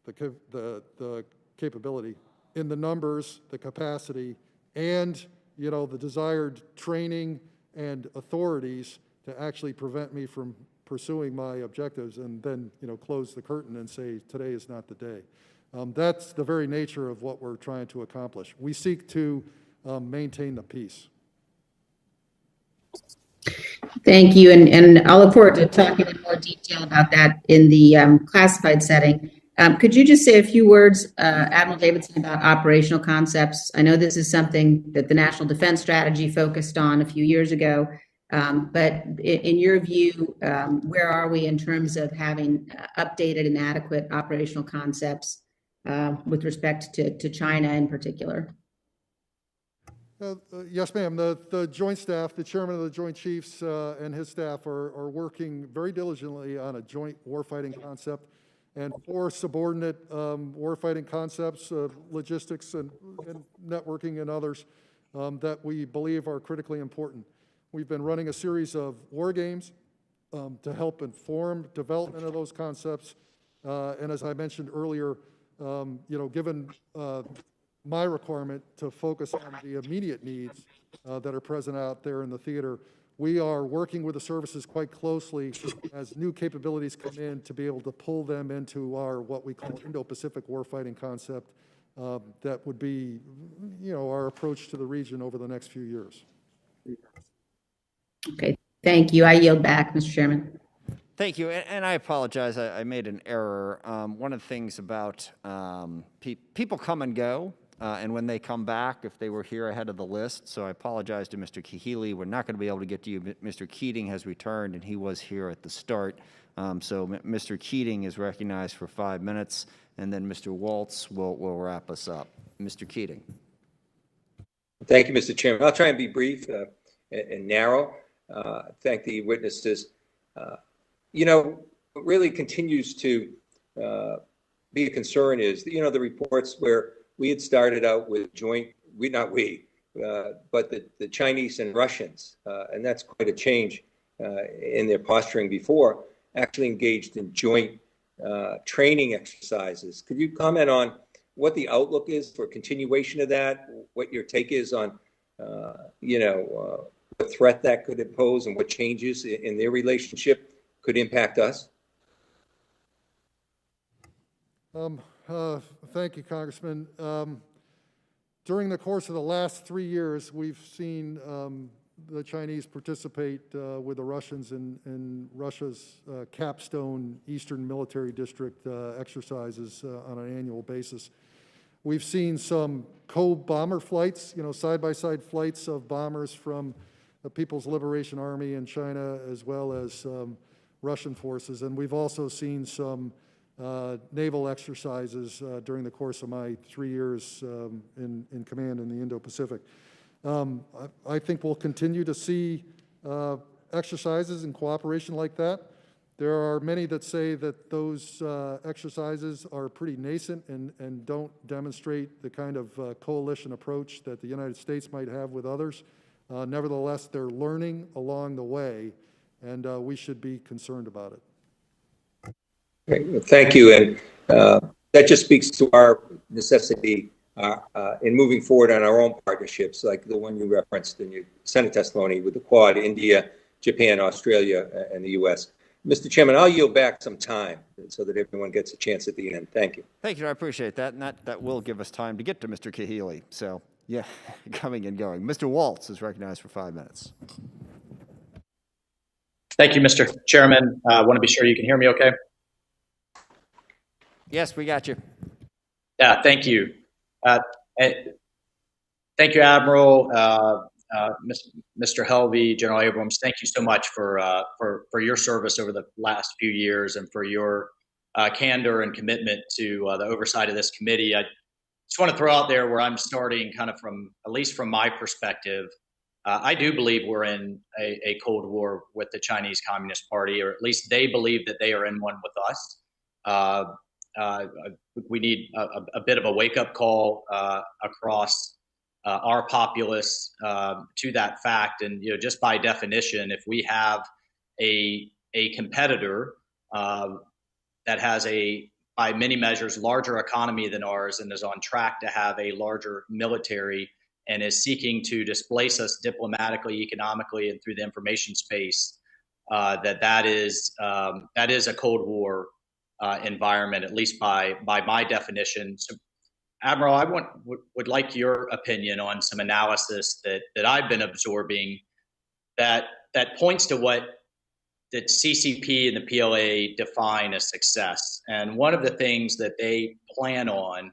the capability, in the numbers, the capacity, and the desired training and authorities to actually prevent me from pursuing my objectives, and then close the curtain and say today is not the day. That's the very nature of what we're trying to accomplish. We seek to maintain the peace. Thank you, and I'll look forward to talking in more detail about that in the classified setting. Could you just say a few words, Admiral Davidson, about operational concepts? I know this is something that the National Defense Strategy focused on a few years ago, but in your view, where are we in terms of having updated and adequate operational concepts with respect to China in particular? Yes, ma'am. The Joint Staff, the Chairman of the Joint Chiefs and his staff are working very diligently on a joint warfighting concept and 4 subordinate warfighting concepts, logistics and networking and others that we believe are critically important. We've been running a series of war games to help inform development of those concepts. And as I mentioned earlier, given my requirement to focus on the immediate needs that are present out there in the theater, we are working with the services quite closely as new capabilities come in to be able to pull them into our what we call Indo-Pacific warfighting concept that would be, our approach to the region over the next few years. Okay, thank you. I yield back, Mr. Chairman. Thank you, and I apologize, I made an error. One of the things about people come and go, and when they come back, if they were here ahead of the list, so I apologize to Mr. Kahili. We're not going to be able to get to you. Mr. Keating has returned, and he was here at the start. So Mr. Keating is recognized for 5 minutes, and then Mr. Waltz will wrap us up. Mr. Keating. Thank you, Mr. Chairman. I'll try and be brief and narrow. Thank the witnesses. What really continues to be a concern is, the reports where we had started out with joint, but the Chinese and Russians, and that's quite a change in their posturing before, actually engaged in joint training exercises. Could you comment on what the outlook is for continuation of that, what your take is on, the threat that could impose and what changes in their relationship could impact us? Thank you, Congressman. During the course of the last 3 years, we've seen the Chinese participate with the Russians in Russia's capstone Eastern Military District exercises on an annual basis. We've seen some co-bomber flights, side-by-side flights of bombers from the People's Liberation Army in China as well as Russian forces. And we've also seen some naval exercises during the course of my 3 years in command in the Indo-Pacific. I think we'll continue to see exercises and cooperation like that. There are many that say that those exercises are pretty nascent and don't demonstrate the kind of coalition approach that the United States might have with others. Nevertheless, they're learning along the way, and we should be concerned about it. Great. Well, thank you. And that just speaks to our necessity in moving forward on our own partnerships, like the one you referenced in your Senate testimony with the Quad, India, Japan, Australia, and the U.S. Mr. Chairman, I'll yield back some time so that everyone gets a chance at the end. Thank you. Thank you. I appreciate that. And that will give us time to get to Mr. Kahili. So, yeah, coming and going. Mr. Waltz is recognized for 5 minutes. Thank you, Mr. Chairman. I want to be sure you can hear me okay. Yes, we got you. Yeah, thank you. Thank you, Admiral, Mr. Helvey, General Abrams. Thank you so much for your service over the last few years and for your candor and commitment to the oversight of this committee. I just want to throw out there where I'm starting kind of from, at least from my perspective, I do believe we're in a Cold War with the Chinese Communist Party, or at least they believe that they are in one with us. We need a bit of a wake-up call across our populace to that fact. And just by definition, if we have a competitor that has by many measures, larger economy than ours and is on track to have a larger military and is seeking to displace us diplomatically, economically, and through the information space, that is a Cold War environment, at least by my definition. So, Admiral, I would like your opinion on some analysis that I've been absorbing that points to what the CCP and the PLA define as success. And one of the things that they plan on,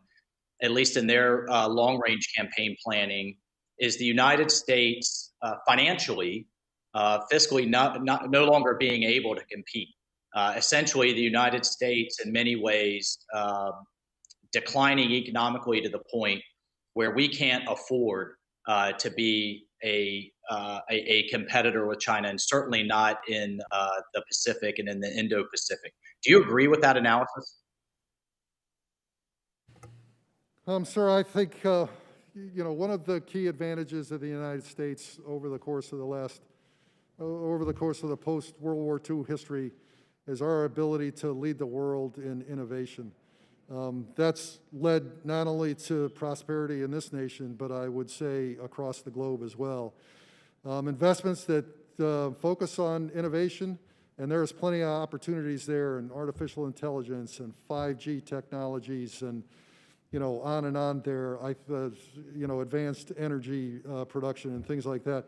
at least in their long-range campaign planning, is the United States financially, fiscally no longer being able to compete. Essentially, the United States, in many ways, declining economically to the point where we can't afford to be a competitor with China, and certainly not in the Pacific and in the Indo-Pacific. Do you agree with that analysis? Sir, I think one of the key advantages of the United States over the course of the post-World War II history is our ability to lead the world in innovation. That's led not only to prosperity in this nation, but I would say across the globe as well. Investments that focus on innovation, and there's plenty of opportunities there in artificial intelligence and 5G technologies and on and on there, advanced energy production and things like that.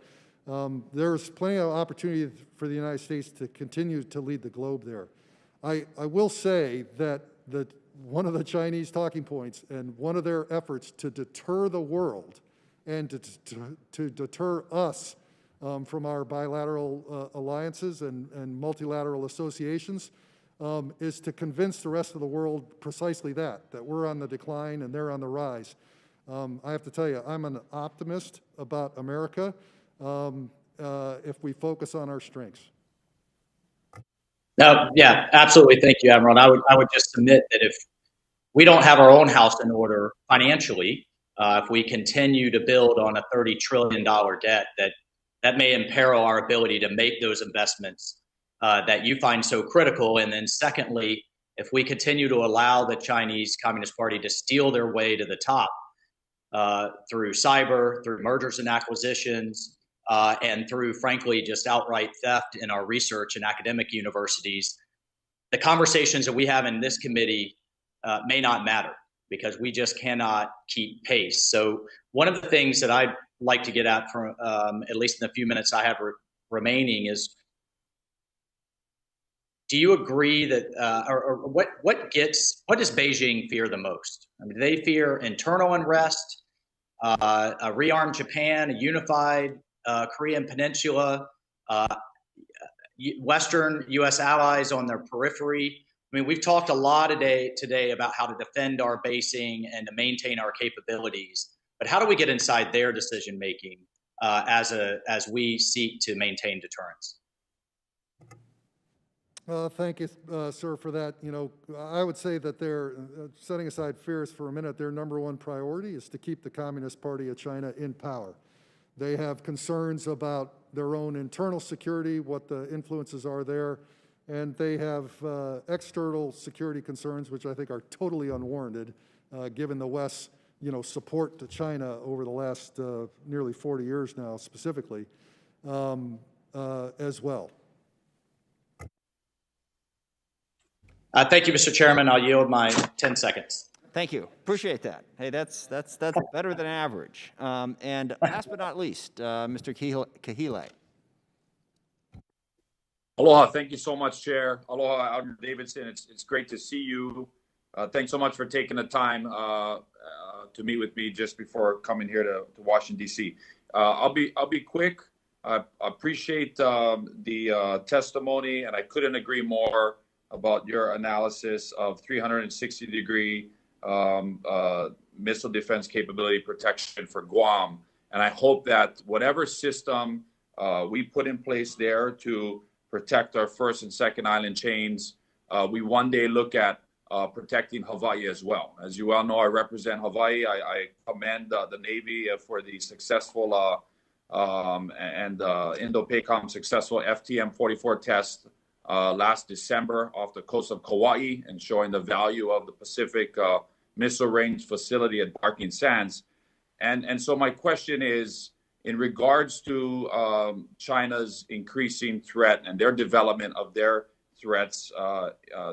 There's plenty of opportunity for the United States to continue to lead the globe there. I will say that one of the Chinese talking points and one of their efforts to deter the world and to deter us from our bilateral alliances and multilateral associations is to convince the rest of the world precisely that we're on the decline and they're on the rise. I have to tell you, I'm an optimist about America if we focus on our strengths. No, yeah, absolutely. Thank you, Admiral. And I would just submit that if we don't have our own house in order financially, if we continue to build on a $30 trillion debt, that may imperil our ability to make those investments that you find so critical. And then secondly, if we continue to allow the Chinese Communist Party to steal their way to the top through cyber, through mergers and acquisitions, and through, frankly, just outright theft in our research and academic universities, the conversations that we have in this committee may not matter because we just cannot keep pace. So one of the things that I like to get at, from at least in the few minutes I have remaining, is, do you agree that, or what does Beijing fear the most? I mean, do they fear internal unrest, a rearmed Japan, a unified Korean Peninsula, Western U.S. allies on their periphery? I mean, we've talked a lot today about how to defend our basing and to maintain our capabilities, but how do we get inside their decision making as we seek to maintain deterrence? Thank you, sir, for that. You know, I would say that they're, setting aside fears for a minute, their number one priority is to keep the Communist Party of China in power. They have concerns about their own internal security, what the influences are there, and they have external security concerns, which I think are totally unwarranted, given the West's, support to China over the last nearly 40 years now, specifically, as well. Thank you, Mr. Chairman. I'll yield my 10 seconds. Thank you. Appreciate that. Hey, that's better than average. And last but not least, Mr. Kahile. Aloha. Thank you so much, Chair. Aloha, Admiral Davidson. It's great to see you. Thanks so much for taking the time to meet with me just before coming here to Washington, D.C. I'll be quick. I appreciate the testimony, and I couldn't agree more about your analysis of 360-degree missile defense capability protection for Guam. And I hope that whatever system we put in place there to protect our first and second island chains, we one day look at protecting Hawaii as well. As you well know, I represent Hawaii. I commend the Navy for the successful and Indo-Pacific successful FTM-44 test last December off the coast of Kauai, and showing the value of the Pacific Missile Range facility at Barking Sands. And so my question is, in regards to China's increasing threat and their development of their threats,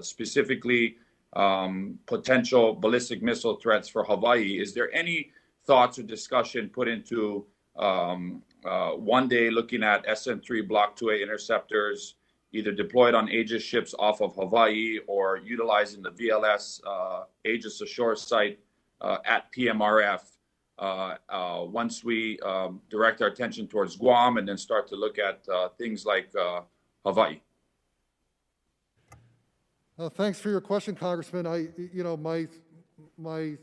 specifically potential ballistic missile threats for Hawaii, is there any thoughts or discussion put into one day looking at SM-3 Block 2A interceptors, either deployed on Aegis ships off of Hawaii or utilizing the VLS Aegis Ashore site at PMRF once we direct our attention towards Guam and then start to look at things like Hawaii? Thanks for your question, Congressman. My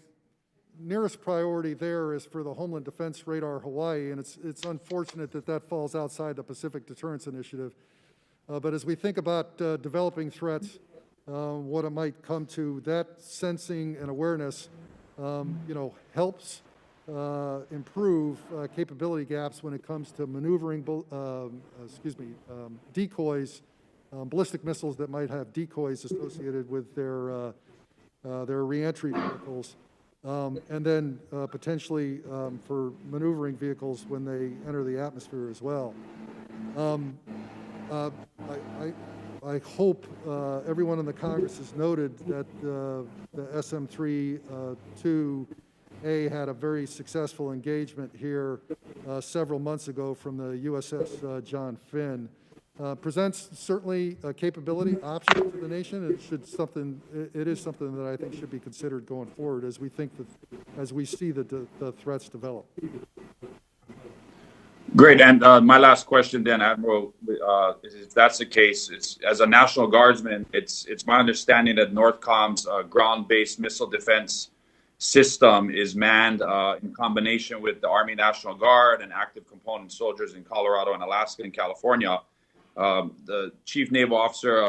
nearest priority there is for the Homeland Defense Radar Hawaii, and it's unfortunate that falls outside the Pacific Deterrence Initiative. But as we think about developing threats, what it might come to, that sensing and awareness, helps improve capability gaps when it comes to maneuvering, decoys, ballistic missiles that might have decoys associated with their reentry vehicles, and then potentially for maneuvering vehicles when they enter the atmosphere as well. I hope everyone in the Congress has noted that the SM-3 2A had a very successful engagement here several months ago from the USS John Finn. Presents certainly a capability option to the nation. It is something that I think should be considered going forward as we see the threats develop. Great. And my last question then, Admiral, if that's the case, as a National Guardsman, it's my understanding that NORTHCOM's ground-based missile defense system is manned in combination with the Army National Guard and active component soldiers in Colorado and Alaska and California. The Chief Naval Officer,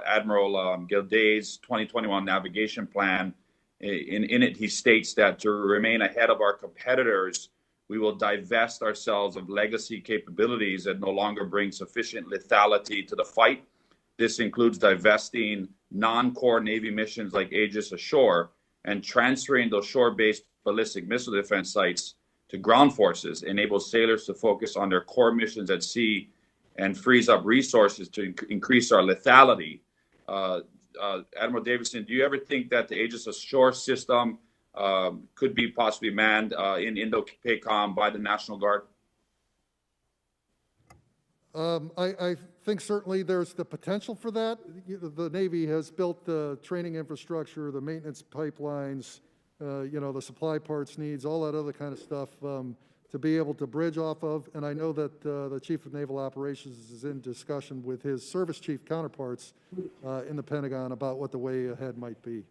Admiral Gilday's 2021 navigation plan, in it he states that to remain ahead of our competitors, we will divest ourselves of legacy capabilities that no longer bring sufficient lethality to the fight. This includes divesting non-core Navy missions like Aegis Ashore and transferring those shore-based ballistic missile defense sites to ground forces, enables sailors to focus on their core missions at sea and frees up resources to increase our lethality. Admiral Davidson, do you ever think that the Aegis Ashore system could be possibly manned in Indo-Pacific by the National Guard? I think certainly there's the potential for that. The Navy has built the training infrastructure, the maintenance pipelines, the supply parts needs, all that other kind of stuff to be able to bridge off of. And I know that the Chief of Naval Operations is in discussion with his service chief counterparts in the Pentagon about what the way ahead might be.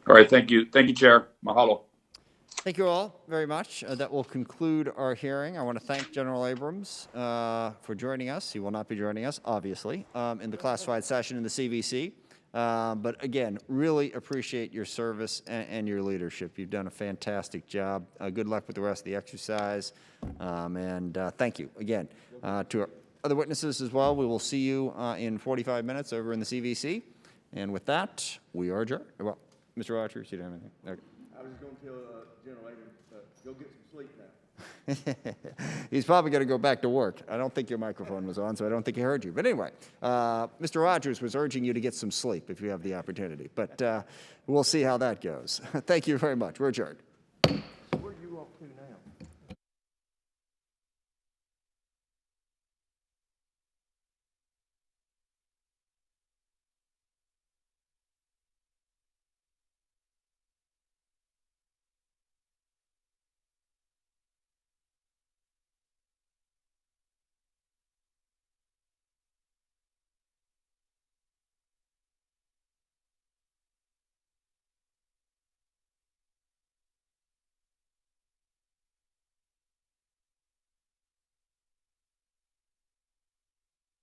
All right, thank you. Thank you, Chair. Mahalo. Thank you all very much. That will conclude our hearing. I want to thank General Abrams for joining us. He will not be joining us, obviously, in the classified session in the CVC. But again, really appreciate your service and your leadership. You've done a fantastic job. Good luck with the rest of the exercise. And thank you again to our other witnesses as well. We will see you in 45 minutes over in the CVC. And with that, we are adjourned. Well, Mr. Rogers, you don't have anything? Okay. I was just going to tell General Abrams, go get some sleep now. He's probably going to go back to work. I don't think your microphone was on, so I don't think he heard you. But anyway, Mr. Rogers was urging you to get some sleep if you have the opportunity. But we'll see how that goes. Thank you very much. We're adjourned.